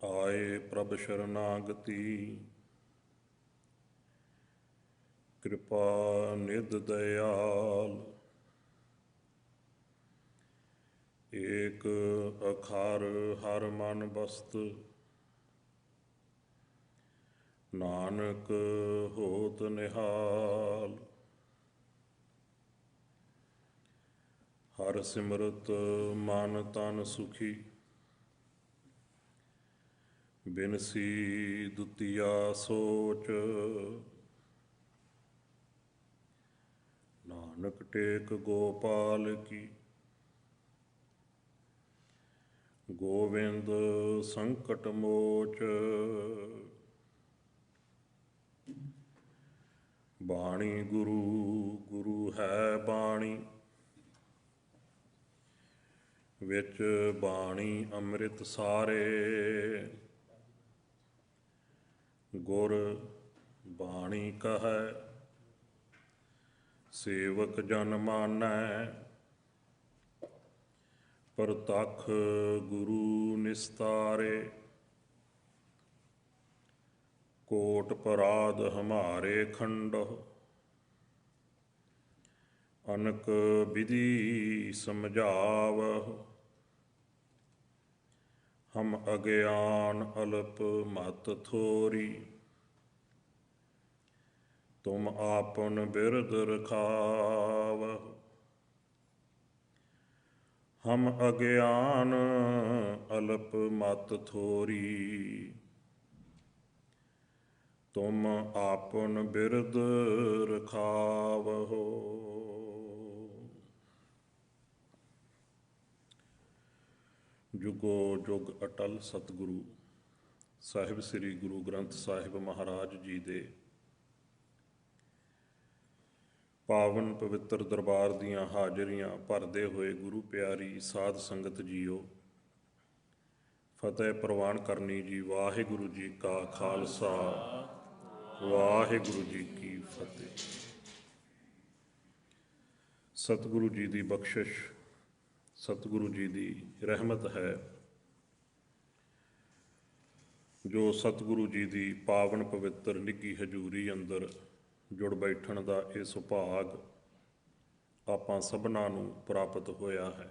आए प्रभ शरणागति कृपा निध दयाल। एक अखार हर मन बस्त नानक होत निहाल। हर सिमरत मन तन सुखी बिनसी दुतिया सोच। नानक टेक गोपाल की गोविंद संकट मोच। बाणी गुरु गुरु है बाणी विच बाणी अमृत सारे। गुर बाणी कहै सेवक जन मानै। परतख गुरु निस्तारे कोट पराध हमारे खंडो। अनक विधि समझावह हम अज्ञान अल्प मत थोरी। तुम आपन बिरद रखावह हम अज्ञान अल्प मत थोरी। तुम आपन बिरद रखावहो। जुगो जुग अटल सतगुरु ਸਾਹਿਬ ਸ੍ਰੀ ਗੁਰੂ ਗ੍ਰੰਥ ਸਾਹਿਬ ਮਹਾਰਾਜ ਜੀ ਦੇ ਪਾਵਨ ਪਵਿੱਤਰ ਦਰਬਾਰ ਦੀਆਂ ਹਾਜ਼ਰੀਆਂ ਭਰਦੇ ਹੋਏ ਗੁਰੂ ਪਿਆਰੀ ਸਾਧ ਸੰਗਤ ਜੀਓ, ਫਤਿਹ ਪ੍ਰਵਾਨ ਕਰਨੀ ਜੀ। ਵਾਹਿਗੁਰੂ ਜੀ ਕਾ ਖਾਲਸਾ, ਵਾਹਿਗੁਰੂ ਜੀ ਕੀ ਫਤਿਹ। ਸਤਿਗੁਰੂ ਜੀ ਦੀ ਬਖਸ਼ਿਸ਼, ਸਤਿਗੁਰੂ ਜੀ ਦੀ ਰਹਿਮਤ ਹੈ ਜੋ ਸਤਿਗੁਰੂ ਜੀ ਦੀ ਪਾਵਨ ਪਵਿੱਤਰ ਨਿੱਘੀ ਹਜ਼ੂਰੀ ਅੰਦਰ ਜੁੜ ਬੈਠਣ ਦਾ ਇਹ ਸੁਭਾਗ ਆਪਾਂ ਸਭਨਾਂ ਨੂੰ ਪ੍ਰਾਪਤ ਹੋਇਆ ਹੈ।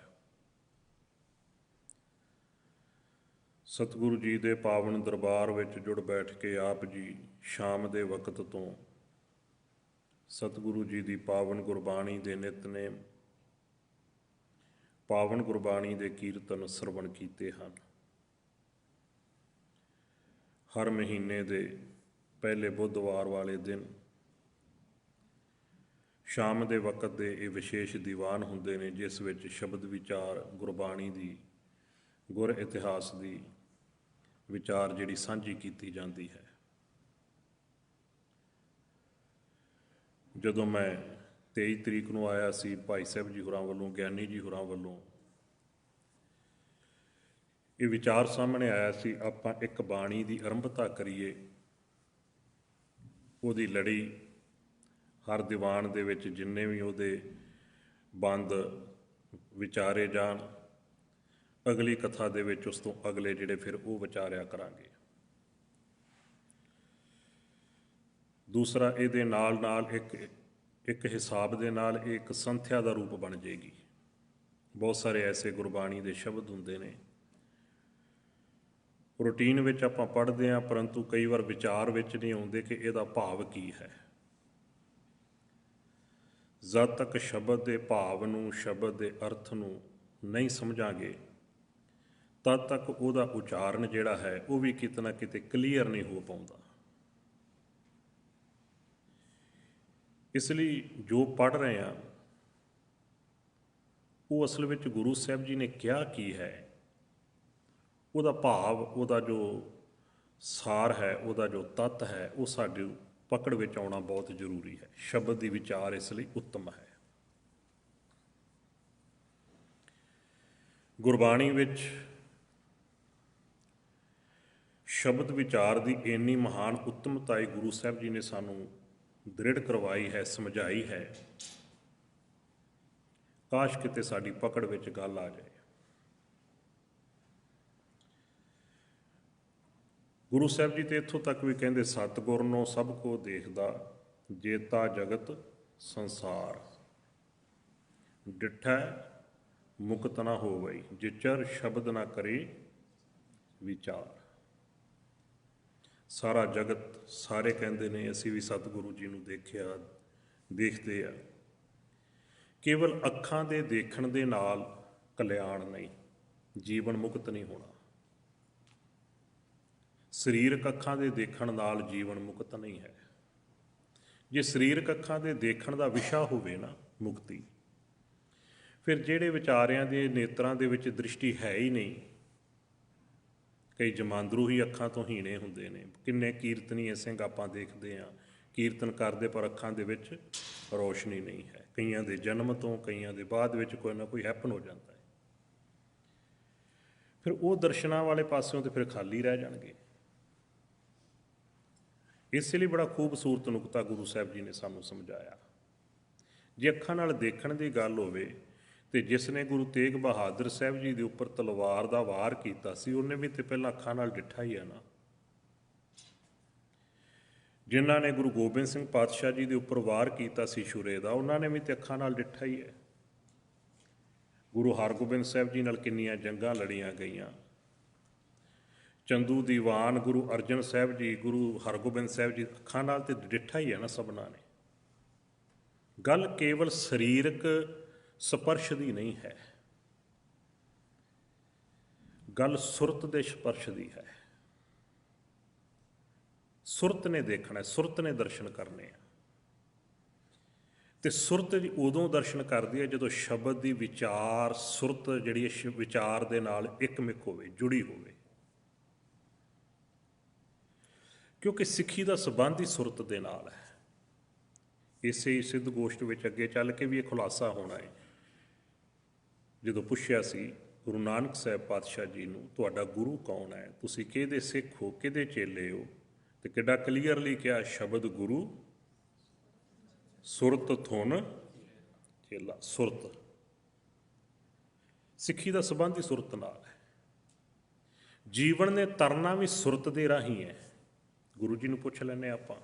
ਸਤਿਗੁਰੂ ਜੀ ਦੇ ਪਾਵਨ ਦਰਬਾਰ ਵਿੱਚ ਜੁੜ ਬੈਠ ਕੇ ਆਪ ਜੀ ਸ਼ਾਮ ਦੇ ਵਕਤ ਤੋਂ ਸਤਿਗੁਰੂ ਜੀ ਦੀ ਪਾਵਨ ਗੁਰਬਾਣੀ ਦੇ ਨਿਤਨੇਮ, ਪਾਵਨ ਗੁਰਬਾਣੀ ਦੇ ਕੀਰਤਨ ਸਰਵਣ ਕੀਤੇ ਹਨ। ਹਰ ਮਹੀਨੇ ਦੇ ਪਹਿਲੇ ਬੁੱਧਵਾਰ ਵਾਲੇ ਦਿਨ ਸ਼ਾਮ ਦੇ ਵਕਤ ਦੇ ਇਹ ਵਿਸ਼ੇਸ਼ ਦੀਵਾਨ ਹੁੰਦੇ ਨੇ, ਜਿਸ ਵਿੱਚ ਸ਼ਬਦ ਵਿਚਾਰ, ਗੁਰਬਾਣੀ ਦੀ, ਗੁਰ ਇਤਿਹਾਸ ਦੀ ਵਿਚਾਰ ਜਿਹੜੀ ਸਾਂਝੀ ਕੀਤੀ ਜਾਂਦੀ ਹੈ। ਜਦੋਂ ਮੈਂ 23 ਤਰੀਕ ਨੂੰ ਆਇਆ ਸੀ, ਭਾਈ ਸਾਹਿਬ ਜੀ ਹੋਰਾਂ ਵੱਲੋਂ, ਗਿਆਨੀ ਜੀ ਹੋਰਾਂ ਵੱਲੋਂ ਇਹ ਵਿਚਾਰ ਸਾਹਮਣੇ ਆਇਆ ਸੀ, ਆਪਾਂ ਇੱਕ ਬਾਣੀ ਦੀ ਆਰੰਭਤਾ ਕਰੀਏ, ਉਹਦੀ ਲੜੀ ਹਰ ਦੀਵਾਨ ਦੇ ਵਿੱਚ ਜਿੰਨੇ ਵੀ ਉਹਦੇ ਬੰਦ ਵਿਚਾਰੇ ਜਾਣ, ਅਗਲੀ ਕਥਾ ਦੇ ਵਿੱਚ ਉਸ ਤੋਂ ਅਗਲੇ ਜਿਹੜੇ ਫਿਰ ਉਹ ਵਿਚਾਰਿਆ ਕਰਾਂਗੇ। ਦੂਸਰਾ, ਇਹਦੇ ਨਾਲ ਨਾਲ ਇੱਕ ਹਿਸਾਬ ਦੇ ਨਾਲ ਇਹ ਇੱਕ ਸੰਥਿਆ ਦਾ ਰੂਪ ਬਣ ਜਾਏਗੀ। ਬਹੁਤ ਸਾਰੇ ਐਸੇ ਗੁਰਬਾਣੀ ਦੇ ਸ਼ਬਦ ਹੁੰਦੇ ਨੇ, ਰੂਟੀਨ ਵਿੱਚ ਆਪਾਂ ਪੜ੍ਹਦੇ ਹਾਂ, ਪਰੰਤੂ ਕਈ ਵਾਰ ਵਿਚਾਰ ਵਿੱਚ ਨਹੀਂ ਆਉਂਦੇ ਕਿ ਇਹਦਾ ਭਾਵ ਕੀ ਹੈ। ਜਦ ਤੱਕ ਸ਼ਬਦ ਦੇ ਭਾਵ ਨੂੰ, ਸ਼ਬਦ ਦੇ ਅਰਥ ਨੂੰ ਨਹੀਂ ਸਮਝਾਂਗੇ, ਤਦ ਤੱਕ ਉਹਦਾ ਉਚਾਰਨ ਜਿਹੜਾ ਹੈ ਉਹ ਵੀ ਕਿਤੇ ਨਾ ਕਿਤੇ ਕਲੀਅਰ ਨਹੀਂ ਹੋ ਪਾਉਂਦਾ। ਇਸ ਲਈ ਜੋ ਪੜ੍ਹ ਰਹੇ ਹਾਂ ਉਹ ਅਸਲ ਵਿੱਚ ਗੁਰੂ ਸਾਹਿਬ ਜੀ ਨੇ ਕਿਹਾ ਕੀ ਹੈ, ਉਹਦਾ ਭਾਵ, ਉਹਦਾ ਜੋ ਸਾਰ ਹੈ, ਉਹਦਾ ਜੋ ਤੱਤ ਹੈ, ਉਹ ਸਾਡੇ ਪਕੜ ਵਿੱਚ ਆਉਣਾ ਬਹੁਤ ਜ਼ਰੂਰੀ ਹੈ। ਸ਼ਬਦ ਦੀ ਵਿਚਾਰ ਇਸ ਲਈ ਉੱਤਮ ਹੈ। ਗੁਰਬਾਣੀ ਵਿੱਚ ਸ਼ਬਦ ਵਿਚਾਰ ਦੀ ਇੰਨੀ ਮਹਾਨ ਉੱਤਮਤਾ ਗੁਰੂ ਸਾਹਿਬ ਜੀ ਨੇ ਸਾਨੂੰ ਦ੍ਰਿੜ ਕਰਵਾਈ ਹੈ, ਸਮਝਾਈ ਹੈ। ਕਾਸ਼ ਕਿਤੇ ਸਾਡੀ ਪਕੜ ਵਿੱਚ ਗੱਲ ਆ ਜਾਏ। ਗੁਰੂ ਸਾਹਿਬ ਜੀ ਤੇ ਇੱਥੋਂ ਤੱਕ ਵੀ ਕਹਿੰਦੇ, ਸਤਿਗੁਰ ਨੂੰ ਸਭ ਕੋ ਦੇਖਦਾ, ਜੇਤਾ ਜਗਤ ਸੰਸਾਰ, ਡਿਠੈ ਮੁਕਤ ਨਾ ਹੋਵਈ, ਜਿਚਰ ਸ਼ਬਦ ਨਾ ਕਰੇ ਵਿਚਾਰ। ਸਾਰਾ ਜਗਤ, ਸਾਰੇ ਕਹਿੰਦੇ ਨੇ ਅਸੀਂ ਵੀ ਸਤਿਗੁਰੂ ਜੀ ਨੂੰ ਦੇਖਿਆ, ਦੇਖਦੇ ਆ। ਕੇਵਲ ਅੱਖਾਂ ਦੇ ਦੇਖਣ ਦੇ ਨਾਲ ਕਲਿਆਣ ਨਹੀਂ, ਜੀਵਨ ਮੁਕਤ ਨਹੀਂ ਹੋਣਾ। ਸਰੀਰਕ ਅੱਖਾਂ ਦੇ ਦੇਖਣ ਨਾਲ ਜੀਵਨ ਮੁਕਤ ਨਹੀਂ ਹੈ। ਜੇ ਸਰੀਰਕ ਅੱਖਾਂ ਦੇ ਦੇਖਣ ਦਾ ਵਿਸ਼ਾ ਹੋਵੇ ਨਾ ਮੁਕਤੀ, ਫਿਰ ਜਿਹੜੇ ਵਿਚਾਰਿਆਂ ਦੇ ਨੇਤਰਾਂ ਦੇ ਵਿੱਚ ਦ੍ਰਿਸ਼ਟੀ ਹੈ ਹੀ ਨਹੀਂ, ਕਈ ਜਮਾਂਦਰੂ ਹੀ ਅੱਖਾਂ ਤੋਂ ਹੀਣੇ ਹੁੰਦੇ ਨੇ। ਕਿੰਨੇ ਕੀਰਤਨੀਏ ਸਿੰਘ ਆਪਾਂ ਦੇਖਦੇ ਹਾਂ, ਕੀਰਤਨ ਕਰਦੇ ਪਰ ਅੱਖਾਂ ਦੇ ਵਿੱਚ ਰੋਸ਼ਨੀ ਨਹੀਂ ਹੈ। ਕਈਆਂ ਦੇ ਜਨਮ ਤੋਂ, ਕਈਆਂ ਦੇ ਬਾਅਦ ਵਿੱਚ ਕੋਈ ਨਾ ਕੋਈ ਹੈਪਨ ਹੋ ਜਾਂਦਾ ਹੈ। ਫਿਰ ਉਹ ਦਰਸ਼ਨਾਂ ਵਾਲੇ ਪਾਸਿਓਂ ਤੇ ਫਿਰ ਖਾਲੀ ਰਹਿ ਜਾਣਗੇ। ਇਸੇ ਲਈ ਬੜਾ ਖੂਬਸੂਰਤ ਨੁਕਤਾ ਗੁਰੂ ਸਾਹਿਬ ਜੀ ਨੇ ਸਾਨੂੰ ਸਮਝਾਇਆ। ਜੇ ਅੱਖਾਂ ਨਾਲ ਦੇਖਣ ਦੀ ਗੱਲ ਹੋਵੇ, ਤੇ ਜਿਸ ਨੇ ਗੁਰੂ ਤੇਗ ਬਹਾਦਰ ਸਾਹਿਬ ਜੀ ਦੇ ਉੱਪਰ ਤਲਵਾਰ ਦਾ ਵਾਰ ਕੀਤਾ ਸੀ, ਉਹਨੇ ਵੀ ਤੇ ਪਹਿਲਾਂ ਅੱਖਾਂ ਨਾਲ ਡਿੱਠਾ ਹੀ ਆ ਨਾ। ਜਿਨ੍ਹਾਂ ਨੇ ਗੁਰੂ ਗੋਬਿੰਦ ਸਿੰਘ ਪਾਤਸ਼ਾਹ ਜੀ ਦੇ ਉੱਪਰ ਵਾਰ ਕੀਤਾ ਸੀ ਛੁਰੇ ਦਾ, ਉਹਨਾਂ ਨੇ ਵੀ ਤੇ ਅੱਖਾਂ ਨਾਲ ਡਿੱਠਾ ਹੀ ਹੈ। ਗੁਰੂ ਹਰਗੋਬਿੰਦ ਸਾਹਿਬ ਜੀ ਨਾਲ ਕਿੰਨੀਆਂ ਜੰਗਾਂ ਲੜੀਆਂ ਗਈਆਂ। ਚੰਦੂ ਦੀਵਾਨ ਗੁਰੂ ਅਰਜਨ ਸਾਹਿਬ ਜੀ, ਗੁਰੂ ਹਰਗੋਬਿੰਦ ਸਾਹਿਬ ਜੀ, ਅੱਖਾਂ ਨਾਲ ਤੇ ਡਿੱਠਾ ਹੀ ਹੈ ਨਾ ਸਭਨਾਂ ਨੇ। ਗੱਲ ਕੇਵਲ ਸਰੀਰਕ ਸਪਰਸ਼ ਦੀ ਨਹੀਂ ਹੈ, ਗੱਲ ਸੁਰਤ ਦੇ ਸਪਰਸ਼ ਦੀ ਹੈ। ਸੁਰਤ ਨੇ ਦੇਖਣਾ, ਸੁਰਤ ਨੇ ਦਰਸ਼ਨ ਕਰਨੇ ਆ। ਤੇ ਸੁਰਤ ਜੀ ਉਦੋਂ ਦਰਸ਼ਨ ਕਰਦੀ ਹੈ ਜਦੋਂ ਸ਼ਬਦ ਦੀ ਵਿਚਾਰ, ਸੁਰਤ ਜਿਹੜੀ ਹੈ ਵਿਚਾਰ ਦੇ ਨਾਲ ਇੱਕਮਿਕ ਹੋਵੇ, ਜੁੜੀ ਹੋਵੇ। ਕਿਉਂਕਿ ਸਿੱਖੀ ਦਾ ਸੰਬੰਧ ਹੀ ਸੁਰਤ ਦੇ ਨਾਲ ਹੈ। ਇਸੇ ਸਿੱਧ ਗੋਸ਼ਟ ਵਿੱਚ ਅੱਗੇ ਚੱਲ ਕੇ ਵੀ ਇਹ ਖੁਲਾਸਾ ਹੋਣਾ ਹੈ। ਜਦੋਂ ਪੁੱਛਿਆ ਸੀ ਗੁਰੂ ਨਾਨਕ ਸਾਹਿਬ ਪਾਤਸ਼ਾਹ ਜੀ ਨੂੰ, ਤੁਹਾਡਾ ਗੁਰੂ ਕੌਣ ਹੈ, ਤੁਸੀਂ ਕਿਹਦੇ ਸਿੱਖ ਹੋ, ਕਿਹਦੇ ਚੇਲੇ ਹੋ, ਤੇ ਕਿੱਡਾ ਕਲੀਅਰਲੀ ਕਿਹਾ, ਸ਼ਬਦ ਗੁਰੂ ਸੁਰਤ ਥੁਨ ਚੇਲਾ। ਸੁਰਤ, ਸਿੱਖੀ ਦਾ ਸੰਬੰਧ ਹੀ ਸੁਰਤ ਨਾਲ ਹੈ। ਜੀਵਨ ਨੇ ਤਰਨਾ ਵੀ ਸੁਰਤ ਦੇ ਰਾਹੀਂ ਹੈ। ਗੁਰੂ ਜੀ ਨੂੰ ਪੁੱਛ ਲੈਂਦੇ ਆਪਾਂ।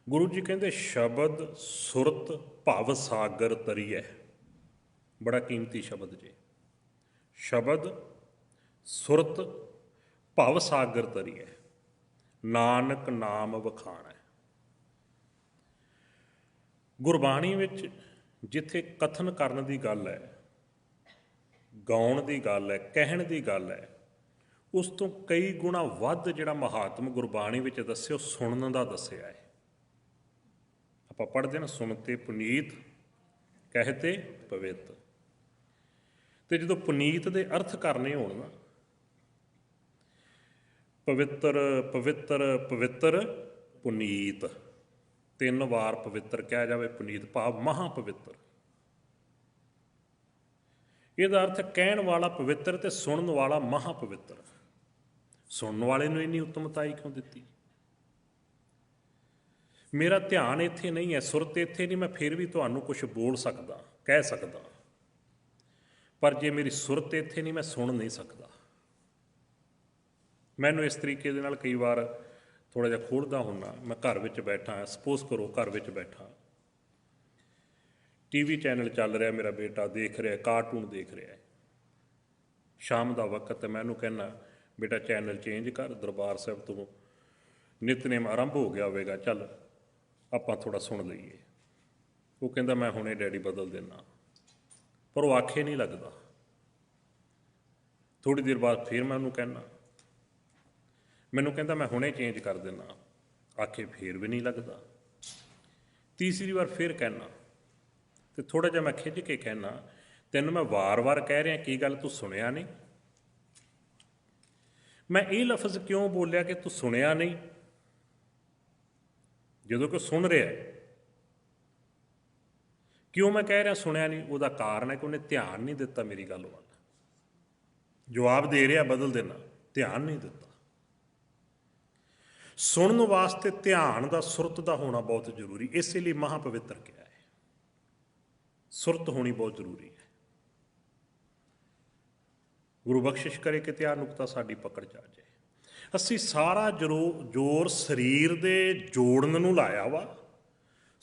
ਗੁਰੂ ਜੀ ਕਹਿੰਦੇ, ਸ਼ਬਦ ਸੁਰਤ ਭਵ ਸਾਗਰ ਤਰੀਐ। ਬੜਾ ਕੀਮਤੀ ਸ਼ਬਦ ਜੇ। ਸ਼ਬਦ ਸੁਰਤ ਭਵ ਸਾਗਰ ਤਰੀਐ, ਨਾਨਕ ਨਾਮ ਵਖਾਣੈ। ਗੁਰਬਾਣੀ ਵਿੱਚ ਜਿੱਥੇ ਕਥਨ ਕਰਨ ਦੀ ਗੱਲ ਹੈ, ਗਾਉਣ ਦੀ ਗੱਲ ਹੈ, ਕਹਿਣ ਦੀ ਗੱਲ ਹੈ, ਉਸ ਤੋਂ ਕਈ ਗੁਣਾ ਵੱਧ ਜਿਹੜਾ ਮਹਾਤਮ ਗੁਰਬਾਣੀ ਵਿੱਚ ਦੱਸਿਆ, ਉਹ ਸੁਣਨ ਦਾ ਦੱਸਿਆ ਹੈ। ਆਪਾਂ ਪੜ੍ਹਦੇ ਨਾ, ਸੁਣਤੇ ਪੁਨੀਤ ਕਹਿਤੇ ਪਵਿੱਤ। ਤੇ ਜਦੋਂ ਪੁਨੀਤ ਦੇ ਅਰਥ ਕਰਨੇ ਹੋਣ ਨਾ, ਪਵਿੱਤਰ ਪਵਿੱਤਰ ਪਵਿੱਤਰ ਪੁਨੀਤ, 3 ਵਾਰ ਪਵਿੱਤਰ ਕਿਹਾ ਜਾਵੇ, ਪੁਨੀਤ ਭਾਵ ਮਹਾ ਪਵਿੱਤਰ। ਇਹਦਾ ਅਰਥ ਕਹਿਣ ਵਾਲਾ ਪਵਿੱਤਰ ਤੇ ਸੁਣਨ ਵਾਲਾ ਮਹਾ ਪਵਿੱਤਰ। ਸੁਣਨ ਵਾਲੇ ਨੂੰ ਇੰਨੀ ਉੱਤਮਤਾਈ ਕਿਉਂ ਦਿੱਤੀ? ਮੇਰਾ ਧਿਆਨ ਇੱਥੇ ਨਹੀਂ ਹੈ, ਸੁਰਤ ਇੱਥੇ ਨਹੀਂ, ਮੈਂ ਫਿਰ ਵੀ ਤੁਹਾਨੂੰ ਕੁਝ ਬੋਲ ਸਕਦਾ, ਕਹਿ ਸਕਦਾ, ਪਰ ਜੇ ਮੇਰੀ ਸੁਰਤ ਇੱਥੇ ਨਹੀਂ, ਮੈਂ ਸੁਣ ਨਹੀਂ ਸਕਦਾ। ਮੈਨੂੰ ਇਸ ਤਰੀਕੇ ਦੇ ਨਾਲ ਕਈ ਵਾਰ ਥੋੜ੍ਹਾ ਜਿਹਾ ਖੋਲ੍ਹਦਾ ਹੁੰਦਾ। ਮੈਂ ਘਰ ਵਿੱਚ ਬੈਠਾ, ਸਪੋਜ਼ ਕਰੋ ਘਰ ਵਿੱਚ ਬੈਠਾ, TV ਚੈਨਲ ਚੱਲ ਰਿਹਾ, ਮੇਰਾ ਬੇਟਾ ਦੇਖ ਰਿਹਾ, ਕਾਰਟੂਨ ਦੇਖ ਰਿਹਾ, ਸ਼ਾਮ ਦਾ ਵਕਤ, ਮੈਂ ਉਹਨੂੰ ਕਹਿੰਦਾ, ਬੇਟਾ ਚੈਨਲ ਚੇਂਜ ਕਰ, ਦਰਬਾਰ ਸਾਹਿਬ ਤੋਂ ਨਿਤਨੇਮ ਆਰੰਭ ਹੋ ਗਿਆ ਹੋਵੇਗਾ, ਚੱਲ ਆਪਾਂ ਥੋੜ੍ਹਾ ਸੁਣ ਲਈਏ। ਉਹ ਕਹਿੰਦਾ, ਮੈਂ ਹੁਣੇ ਡੈਡੀ ਬਦਲ ਦਿੰਦਾ, ਪਰ ਉਹ ਆਖੇ ਨਹੀਂ ਲੱਗਦਾ। ਥੋੜ੍ਹੀ ਦੇਰ ਬਾਅਦ ਫਿਰ ਮੈਂ ਉਹਨੂੰ ਕਹਿੰਦਾ, ਮੈਨੂੰ ਕਹਿੰਦਾ ਮੈਂ ਹੁਣੇ ਚੇਂਜ ਕਰ ਦਿੰਦਾ, ਆਖੇ ਫਿਰ ਵੀ ਨਹੀਂ ਲੱਗਦਾ। ਤੀਸਰੀ ਵਾਰ ਫਿਰ ਕਹਿਣਾ, ਤੇ ਥੋੜ੍ਹਾ ਜਿਹਾ ਮੈਂ ਖਿੱਝ ਕੇ ਕਹਿਣਾ, ਤੈਨੂੰ ਮੈਂ ਵਾਰ-ਵਾਰ ਕਹਿ ਰਿਹਾ, ਕੀ ਗੱਲ ਤੂੰ ਸੁਣਿਆ ਨਹੀਂ? ਮੈਂ ਇਹ ਲਫ਼ਜ਼ ਕਿਉਂ ਬੋਲਿਆ ਕਿ ਤੂੰ ਸੁਣਿਆ ਨਹੀਂ, ਜਦੋਂ ਕਿ ਸੁਣ ਰਿਹਾ? ਕਿਉਂ ਮੈਂ ਕਹਿ ਰਿਹਾ ਸੁਣਿਆ ਨਹੀਂ? ਉਹਦਾ ਕਾਰਨ ਹੈ ਕਿ ਉਹਨੇ ਧਿਆਨ ਨਹੀਂ ਦਿੱਤਾ ਮੇਰੀ ਗੱਲ ਵੱਲ। ਜਵਾਬ ਦੇ ਰਿਹਾ ਬਦਲ ਦੇਣਾ, ਧਿਆਨ ਨਹੀਂ ਦਿੱਤਾ। ਸੁਣਨ ਵਾਸਤੇ ਧਿਆਨ ਦਾ, ਸੁਰਤ ਦਾ ਹੋਣਾ ਬਹੁਤ ਜ਼ਰੂਰੀ। ਇਸੇ ਲਈ ਮਹਾ ਪਵਿੱਤਰ ਕਿਹਾ ਹੈ। ਸੁਰਤ ਹੋਣੀ ਬਹੁਤ ਜ਼ਰੂਰੀ ਹੈ। ਗੁਰੂ ਬਖਸ਼ਿਸ਼ ਕਰੇ ਕਿ ਤੇ ਆਹ ਨੁਕਤਾ ਸਾਡੀ ਪਕੜ 'ਚ ਆ ਜਾਏ। ਅਸੀਂ ਸਾਰਾ ਜ਼ੋਰ ਸਰੀਰ ਦੇ ਜੋੜਨ ਨੂੰ ਲਾਇਆ ਵਾ,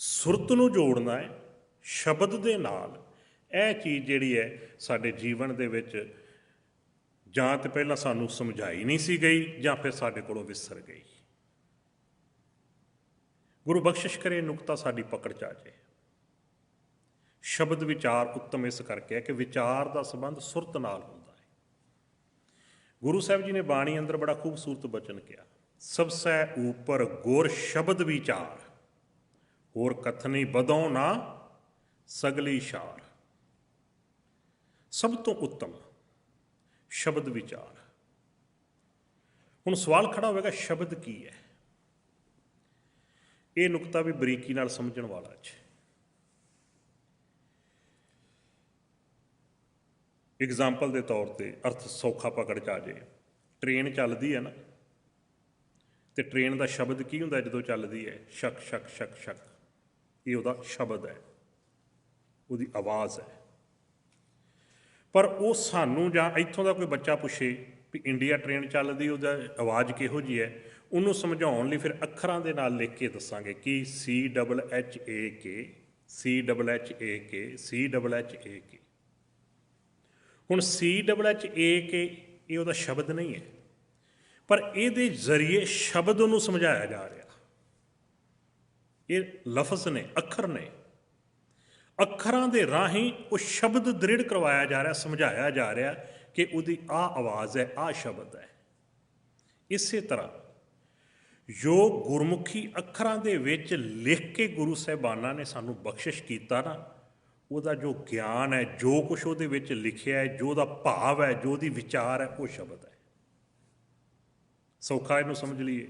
ਸੁਰਤ ਨੂੰ ਜੋੜਨਾ ਹੈ ਸ਼ਬਦ ਦੇ ਨਾਲ। ਇਹ ਚੀਜ਼ ਜਿਹੜੀ ਹੈ ਸਾਡੇ ਜੀਵਨ ਦੇ ਵਿੱਚ ਜਾਂ ਤਾਂ ਪਹਿਲਾਂ ਸਾਨੂੰ ਸਮਝਾਈ ਨਹੀਂ ਸੀ ਗਈ, ਜਾਂ ਫਿਰ ਸਾਡੇ ਕੋਲੋਂ ਵਿਸਰ ਗਈ। ਗੁਰੂ ਬਖਸ਼ਿਸ਼ ਕਰੇ ਨੁਕਤਾ ਸਾਡੀ ਪਕੜ 'ਚ ਆ ਜਾਏ। ਸ਼ਬਦ ਵਿਚਾਰ ਉੱਤਮ ਇਸ ਕਰਕੇ ਹੈ ਕਿ ਵਿਚਾਰ ਦਾ ਸੰਬੰਧ ਸੁਰਤ ਨਾਲ ਹੁੰਦਾ ਹੈ। ਗੁਰੂ ਸਾਹਿਬ ਜੀ ਨੇ ਬਾਣੀ ਅੰਦਰ ਬੜਾ ਖੂਬਸੂਰਤ ਬਚਨ ਕਿਹਾ, ਸਭਸੈ ਊਪਰ ਗੁਰ ਸ਼ਬਦ ਵਿਚਾਰ, ਹੋਰ ਕਥਨੀ ਬਦੋਂ ਨਾ ਸਗਲੀ ਸ਼ਾਰ। ਸਭ ਤੋਂ ਉੱਤਮ ਸ਼ਬਦ ਵਿਚਾਰ। ਹੁਣ ਸਵਾਲ ਖੜਾ ਹੋਵੇਗਾ, ਸ਼ਬਦ ਕੀ ਹੈ? ਇਹ ਨੁਕਤਾ ਵੀ ਬਰੀਕੀ ਨਾਲ ਸਮਝਣ ਵਾਲਾ ਹੈ। ਐਗਜ਼ਾਮਪਲ ਦੇ ਤੌਰ ਤੇ ਅਰਥ ਸੌਖਾ ਪਕੜ 'ਚ ਆ ਜਾਏ। ਟ੍ਰੇਨ ਚੱਲਦੀ ਹੈ ਨਾ, ਤੇ ਟ੍ਰੇਨ ਦਾ ਸ਼ਬਦ ਕੀ ਹੁੰਦਾ ਜਦੋਂ ਚੱਲਦੀ ਹੈ? ਸ਼ਕ ਸ਼ਕ ਸ਼ਕ ਸ਼ਕ। ਇਹ ਉਹਦਾ ਸ਼ਬਦ ਹੈ, ਉਹਦੀ ਆਵਾਜ਼ ਹੈ। ਪਰ ਉਹ ਸਾਨੂੰ, ਜਾਂ ਇੱਥੋਂ ਦਾ ਕੋਈ ਬੱਚਾ ਪੁੱਛੇ ਵੀ ਇੰਡੀਆ ਟ੍ਰੇਨ ਚੱਲਦੀ, ਉਹਦਾ ਆਵਾਜ਼ ਕਿਹੋ ਜਿਹੀ ਹੈ, ਉਹਨੂੰ ਸਮਝਾਉਣ ਲਈ ਫਿਰ ਅੱਖਰਾਂ ਦੇ ਨਾਲ ਲਿਖ ਕੇ ਦੱਸਾਂਗੇ ਕਿ CHHAK, CHHAK, CHHAK। ਹੁਣ CHHAK ਇਹ ਉਹਦਾ ਸ਼ਬਦ ਨਹੀਂ ਹੈ, ਪਰ ਇਹਦੇ ਜ਼ਰੀਏ ਸ਼ਬਦ ਉਹਨੂੰ ਸਮਝਾਇਆ ਜਾ ਰਿਹਾ। ਇਹ ਲਫ਼ਜ਼ ਨੇ, ਅੱਖਰ ਨੇ, ਅੱਖਰਾਂ ਦੇ ਰਾਹੀਂ ਉਹ ਸ਼ਬਦ ਦ੍ਰਿੜ ਕਰਵਾਇਆ ਜਾ ਰਿਹਾ, ਸਮਝਾਇਆ ਜਾ ਰਿਹਾ ਕਿ ਉਹਦੀ ਆਹ ਆਵਾਜ਼ ਹੈ, ਆਹ ਸ਼ਬਦ ਹੈ। ਇਸੇ ਤਰ੍ਹਾਂ ਜੋ ਗੁਰਮੁਖੀ ਅੱਖਰਾਂ ਦੇ ਵਿੱਚ ਲਿਖ ਕੇ ਗੁਰੂ ਸਾਹਿਬਾਨਾਂ ਨੇ ਸਾਨੂੰ ਬਖਸ਼ਿਸ਼ ਕੀਤਾ ਨਾ, ਉਹਦਾ ਜੋ ਗਿਆਨ ਹੈ, ਜੋ ਕੁਛ ਉਹਦੇ ਵਿੱਚ ਲਿਖਿਆ ਹੈ, ਜੋ ਉਹਦਾ ਭਾਵ ਹੈ, ਜੋ ਉਹਦੀ ਵਿਚਾਰ ਹੈ, ਉਹ ਸ਼ਬਦ ਹੈ। ਸੌਖਾ ਇਹਨੂੰ ਸਮਝ ਲਈਏ,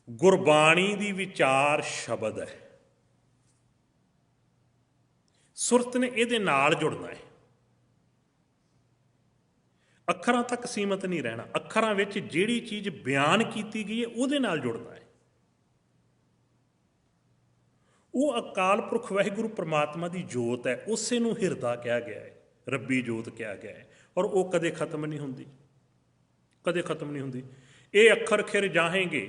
ਗੁਰਬਾਣੀ ਦੀ ਵਿਚਾਰ ਸ਼ਬਦ ਹੈ। ਸੁਰਤ ਨੇ ਇਹਦੇ ਨਾਲ ਜੁੜਨਾ ਹੈ, ਅੱਖਰਾਂ ਤੱਕ ਸੀਮਤ ਨਹੀਂ ਰਹਿਣਾ। ਅੱਖਰਾਂ ਵਿੱਚ ਜਿਹੜੀ ਚੀਜ਼ ਬਿਆਨ ਕੀਤੀ ਗਈ ਹੈ ਉਹਦੇ ਨਾਲ ਜੁੜਨਾ ਹੈ। ਉਹ ਅਕਾਲ ਪੁਰਖ ਵਾਹਿਗੁਰੂ ਪ੍ਰਮਾਤਮਾ ਦੀ ਜੋਤ ਹੈ, ਉਸੇ ਨੂੰ ਹਿਰਦਾ ਕਿਹਾ ਗਿਆ ਹੈ, ਰੱਬੀ ਜੋਤ ਕਿਹਾ ਗਿਆ ਹੈ, ਔਰ ਉਹ ਕਦੇ ਖਤਮ ਨਹੀਂ ਹੁੰਦੀ, ਕਦੇ ਖਤਮ ਨਹੀਂ ਹੁੰਦੀ। ਇਹ ਅੱਖਰ ਖਿਰ ਜਾਹੇਂਗੇ।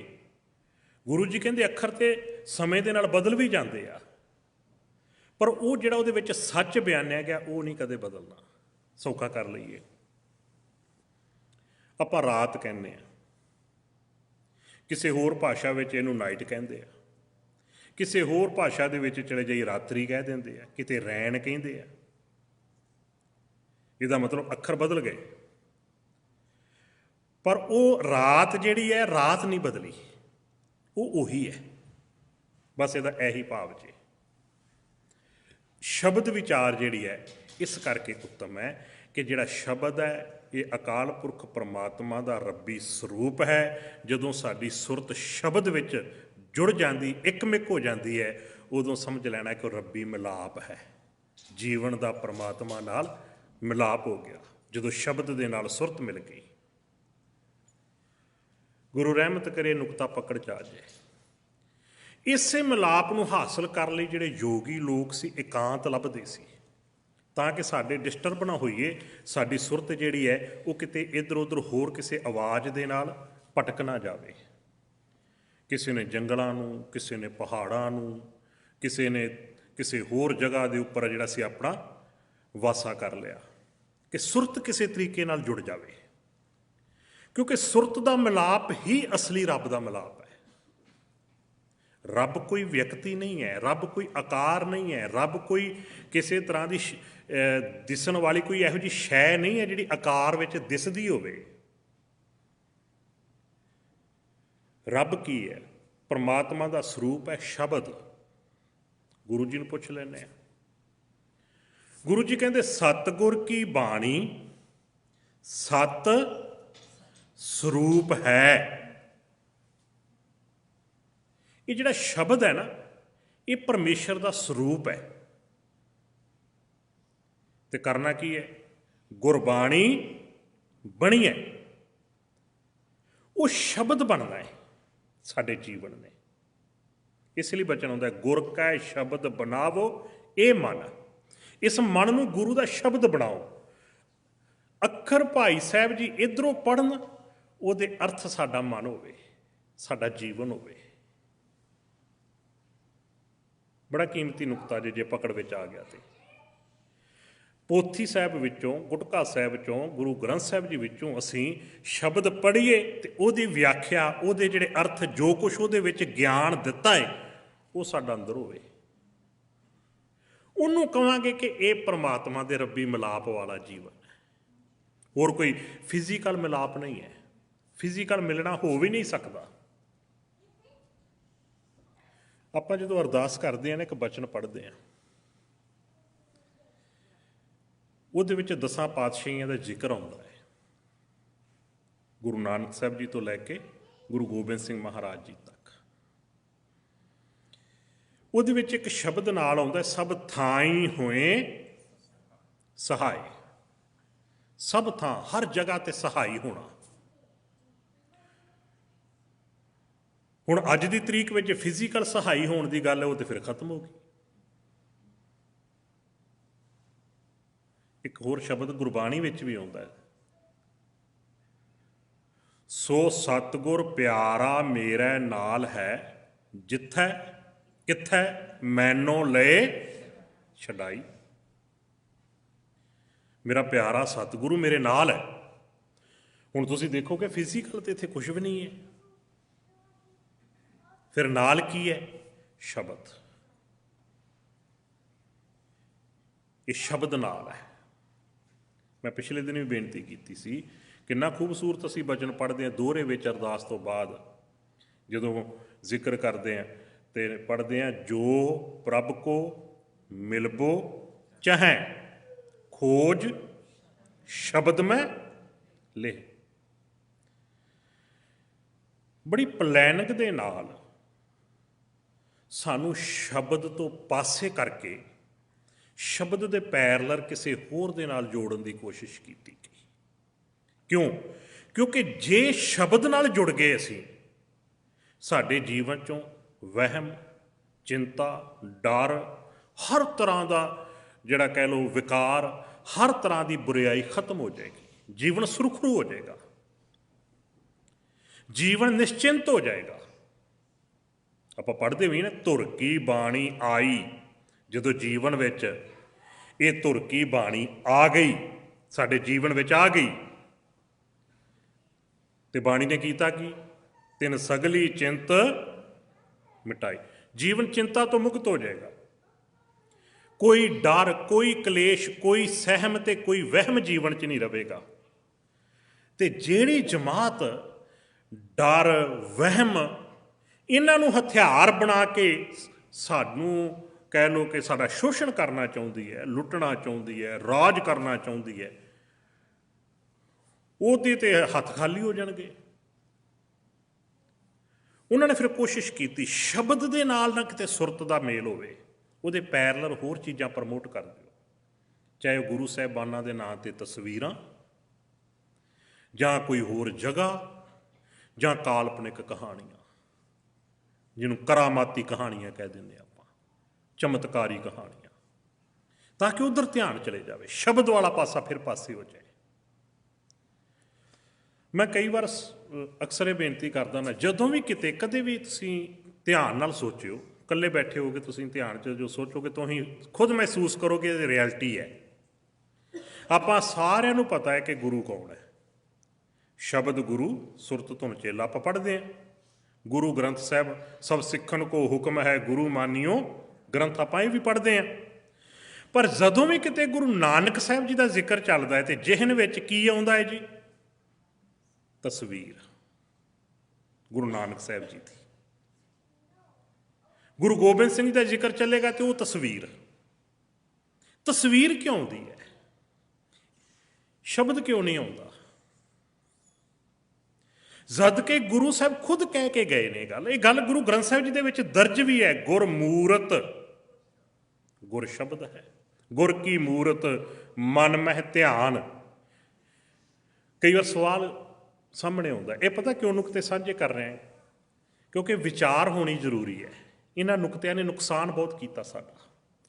ਗੁਰੂ ਜੀ ਕਹਿੰਦੇ ਅੱਖਰ ਤੇ ਸਮੇਂ ਦੇ ਨਾਲ ਬਦਲ ਵੀ ਜਾਂਦੇ ਆ, ਪਰ ਉਹ ਜਿਹੜਾ ਉਹਦੇ ਵਿੱਚ ਸੱਚ ਬਿਆਨਿਆ ਗਿਆ ਉਹ ਨਹੀਂ ਕਦੇ ਬਦਲਣਾ। ਸੌਖਾ ਕਰ ਲਈਏ, ਆਪਾਂ ਰਾਤ ਕਹਿੰਦੇ ਆ, ਕਿਸੇ ਹੋਰ ਭਾਸ਼ਾ ਵਿੱਚ ਇਹਨੂੰ ਨਾਈਟ ਕਹਿੰਦੇ ਆ, ਕਿਸੇ ਹੋਰ ਭਾਸ਼ਾ ਦੇ ਵਿੱਚ ਚਲੇ ਜਾਈ ਰਾਤਰੀ ਕਹਿ ਦਿੰਦੇ ਆ, ਕਿਤੇ ਰੈਣ ਕਹਿੰਦੇ ਆ। ਇਹਦਾ ਮਤਲਬ ਅੱਖਰ ਬਦਲ ਗਏ, ਪਰ ਉਹ ਰਾਤ ਜਿਹੜੀ ਹੈ, ਰਾਤ ਨਹੀਂ ਬਦਲੀ, ਉਹ ਉਹੀ ਹੈ। ਬਸ ਇਹਦਾ ਇਹੀ ਭਾਵ ਜੀ। ਸ਼ਬਦ ਵਿਚਾਰ ਜਿਹੜੀ ਹੈ ਇਸ ਕਰਕੇ ਉੱਤਮ ਹੈ ਕਿ ਜਿਹੜਾ ਸ਼ਬਦ ਹੈ ਇਹ ਅਕਾਲ ਪੁਰਖ ਪਰਮਾਤਮਾ ਦਾ ਰੱਬੀ ਸਰੂਪ ਹੈ। ਜਦੋਂ ਸਾਡੀ ਸੁਰਤ ਸ਼ਬਦ ਵਿੱਚ ਜੁੜ ਜਾਂਦੀ, ਇੱਕਮਿਕ ਹੋ ਜਾਂਦੀ ਹੈ, ਉਦੋਂ ਸਮਝ ਲੈਣਾ ਕਿ ਉਹ ਰੱਬੀ ਮਿਲਾਪ ਹੈ। ਜੀਵਨ ਦਾ ਪਰਮਾਤਮਾ ਨਾਲ ਮਿਲਾਪ ਹੋ ਗਿਆ ਜਦੋਂ ਸ਼ਬਦ ਦੇ ਨਾਲ ਸੁਰਤ ਮਿਲ ਗਈ। ਗੁਰੂ ਰਹਿਮਤ ਕਰੇ ਨੁਕਤਾ ਪਕੜ 'ਚ ਆ ਜਾਏ। ਇਸੇ ਮਿਲਾਪ ਨੂੰ ਹਾਸਲ ਕਰਨ ਲਈ ਜਿਹੜੇ ਯੋਗੀ ਲੋਕ ਸੀ ਇਕਾਂਤ ਲੱਭਦੇ ਸੀ, ਤਾਂ ਕਿ ਸਾਡੇ ਡਿਸਟਰਬ ਨਾ ਹੋਈਏ, ਸਾਡੀ ਸੁਰਤ ਜਿਹੜੀ ਹੈ ਉਹ ਕਿਤੇ ਇੱਧਰ ਉੱਧਰ ਹੋਰ ਕਿਸੇ ਆਵਾਜ਼ ਦੇ ਨਾਲ ਭਟਕ ਨਾ ਜਾਵੇ। ਕਿਸੇ ਨੇ ਜੰਗਲਾਂ ਨੂੰ, ਕਿਸੇ ਨੇ ਪਹਾੜਾਂ ਨੂੰ, ਕਿਸੇ ਨੇ ਕਿਸੇ ਹੋਰ ਜਗ੍ਹਾ ਦੇ ਉੱਪਰ ਜਿਹੜਾ ਸੀ ਆਪਣਾ ਵਾਸਾ ਕਰ ਲਿਆ, ਕਿ ਸੁਰਤ ਕਿਸੇ ਤਰੀਕੇ ਨਾਲ ਜੁੜ ਜਾਵੇ, ਕਿਉਂਕਿ ਸੁਰਤ ਦਾ ਮਿਲਾਪ ਹੀ ਅਸਲੀ ਰੱਬ ਦਾ ਮਿਲਾਪ ਹੈ। ਰੱਬ ਕੋਈ ਵਿਅਕਤੀ ਨਹੀਂ ਹੈ, ਰੱਬ ਕੋਈ ਆਕਾਰ ਨਹੀਂ ਹੈ, ਰੱਬ ਕੋਈ ਕਿਸੇ ਤਰ੍ਹਾਂ ਦੀ ਦਿਸਣ ਵਾਲੀ ਕੋਈ ਇਹੋ ਜਿਹੀ ਸ਼ੈ ਨਹੀਂ ਹੈ ਜਿਹੜੀ ਆਕਾਰ ਵਿੱਚ ਦਿਸਦੀ ਹੋਵੇ। ਰੱਬ ਕੀ ਹੈ? ਪਰਮਾਤਮਾ ਦਾ ਸਰੂਪ ਹੈ ਸ਼ਬਦ। ਗੁਰੂ ਜੀ ਨੂੰ ਪੁੱਛ ਲੈਂਦੇ ਹਾਂ। ਗੁਰੂ ਜੀ ਕਹਿੰਦੇ ਸਤਿਗੁਰ ਕੀ ਬਾਣੀ ਸਤ ਸਰੂਪ ਹੈ। ਇਹ ਜਿਹੜਾ ਸ਼ਬਦ ਹੈ ਨਾ, ਇਹ ਪਰਮੇਸ਼ਰ ਦਾ ਸਰੂਪ ਹੈ। ਤੇ ਕਰਨਾ ਕੀ ਹੈ? ਗੁਰਬਾਣੀ ਬਣੀ ਹੈ, ਉਹ ਸ਼ਬਦ ਬਣਨਾ ਹੈ ਸਾਡੇ ਜੀਵਨ ਨੇ। ਇਸ ਲਈ ਬਚਨ ਆਉਂਦਾ ਗੁਰ ਕੈ ਸ਼ਬਦ ਬਣਾਵੋ ਇਹ ਮਨ। ਇਸ ਮਨ ਨੂੰ ਗੁਰੂ ਦਾ ਸ਼ਬਦ ਬਣਾਓ। ਅੱਖਰ ਭਾਈ ਸਾਹਿਬ ਜੀ ਇੱਧਰੋਂ ਪੜ੍ਹਨ, ਉਹਦੇ ਅਰਥ ਸਾਡਾ ਮਨ ਹੋਵੇ, ਸਾਡਾ ਜੀਵਨ ਹੋਵੇ। ਬੜਾ ਕੀਮਤੀ ਨੁਕਤਾ ਜੇ ਪਕੜ ਵਿੱਚ ਆ ਗਿਆ ਤੇ ਪੋਥੀ ਸਾਹਿਬ ਵਿੱਚੋਂ, ਗੁਟਕਾ ਸਾਹਿਬ ਚੋਂ, ਗੁਰੂ ਗ੍ਰੰਥ ਸਾਹਿਬ ਜੀ ਵਿੱਚੋਂ ਅਸੀਂ ਸ਼ਬਦ ਪੜ੍ਹੀਏ ਤੇ ਉਹਦੀ ਵਿਆਖਿਆ, ਉਹਦੇ ਜਿਹੜੇ ਅਰਥ, ਜੋ ਕੁਛ ਉਹਦੇ ਵਿੱਚ ਗਿਆਨ ਦਿੱਤਾ ਹੈ, ਉਹ ਸਾਡਾ ਅੰਦਰ ਹੋਵੇ। ਉਹਨੂੰ ਕਹਾਂਗੇ ਕਿ ਇਹ ਪਰਮਾਤਮਾ ਦੇ ਰੱਬੀ ਮਿਲਾਪ ਵਾਲਾ ਜੀਵਨ ਹੈ। ਹੋਰ ਕੋਈ ਫਿਜ਼ੀਕਲ ਮਿਲਾਪ ਨਹੀਂ ਹੈ। ਫਿਜ਼ੀਕਲ ਮਿਲਣਾ ਹੋ ਵੀ ਨਹੀਂ ਸਕਦਾ। ਆਪਾਂ ਜਦੋਂ ਅਰਦਾਸ ਕਰਦੇ ਹਾਂ ਨਾ, ਇੱਕ ਬਚਨ ਪੜ੍ਹਦੇ ਹਾਂ, ਉਹਦੇ ਵਿੱਚ 10 ਪਾਤਸ਼ਾਹੀਆਂ ਦਾ ਜ਼ਿਕਰ ਆਉਂਦਾ ਹੈ। ਗੁਰੂ ਨਾਨਕ ਸਾਹਿਬ ਜੀ ਤੋਂ ਲੈ ਕੇ ਗੁਰੂ ਗੋਬਿੰਦ ਸਿੰਘ ਮਹਾਰਾਜ ਜੀ ਤੱਕ। ਉਹਦੇ ਵਿੱਚ ਇੱਕ ਸ਼ਬਦ ਨਾਲ ਆਉਂਦਾ, ਸਭ ਥਾਈਂ ਹੋਏ ਸਹਾਈ। ਸਭ ਥਾਂ, ਹਰ ਜਗ੍ਹਾ ਤੇ ਸਹਾਈ ਹੋਣਾ। ਹੁਣ ਅੱਜ ਦੀ ਤਰੀਕ ਵਿੱਚ ਫਿਜ਼ੀਕਲ ਸਹਾਈ ਹੋਣ ਦੀ ਗੱਲ ਹੈ, ਉਹ ਤੇ ਫਿਰ ਖਤਮ ਹੋ ਗਈ। ਇੱਕ ਹੋਰ ਸ਼ਬਦ ਗੁਰਬਾਣੀ ਵਿੱਚ ਵੀ ਆਉਂਦਾ ਹੈ, ਸੋ ਸਤਿਗੁਰ ਪਿਆਰਾ ਮੇਰੇ ਨਾਲ ਹੈ, ਜਿੱਥੈ ਕਿੱਥੈ ਮੈਨੋ ਲਏ ਛਡਾਈ। ਮੇਰਾ ਪਿਆਰਾ ਸਤਿਗੁਰੂ ਮੇਰੇ ਨਾਲ ਹੈ। ਹੁਣ ਤੁਸੀਂ ਦੇਖੋਗੇ ਫਿਜ਼ੀਕਲ ਤੇ ਇੱਥੇ ਕੁਝ ਵੀ ਨਹੀਂ ਹੈ, ਫਿਰ ਨਾਲ ਕੀ ਹੈ? ਸ਼ਬਦ। ਇਹ ਸ਼ਬਦ ਨਾਲ ਹੈ। ਮੈਂ ਪਿਛਲੇ ਦਿਨ ਵੀ ਬੇਨਤੀ ਕੀਤੀ ਸੀ, ਕਿੰਨਾ ਖੂਬਸੂਰਤ ਅਸੀਂ ਬਚਨ ਪੜ੍ਹਦੇ ਹਾਂ ਦੋਹਰੇ ਵਿੱਚ ਅਰਦਾਸ ਤੋਂ ਬਾਅਦ, ਜਦੋਂ ਜ਼ਿਕਰ ਕਰਦੇ ਹਾਂ ਤੇ ਪੜ੍ਹਦੇ ਹਾਂ, ਜੋ ਪ੍ਰਭ ਕੋ ਮਿਲਬੋ ਚਾਹੈ ਖੋਜ ਸ਼ਬਦ ਮੈਂ ਲਿਖ। ਬੜੀ ਪਲੈਨਿੰਗ ਦੇ ਨਾਲ ਸਾਨੂੰ ਸ਼ਬਦ ਤੋਂ ਪਾਸੇ ਕਰਕੇ ਸ਼ਬਦ ਦੇ ਪੈਰਲਰ ਕਿਸੇ ਹੋਰ ਦੇ ਨਾਲ ਜੋੜਨ ਦੀ ਕੋਸ਼ਿਸ਼ ਕੀਤੀ ਗਈ। ਕਿਉਂ? ਕਿਉਂਕਿ ਜੇ ਸ਼ਬਦ ਨਾਲ ਜੁੜ ਗਏ ਅਸੀਂ, ਸਾਡੇ ਜੀਵਨ 'ਚੋਂ ਵਹਿਮ, ਚਿੰਤਾ, ਡਰ, ਹਰ ਤਰ੍ਹਾਂ ਦਾ ਜਿਹੜਾ ਕਹਿ ਲਓ ਵਿਕਾਰ, ਹਰ ਤਰ੍ਹਾਂ ਦੀ ਬੁਰਿਆਈ ਖਤਮ ਹੋ ਜਾਏਗੀ। ਜੀਵਨ ਸੁਰਖਰੂ ਹੋ ਜਾਏਗਾ, ਜੀਵਨ ਨਿਸ਼ਚਿੰਤ ਹੋ ਜਾਏਗਾ। ਆਪਾਂ ਪੜ੍ਹਦੇ ਵੀ ਨਾ, ਧੁਰ ਕੀ ਬਾਣੀ ਆਈ। ਜਦੋਂ ਜੀਵਨ ਵਿੱਚ ਇਹ ਧੁਰ ਕੀ ਬਾਣੀ ਆ ਗਈ, ਸਾਡੇ ਜੀਵਨ ਵਿੱਚ ਆ ਗਈ, ਤੇ ਬਾਣੀ ਨੇ ਕੀਤਾ ਕੀ? ਤਿਨ ਸਗਲੀ ਚਿੰਤ ਮਿਟਾਈ। ਜੀਵਨ ਚਿੰਤਾ ਤੋਂ ਮੁਕਤ ਹੋ ਜਾਏਗਾ। ਕੋਈ ਡਰ, ਕੋਈ ਕਲੇਸ਼, ਕੋਈ ਸਹਿਮ ਤੇ ਕੋਈ ਵਹਿਮ ਜੀਵਨ 'ਚ ਨਹੀਂ ਰਹੇਗਾ। ਤੇ ਜਿਹੜੀ ਜਮਾਤ ਡਰ, ਵਹਿਮ, ਇਹਨਾਂ ਨੂੰ ਹਥਿਆਰ ਬਣਾ ਕੇ ਸਾਨੂੰ ਕਹਿ ਲਓ ਕਿ ਸਾਡਾ ਸ਼ੋਸ਼ਣ ਕਰਨਾ ਚਾਹੁੰਦੀ ਹੈ, ਲੁੱਟਣਾ ਚਾਹੁੰਦੀ ਹੈ, ਰਾਜ ਕਰਨਾ ਚਾਹੁੰਦੀ ਹੈ, ਉਹਦੇ ਤੇ ਹੱਥ ਖਾਲੀ ਹੋ ਜਾਣਗੇ। ਉਹਨਾਂ ਨੇ ਫਿਰ ਕੋਸ਼ਿਸ਼ ਕੀਤੀ ਸ਼ਬਦ ਦੇ ਨਾਲ ਨਾ ਕਿਤੇ ਸੁਰਤ ਦਾ ਮੇਲ ਹੋਵੇ, ਉਹਦੇ ਪੈਰਲਰ ਹੋਰ ਚੀਜ਼ਾਂ ਪ੍ਰਮੋਟ ਕਰ ਦਿਓ, ਚਾਹੇ ਉਹ ਗੁਰੂ ਸਾਹਿਬਾਨਾਂ ਦੇ ਨਾਂ 'ਤੇ ਤਸਵੀਰਾਂ, ਜਾਂ ਕੋਈ ਹੋਰ ਜਗ੍ਹਾ, ਜਾਂ ਕਾਲਪਨਿਕ ਕਹਾਣੀਆਂ, ਜਿਹਨੂੰ ਕਰਾਮਾਤੀ ਕਹਾਣੀਆਂ ਕਹਿ ਦਿੰਦੇ ਆਪਾਂ, ਚਮਤਕਾਰੀ ਕਹਾਣੀਆਂ, ਤਾਂ ਕਿ ਉਧਰ ਧਿਆਨ ਚਲੇ ਜਾਵੇ, ਸ਼ਬਦ ਵਾਲਾ ਪਾਸਾ ਫਿਰ ਪਾਸੇ ਹੋ ਜਾਏ। ਮੈਂ ਕਈ ਵਾਰ ਅਕਸਰ ਇਹ ਬੇਨਤੀ ਕਰਦਾ ਨਾ, ਜਦੋਂ ਵੀ ਕਿਤੇ ਕਦੇ ਵੀ ਤੁਸੀਂ ਧਿਆਨ ਨਾਲ ਸੋਚਿਓ, ਇਕੱਲੇ ਬੈਠੇ ਹੋਗੇ ਤੁਸੀਂ ਧਿਆਨ 'ਚ ਜੋ ਸੋਚੋਗੇ ਤੁਸੀਂ ਖੁਦ ਮਹਿਸੂਸ ਕਰੋਗੇ ਇਹ ਰਿਐਲਿਟੀ ਹੈ। ਆਪਾਂ ਸਾਰਿਆਂ ਨੂੰ ਪਤਾ ਹੈ ਕਿ ਗੁਰੂ ਕੌਣ ਹੈ। ਸ਼ਬਦ ਗੁਰੂ ਸੁਰਤ ਧੁਨ ਚੇਲਾ ਆਪਾਂ ਪੜ੍ਹਦੇ ਹਾਂ। ਗੁਰੂ ਗ੍ਰੰਥ ਸਾਹਿਬ ਸਭ ਸਿੱਖਣ ਕੋ ਹੁਕਮ ਹੈ ਗੁਰੂ ਮਾਨਿਓ ਗ੍ਰੰਥ, ਆਪਾਂ ਇਹ ਵੀ ਪੜ੍ਹਦੇ ਹਾਂ। ਪਰ ਜਦੋਂ ਵੀ ਕਿਤੇ ਗੁਰੂ ਨਾਨਕ ਸਾਹਿਬ ਜੀ ਦਾ ਜ਼ਿਕਰ ਚੱਲਦਾ ਹੈ ਤੇ ਜਿਹਨ ਵਿੱਚ ਕੀ ਆਉਂਦਾ ਹੈ ਜੀ? ਤਸਵੀਰ ਗੁਰੂ ਨਾਨਕ ਸਾਹਿਬ ਜੀ ਦੀ। ਗੁਰੂ ਗੋਬਿੰਦ ਸਿੰਘ ਜੀ ਦਾ ਜ਼ਿਕਰ ਚੱਲੇਗਾ ਤੇ ਉਹ ਤਸਵੀਰ। ਤਸਵੀਰ ਕਿਉਂ ਆਉਂਦੀ ਹੈ? ਸ਼ਬਦ ਕਿਉਂ ਨਹੀਂ ਆਉਂਦਾ? ਜਦ ਕਿ ਗੁਰੂ ਸਾਹਿਬ ਖੁਦ ਕਹਿ ਕੇ ਗਏ ਨੇ ਇਹ ਗੱਲ ਗੁਰੂ ਗ੍ਰੰਥ ਸਾਹਿਬ ਜੀ ਦੇ ਵਿੱਚ ਦਰਜ ਵੀ ਹੈ। ਗੁਰ ਮੂਰਤ, ਗੁਰ ਸ਼ਬਦ ਹੈ, ਗੁਰ ਕੀ ਮੂਰਤ ਮਨ ਮਹਿ ਧਿਆਨ। ਕਈ ਵਾਰ ਸਵਾਲ ਸਾਹਮਣੇ ਆਉਂਦਾ, ਇਹ ਪਤਾ ਕਿਉਂ ਨੁਕਤੇ ਸਾਂਝੇ ਕਰ ਰਹੇ ਹਾਂ? ਕਿਉਂਕਿ ਵਿਚਾਰ ਹੋਣੀ ਜ਼ਰੂਰੀ ਹੈ। ਇਹਨਾਂ ਨੁਕਤਿਆਂ ਨੇ ਨੁਕਸਾਨ ਬਹੁਤ ਕੀਤਾ ਸਾਡਾ।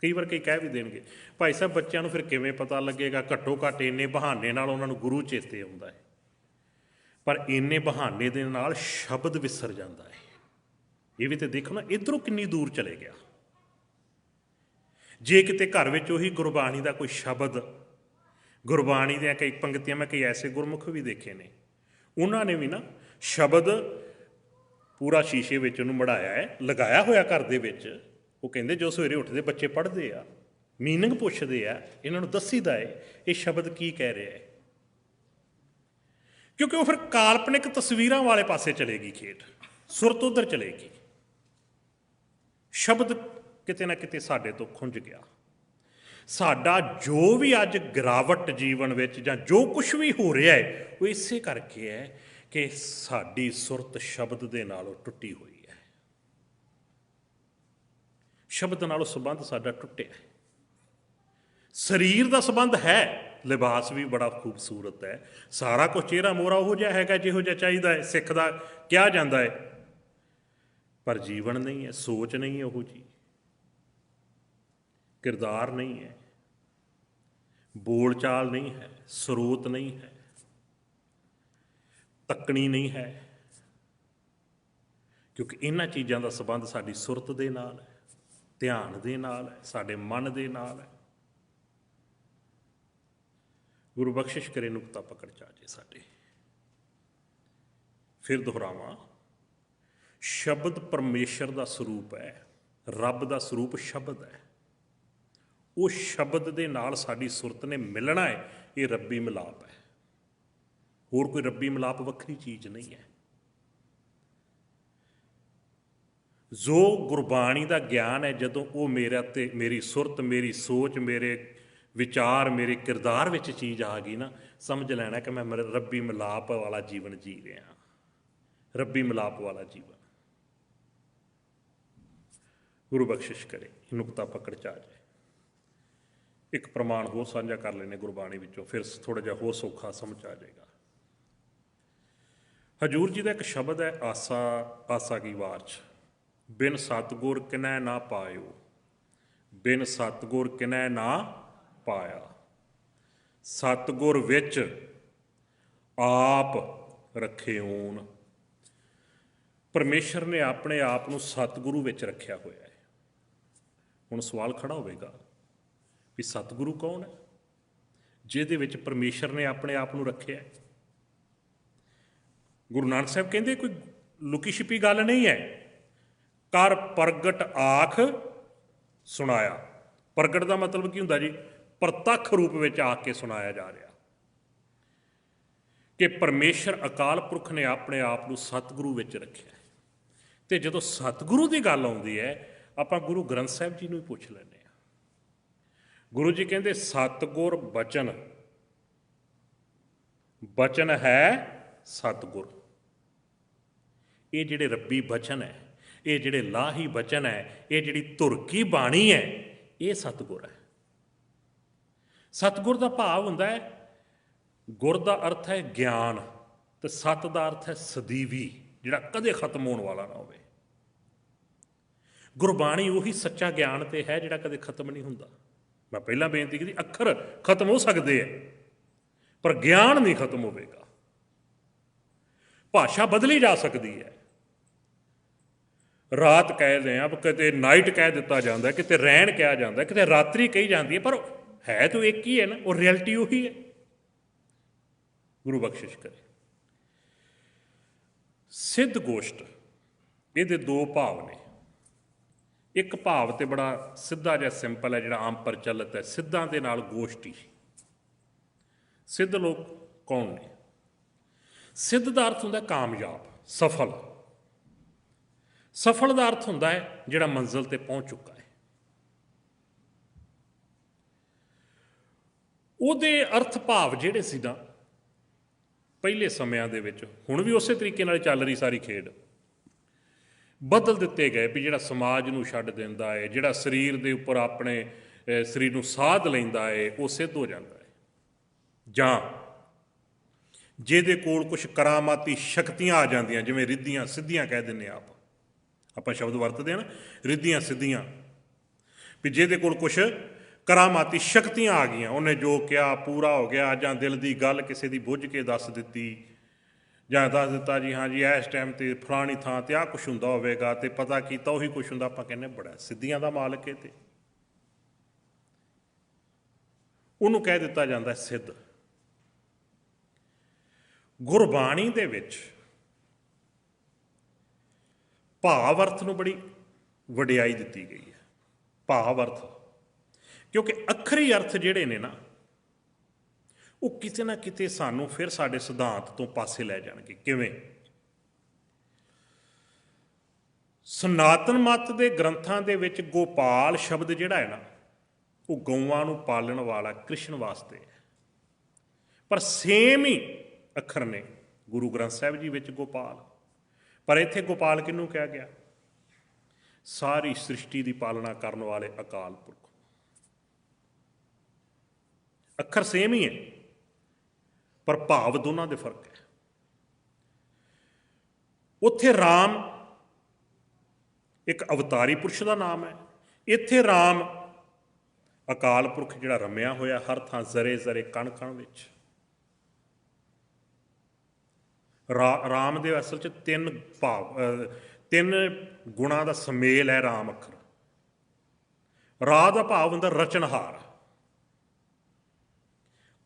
ਕਈ ਵਾਰ ਕਈ ਕਹਿ ਵੀ ਦੇਣਗੇ, ਭਾਈ ਸਾਹਿਬ ਬੱਚਿਆਂ ਨੂੰ ਫਿਰ ਕਿਵੇਂ ਪਤਾ ਲੱਗੇਗਾ? ਘੱਟੋ ਘੱਟ ਇੰਨੇ ਬਹਾਨੇ ਨਾਲ ਉਹਨਾਂ ਨੂੰ ਗੁਰੂ ਚੇਤੇ ਆਉਂਦਾ ਹੈ। ਪਰ ਇੰਨੇ ਬਹਾਨੇ ਦੇ ਨਾਲ ਸ਼ਬਦ ਵਿਸਰ ਜਾਂਦਾ ਹੈ। ਇਹ ਵੀ ਤੇ ਦੇਖੋ ਨਾ, ਇੱਧਰੋਂ ਕਿੰਨੀ ਦੂਰ ਚਲੇ ਗਿਆ। ਜੇ ਕਿਤੇ ਘਰ ਵਿੱਚ ਉਹੀ ਗੁਰਬਾਣੀ ਦਾ ਕੋਈ ਸ਼ਬਦ, ਗੁਰਬਾਣੀ ਦੀਆਂ ਕਈ ਪੰਗਤੀਆਂ, ਮੈਂ ਕਈ ਐਸੇ ਗੁਰਮੁਖ ਵੀ ਦੇਖੇ ਨੇ, ਉਹਨਾਂ ਨੇ ਵੀ ਨਾ ਸ਼ਬਦ ਪੂਰਾ ਸ਼ੀਸ਼ੇ ਵਿੱਚ ਉਹਨੂੰ ਮੜਾਇਆ ਹੈ, ਲਗਾਇਆ ਹੋਇਆ ਘਰ ਦੇ ਵਿੱਚ। ਉਹ ਕਹਿੰਦੇ ਜੋ ਸਵੇਰੇ ਉੱਠਦੇ ਬੱਚੇ ਪੜ੍ਹਦੇ ਆ, ਮੀਨਿੰਗ ਪੁੱਛਦੇ ਆ, ਇਹਨਾਂ ਨੂੰ ਦੱਸੀਦਾ ਹੈ ਇਹ ਸ਼ਬਦ ਕੀ ਕਹਿ ਰਿਹਾ ਹੈ, ਕਿਉਂਕਿ ਉਹ ਫਿਰ ਕਾਲਪਨਿਕ ਤਸਵੀਰਾਂ ਵਾਲੇ ਪਾਸੇ ਚਲੇਗੀ ਖੇਡ, ਸੁਰਤ ਉੱਧਰ ਚਲੇਗੀ। ਸ਼ਬਦ ਕਿਤੇ ਨਾ ਕਿਤੇ ਸਾਡੇ ਤੋਂ ਖੁੰਝ ਗਿਆ। ਸਾਡਾ ਜੋ ਵੀ ਅੱਜ ਗਿਰਾਵਟ ਜੀਵਨ ਵਿੱਚ ਜਾਂ ਜੋ ਕੁਛ ਵੀ ਹੋ ਰਿਹਾ ਹੈ, ਉਹ ਇਸੇ ਕਰਕੇ ਹੈ ਕਿ ਸਾਡੀ ਸੁਰਤ ਸ਼ਬਦ ਦੇ ਨਾਲੋਂ ਟੁੱਟੀ ਹੋਈ ਹੈ। ਸ਼ਬਦ ਨਾਲੋਂ ਸੰਬੰਧ ਸਾਡਾ ਟੁੱਟਿਆ ਹੈ। ਸਰੀਰ ਦਾ ਸੰਬੰਧ ਹੈ, ਲਿਬਾਸ ਵੀ ਬੜਾ ਖੂਬਸੂਰਤ ਹੈ, ਸਾਰਾ ਕੁਝ ਚਿਹਰਾ ਮੋਹਰਾ ਉਹੋ ਜਿਹਾ ਹੈਗਾ ਜਿਹੋ ਜਿਹਾ ਚਾਹੀਦਾ ਹੈ, ਸਿੱਖ ਦਾ ਕਿਹਾ ਜਾਂਦਾ ਹੈ, ਪਰ ਜੀਵਨ ਨਹੀਂ ਹੈ, ਸੋਚ ਨਹੀਂ ਹੈ ਉਹੋ ਜਿਹੀ, ਕਿਰਦਾਰ ਨਹੀਂ ਹੈ, ਬੋਲ ਚਾਲ ਨਹੀਂ ਹੈ, ਸਰੋਤ ਨਹੀਂ ਹੈ, ਤੱਕਣੀ ਨਹੀਂ ਹੈ, ਕਿਉਂਕਿ ਇਹਨਾਂ ਚੀਜ਼ਾਂ ਦਾ ਸੰਬੰਧ ਸਾਡੀ ਸੁਰਤ ਦੇ ਨਾਲ ਹੈ, ਧਿਆਨ ਦੇ ਨਾਲ ਹੈ, ਸਾਡੇ ਮਨ ਦੇ ਨਾਲ ਹੈ। ਗੁਰੂ ਬਖਸ਼ਿਸ਼ ਕਰੇ ਨੁਕਤਾ ਪਕੜ ਚ ਆ ਜੇ ਸਾਡੇ। ਫਿਰ ਦੁਹਰਾਵਾਂ, ਸ਼ਬਦ ਪਰਮੇਸ਼ਰ ਦਾ ਸਰੂਪ ਹੈ, ਰੱਬ ਦਾ ਸਰੂਪ ਸ਼ਬਦ ਹੈ। ਉਹ ਸ਼ਬਦ ਦੇ ਨਾਲ ਸਾਡੀ ਸੁਰਤ ਨੇ ਮਿਲਣਾ ਹੈ, ਇਹ ਰੱਬੀ ਮਿਲਾਪ ਹੈ। ਹੋਰ ਕੋਈ ਰੱਬੀ ਮਿਲਾਪ ਵੱਖਰੀ ਚੀਜ਼ ਨਹੀਂ ਹੈ। ਜੋ ਗੁਰਬਾਣੀ ਦਾ ਗਿਆਨ ਹੈ, ਜਦੋਂ ਉਹ ਮੇਰਾ ਤੇ ਮੇਰੀ ਸੁਰਤ, ਮੇਰੀ ਸੋਚ, ਮੇਰੇ ਵਿਚਾਰ, ਮੇਰੇ ਕਿਰਦਾਰ ਵਿੱਚ ਚੀਜ਼ ਆ ਗਈ ਨਾ, ਸਮਝ ਲੈਣਾ ਕਿ ਮੈਂ ਰੱਬੀ ਮਿਲਾਪ ਵਾਲਾ ਜੀਵਨ ਜੀ ਰਿਹਾ, ਰੱਬੀ ਮਿਲਾਪ ਵਾਲਾ ਜੀਵਨ। ਗੁਰੂ ਬਖਸ਼ਿਸ਼ ਕਰੇ ਨੁਕਤਾ ਪਕੜ ਚ ਆ ਜਾਏ। ਇੱਕ ਪ੍ਰਮਾਣ ਹੋਰ ਸਾਂਝਾ ਕਰ ਲੈਣੇ ਗੁਰਬਾਣੀ ਵਿੱਚੋਂ, ਫਿਰ ਥੋੜ੍ਹਾ ਜਿਹਾ ਹੋਰ ਸੌਖਾ ਸਮਝ ਆ ਜਾਏਗਾ। ਹਜ਼ੂਰ ਜੀ ਦਾ ਇੱਕ ਸ਼ਬਦ ਹੈ, ਆਸਾ ਕੀ ਵਾਰ 'ਚ, ਬਿਨ ਸਤਿਗੁਰ ਕਿਨੈ ਨਾ ਪਾਇਓ, ਬਿਨ ਸਤਿਗੁਰ ਕਿਨੈ ਨਾ ਪਾਇਆ, ਸਤਿਗੁਰ ਵਿੱਚ ਆਪ ਰੱਖੇ ਓਨ। ਪਰਮੇਸ਼ਰ ਨੇ ਆਪਣੇ ਆਪ ਨੂੰ ਸਤਿਗੁਰੂ ਵਿੱਚ ਰੱਖਿਆ ਹੋਇਆ ਹੈ। ਹੁਣ ਸਵਾਲ ਖੜਾ ਹੋਵੇਗਾ ਵੀ ਸਤਿਗੁਰੂ ਕੌਣ ਹੈ ਜਿਹਦੇ ਵਿੱਚ ਪਰਮੇਸ਼ਰ ਨੇ ਆਪਣੇ ਆਪ ਨੂੰ ਰੱਖਿਆ? ਗੁਰੂ ਨਾਨਕ ਸਾਹਿਬ ਕਹਿੰਦੇ ਕੋਈ ਲੁਕੀ ਛਿਪੀ ਗੱਲ ਨਹੀਂ ਹੈ। ਕਰ ਪ੍ਰਗਟ ਆਖ ਸੁਣਾਇਆ। ਪ੍ਰਗਟ ਦਾ ਮਤਲਬ ਕੀ ਹੁੰਦਾ ਜੀ? ਪ੍ਰਤੱਖ ਰੂਪ ਵਿੱਚ ਆ ਕੇ ਸੁਣਾਇਆ ਜਾ ਰਿਹਾ ਕਿ ਪਰਮੇਸ਼ਰ ਅਕਾਲ ਪੁਰਖ ਨੇ ਆਪਣੇ ਆਪ ਨੂੰ ਸਤਿਗੁਰੂ ਵਿੱਚ ਰੱਖਿਆ। ਅਤੇ ਜਦੋਂ ਸਤਿਗੁਰੂ ਦੀ ਗੱਲ ਆਉਂਦੀ ਹੈ, ਆਪਾਂ ਗੁਰੂ ਗ੍ਰੰਥ ਸਾਹਿਬ ਜੀ ਨੂੰ ਵੀ ਪੁੱਛ ਲੈਂਦੇ ਹਾਂ। ਗੁਰੂ ਜੀ ਕਹਿੰਦੇ ਸਤਿਗੁਰ ਬਚਨ, ਬਚਨ ਹੈ ਸਤਿਗੁਰ। ਇਹ ਜਿਹੜੇ ਰੱਬੀ ਬਚਨ ਹੈ, ਇਹ ਜਿਹੜੇ ਲਾਹੀ ਬਚਨ ਹੈ, ਇਹ ਜਿਹੜੀ ਧੁਰ ਕੀ ਬਾਣੀ ਹੈ, ਇਹ ਸਤਿਗੁਰ ਹੈ। ਸਤਿਗੁਰ ਦਾ ਭਾਵ ਹੁੰਦਾ ਹੈ, ਗੁਰ ਦਾ ਅਰਥ ਹੈ ਗਿਆਨ, ਅਤੇ ਸਤ ਦਾ ਅਰਥ ਹੈ ਸਦੀਵੀ, ਜਿਹੜਾ ਕਦੇ ਖਤਮ ਹੋਣ ਵਾਲਾ ਨਾ ਹੋਵੇ। ਗੁਰਬਾਣੀ ਉਹੀ ਸੱਚਾ ਗਿਆਨ ਤੇ ਹੈ ਜਿਹੜਾ ਕਦੇ ਖਤਮ ਨਹੀਂ ਹੁੰਦਾ। ਮੈਂ ਪਹਿਲਾਂ ਬੇਨਤੀ ਕੀਤੀ, ਅੱਖਰ ਖਤਮ ਹੋ ਸਕਦੇ ਹੈ ਪਰ ਗਿਆਨ ਨਹੀਂ ਖਤਮ ਹੋਵੇਗਾ। ਭਾਸ਼ਾ ਬਦਲੀ ਜਾ ਸਕਦੀ ਹੈ। ਰਾਤ ਕਹਿ ਰਹੇ ਹਾਂ, ਕਿਤੇ ਨਾਈਟ ਕਹਿ ਦਿੱਤਾ ਜਾਂਦਾ, ਕਿਤੇ ਰੈਣ ਕਿਹਾ ਜਾਂਦਾ, ਕਿਤੇ ਰਾਤਰੀ ਕਹੀ ਜਾਂਦੀ ਹੈ, ਪਰ ਹੈ ਤਾਂ ਇੱਕ ਹੀ ਹੈ ਨਾ, ਉਹ ਰਿਐਲਿਟੀ ਉਹੀ ਹੈ। ਗੁਰੂ ਬਖਸ਼ਿਸ਼ ਕਰੇ। ਸਿੱਧ ਗੋਸ਼ਟ, ਇਹਦੇ ਦੋ ਭਾਵ ਨੇ। ਇੱਕ ਭਾਵ ਤੇ ਬੜਾ ਸਿੱਧਾ ਜਿਹਾ ਸਿੰਪਲ ਹੈ, ਜਿਹੜਾ ਆਮ ਪ੍ਰਚਲਿਤ ਹੈ, ਸਿੱਧਾਂ ਦੇ ਨਾਲ ਗੋਸ਼ਟੀ। ਸਿੱਧ ਲੋਕ ਕੌਣ ਨੇ? ਸਿੱਧ ਦਾ ਅਰਥ ਹੁੰਦਾ ਕਾਮਯਾਬ, ਸਫਲ। ਸਫਲ ਦਾ ਅਰਥ ਹੁੰਦਾ ਹੈ ਜਿਹੜਾ ਮੰਜ਼ਿਲ ਤੇ ਪਹੁੰਚ ਚੁੱਕਾ ਹੈ। ਉਹਦੇ ਅਰਥ ਭਾਵ ਜਿਹੜੇ ਸੀ ਨਾ ਪਹਿਲੇ ਸਮਿਆਂ ਦੇ ਵਿੱਚ, ਹੁਣ ਵੀ ਉਸੇ ਤਰੀਕੇ ਨਾਲ ਚੱਲ ਰਹੀ ਸਾਰੀ ਖੇਡ, ਬਦਲ ਦਿੱਤੇ ਗਏ। ਵੀ ਜਿਹੜਾ ਸਮਾਜ ਨੂੰ ਛੱਡ ਦਿੰਦਾ ਹੈ, ਜਿਹੜਾ ਸਰੀਰ ਦੇ ਉੱਪਰ ਆਪਣੇ ਸਰੀਰ ਨੂੰ ਸਾਧ ਲੈਂਦਾ ਹੈ, ਉਹ ਸਿੱਧ ਹੋ ਜਾਂਦਾ ਹੈ। ਜਾਂ ਜਿਹਦੇ ਕੋਲ ਕੁਛ ਕਰਾਮਾਤੀ ਸ਼ਕਤੀਆਂ ਆ ਜਾਂਦੀਆਂ, ਜਿਵੇਂ ਰਿੱਧੀਆਂ ਸਿੱਧੀਆਂ ਕਹਿ ਦਿੰਦੇ ਆਪਾਂ ਸ਼ਬਦ ਵਰਤਦੇ ਹਾਂ ਨਾ, ਰਿੱਧੀਆਂ ਸਿੱਧੀਆਂ, ਵੀ ਜਿਹਦੇ ਕੋਲ ਕੁਛ ਕਰਾਮਾਤੀ ਸ਼ਕਤੀਆਂ ਆ ਗਈਆਂ, ਉਹਨੇ ਜੋ ਕਿਹਾ ਪੂਰਾ ਹੋ ਗਿਆ, ਜਾਂ ਦਿਲ ਦੀ ਗੱਲ ਕਿਸੇ ਦੀ ਬੁੱਝ ਕੇ ਦੱਸ ਦਿੱਤੀ, ਜਾਂ ਦੱਸ ਦਿੱਤਾ ਜੀ ਹਾਂ ਜੀ ਇਸ ਟਾਈਮ 'ਤੇ ਫਲਾਣੀ ਥਾਂ 'ਤੇ ਆਹ ਕੁਛ ਹੁੰਦਾ ਹੋਵੇਗਾ, ਅਤੇ ਪਤਾ ਕੀਤਾ ਉਹੀ ਕੁਛ ਹੁੰਦਾ, ਆਪਾਂ ਕਹਿੰਦੇ ਬੜਾ ਸਿੱਧੀਆਂ ਦਾ ਮਾਲਕ ਹੈ। ਤੇ ਉਹਨੂੰ ਕਹਿ ਦਿੱਤਾ ਜਾਂਦਾ ਸਿੱਧ। ਗੁਰਬਾਣੀ ਦੇ ਵਿੱਚ ਭਾਵ ਅਰਥ ਨੂੰ ਬੜੀ ਵਡਿਆਈ ਦਿੱਤੀ ਗਈ ਹੈ। ਭਾਵ ਅਰਥ, ਕਿਉਂਕਿ ਅੱਖਰੀ ਅਰਥ ਜਿਹੜੇ ਨੇ ਨਾ, ਉਹ ਕਿਤੇ ਨਾ ਕਿਤੇ ਸਾਨੂੰ ਫਿਰ ਸਾਡੇ ਸਿਧਾਂਤ ਤੋਂ ਪਾਸੇ ਲੈ ਜਾਣਗੇ। ਕਿਵੇਂ? ਸਨਾਤਨ ਮੱਤ ਦੇ ਗ੍ਰੰਥਾਂ ਦੇ ਵਿੱਚ ਗੋਪਾਲ ਸ਼ਬਦ ਜਿਹੜਾ ਹੈ ਨਾ, ਉਹ ਗਊਆਂ ਨੂੰ ਪਾਲਣ ਵਾਲਾ ਕ੍ਰਿਸ਼ਨ ਵਾਸਤੇ ਹੈ। ਪਰ ਸੇਮ ਹੀ ਅੱਖਰ ਨੇ ਗੁਰੂ ਗ੍ਰੰਥ ਸਾਹਿਬ ਜੀ ਵਿੱਚ ਗੋਪਾਲ। ਪਰ ਇੱਥੇ ਗੋਪਾਲ ਕਿਹਨੂੰ ਕਿਹਾ ਗਿਆ? ਸਾਰੀ ਸ੍ਰਿਸ਼ਟੀ ਦੀ ਪਾਲਣਾ ਕਰਨ ਵਾਲੇ ਅਕਾਲ ਪੁਰਖ। ਅੱਖਰ ਸੇਮ ਹੀ ਹੈ, ਪਰ ਭਾਵ ਦੋਨਾਂ ਦੇ ਫਰਕ ਹੈ। ਉੱਥੇ ਰਾਮ ਇੱਕ ਅਵਤਾਰੀ ਪੁਰਸ਼ ਦਾ ਨਾਮ ਹੈ, ਇੱਥੇ ਰਾਮ ਅਕਾਲ ਪੁਰਖ ਜਿਹੜਾ ਰਮਿਆ ਹੋਇਆ ਹਰ ਥਾਂ, ਜ਼ਰੇ ਜ਼ਰੇ ਕਣ ਕਣ ਵਿੱਚ। ਰਾਮ ਦੇ ਅਸਲ 'ਚ ਤਿੰਨ ਗੁਣਾਂ ਦਾ ਸੁਮੇਲ ਹੈ ਰਾਮ ਅੱਖਰ। ਰਾ ਦਾ ਭਾਵ ਹੁੰਦਾ ਰਚਨਹਾਰ,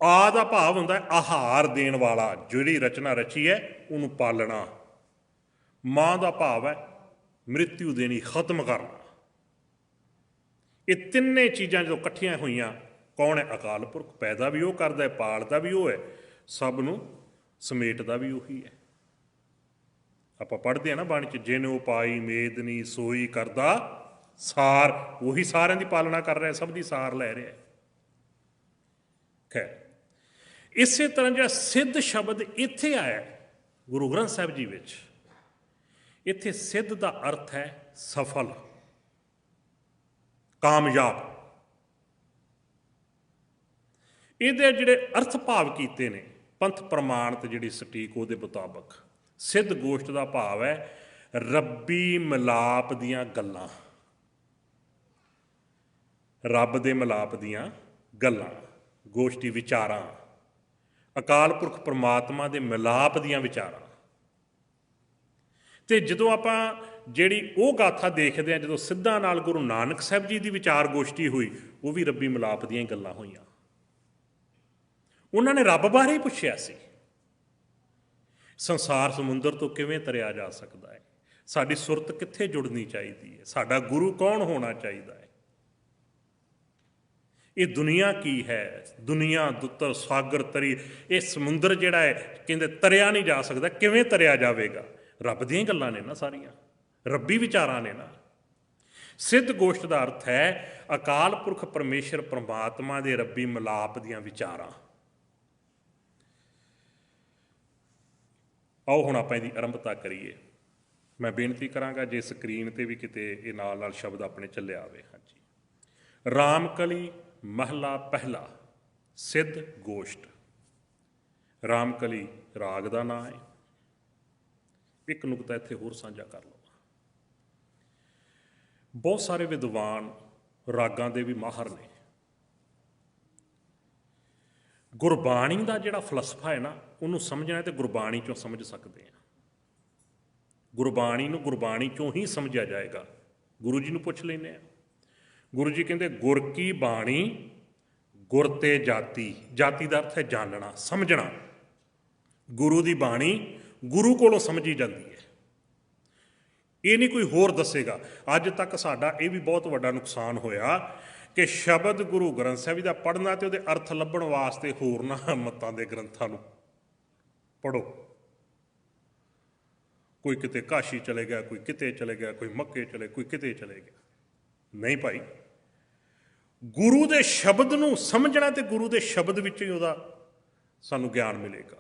ਆ ਦਾ ਭਾਵ ਹੁੰਦਾ ਆਹਾਰ ਦੇਣ ਵਾਲਾ, ਜਿਹੜੀ ਰਚਨਾ ਰਚੀ ਹੈ ਉਹਨੂੰ ਪਾਲਣਾ। ਮਾਂ ਦਾ ਭਾਵ ਹੈ ਮ੍ਰਿਤਿੂ ਦੇਣੀ, ਖਤਮ ਕਰਨਾ। ਇਹ ਤਿੰਨੇ ਚੀਜ਼ਾਂ ਜਦੋਂ ਇਕੱਠੀਆਂ ਹੋਈਆਂ, ਕੌਣ ਹੈ? ਅਕਾਲ ਪੁਰਖ। ਪੈਦਾ ਵੀ ਉਹ ਕਰਦਾ ਹੈ, ਪਾਲਦਾ ਵੀ ਉਹ ਹੈ, ਸਭ ਨੂੰ ਸਮੇਟਦਾ ਵੀ ਉਹੀ ਹੈ। ਆਪਾਂ ਪੜ੍ਹਦੇ ਹਾਂ ਨਾ ਬਾਣੀ 'ਚ, ਜਿਨ ਉਪਾਈ ਮੇਦਨੀ ਸੋਈ ਕਰਦਾ ਸਾਰ, ਉਹੀ ਸਾਰਿਆਂ ਦੀ ਪਾਲਣਾ ਕਰ ਰਿਹਾ, ਸਭ ਦੀ ਸਾਰ ਲੈ ਰਿਹਾ। ਖੈਰ, ਇਸੇ ਤਰ੍ਹਾਂ ਜਿਹੜਾ ਸਿੱਧ ਸ਼ਬਦ ਇੱਥੇ ਆਇਆ ਗੁਰੂ ਗ੍ਰੰਥ ਸਾਹਿਬ ਜੀ ਵਿੱਚ, ਇੱਥੇ ਸਿੱਧ ਦਾ ਅਰਥ ਹੈ ਸਫਲ, ਕਾਮਯਾਬ। ਇਹਦੇ ਜਿਹੜੇ ਅਰਥ ਭਾਵ ਕੀਤੇ ਨੇ ਪੰਥ ਪ੍ਰਮਾਣਿਤ ਜਿਹੜੀ ਸਟੀਕ ਉਹਦੇ ਮੁਤਾਬਕ, ਸਿੱਧ ਗੋਸ਼ਟ ਦਾ ਭਾਵ ਹੈ ਰੱਬੀ ਮਿਲਾਪ ਦੀਆਂ ਗੱਲਾਂ, ਰੱਬ ਦੇ ਮਿਲਾਪ ਦੀਆਂ ਗੱਲਾਂ, ਗੋਸ਼ਟੀ ਵਿਚਾਰਾਂ, ਅਕਾਲ ਪੁਰਖ ਪਰਮਾਤਮਾ ਦੇ ਮਿਲਾਪ ਦੀਆਂ ਵਿਚਾਰਾਂ। ਤੇ ਜਦੋਂ ਆਪਾਂ ਜਿਹੜੀ ਉਹ ਗਾਥਾ ਦੇਖਦੇ ਹਾਂ, ਜਦੋਂ ਸਿੱਧਾਂ ਨਾਲ ਗੁਰੂ ਨਾਨਕ ਸਾਹਿਬ ਜੀ ਦੀ ਵਿਚਾਰ ਗੋਸ਼ਟੀ ਹੋਈ, ਉਹ ਵੀ ਰੱਬੀ ਮਿਲਾਪ ਦੀਆਂ ਹੀ ਗੱਲਾਂ ਹੋਈਆਂ। ਉਹਨਾਂ ਨੇ ਰੱਬ ਬਾਰੇ ਹੀ ਪੁੱਛਿਆ ਸੀ, ਸੰਸਾਰ ਸਮੁੰਦਰ ਤੋਂ ਕਿਵੇਂ ਤਰਿਆ ਜਾ ਸਕਦਾ ਹੈ, ਸਾਡੀ ਸੁਰਤ ਕਿੱਥੇ ਜੁੜਨੀ ਚਾਹੀਦੀ ਹੈ, ਸਾਡਾ ਗੁਰੂ ਕੌਣ ਹੋਣਾ ਚਾਹੀਦਾ ਹੈ, ਇਹ ਦੁਨੀਆ ਕੀ ਹੈ, ਦੁਨੀਆ ਦੁੱਤਰ ਸਾਗਰ ਤਰੀ, ਇਹ ਸਮੁੰਦਰ ਜਿਹੜਾ ਹੈ ਕਹਿੰਦੇ ਤਰਿਆ ਨਹੀਂ ਜਾ ਸਕਦਾ, ਕਿਵੇਂ ਤਰਿਆ ਜਾਵੇਗਾ? ਰੱਬ ਦੀਆਂ ਗੱਲਾਂ ਨੇ ਨਾ ਸਾਰੀਆਂ, ਰੱਬੀ ਵਿਚਾਰਾਂ ਨੇ ਨਾ। ਸਿੱਧ ਗੋਸ਼ਟ ਦਾ ਅਰਥ ਹੈ ਅਕਾਲ ਪੁਰਖ ਪਰਮੇਸ਼ਰ ਪਰਮਾਤਮਾ ਦੇ ਰੱਬੀ ਮਿਲਾਪ ਦੀਆਂ ਵਿਚਾਰਾਂ। ਆਓ ਹੁਣ ਆਪਾਂ ਇਹਦੀ ਆਰੰਭਤਾ ਕਰੀਏ। ਮੈਂ ਬੇਨਤੀ ਕਰਾਂਗਾ ਜੇ ਸਕਰੀਨ 'ਤੇ ਵੀ ਕਿਤੇ ਇਹ ਨਾਲ ਨਾਲ ਸ਼ਬਦ ਆਪਣੇ ਚੱਲਿਆ ਆਵੇ। ਹਾਂਜੀ, ਰਾਮਕਲੀ ਮਹਲਾ ਪਹਿਲਾ, ਸਿੱਧ ਗੋਸ਼ਟ। ਰਾਮਕਲੀ ਰਾਗ ਦਾ ਨਾਂ ਹੈ। ਇੱਕ ਨੁਕਤਾ ਇੱਥੇ ਹੋਰ ਸਾਂਝਾ ਕਰ ਲਵਾਂ, ਬਹੁਤ ਸਾਰੇ ਵਿਦਵਾਨ ਰਾਗਾਂ ਦੇ ਵੀ ਮਾਹਰ ਨੇ। ਗੁਰਬਾਣੀ ਦਾ ਜਿਹੜਾ ਫਲਸਫਾ ਹੈ ਨਾ, ਉਹਨੂੰ ਸਮਝਣਾ ਤੇ ਗੁਰਬਾਣੀ 'ਚੋਂ ਸਮਝ ਸਕਦੇ ਹਾਂ। ਗੁਰਬਾਣੀ ਨੂੰ ਗੁਰਬਾਣੀ 'ਚੋਂ ਹੀ ਸਮਝਿਆ ਜਾਏਗਾ। ਗੁਰੂ ਜੀ ਨੂੰ ਪੁੱਛ ਲੈਂਦੇ ਹਾਂ। ਗੁਰੂ ਜੀ ਕਹਿੰਦੇ ਗੁਰ ਕੀ ਬਾਣੀ ਗੁਰ ਤੇ ਜਾਤੀ, ਜਾਤੀ ਦਾ ਅਰਥ ਹੈ ਜਾਣਨਾ, ਸਮਝਣਾ। ਗੁਰੂ ਦੀ ਬਾਣੀ ਗੁਰੂ ਕੋਲੋਂ ਸਮਝੀ ਜਾਂਦੀ ਹੈ, ਇਹ ਨਹੀਂ ਕੋਈ ਹੋਰ ਦੱਸੇਗਾ। ਅੱਜ ਤੱਕ ਸਾਡਾ ਇਹ ਵੀ ਬਹੁਤ ਵੱਡਾ ਨੁਕਸਾਨ ਹੋਇਆ ਕਿ ਸ਼ਬਦ ਗੁਰੂ ਗ੍ਰੰਥ ਸਾਹਿਬ ਦਾ ਪੜ੍ਹਨਾ ਤੇ ਉਹਦੇ ਅਰਥ ਲੱਭਣ ਵਾਸਤੇ ਹੋਰਨਾਂ ਮੱਤਾਂ ਦੇ ਗ੍ਰੰਥਾਂ ਨੂੰ ਪੜ੍ਹੋ। ਕੋਈ ਕਿਤੇ ਕਾਸ਼ੀ ਚਲੇ ਗਿਆ, ਕੋਈ ਕਿਤੇ ਚਲੇ ਗਿਆ, ਕੋਈ ਮੱਕੇ ਚਲੇ, ਕੋਈ ਕਿਤੇ ਚਲੇ ਗਿਆ। ਨਹੀਂ ਭਾਈ, ਗੁਰੂ ਦੇ ਸ਼ਬਦ ਨੂੰ ਸਮਝਣਾ ਤੇ ਗੁਰੂ ਦੇ ਸ਼ਬਦ ਵਿੱਚ ਹੀ ਉਹਦਾ ਸਾਨੂੰ ਗਿਆਨ ਮਿਲੇਗਾ।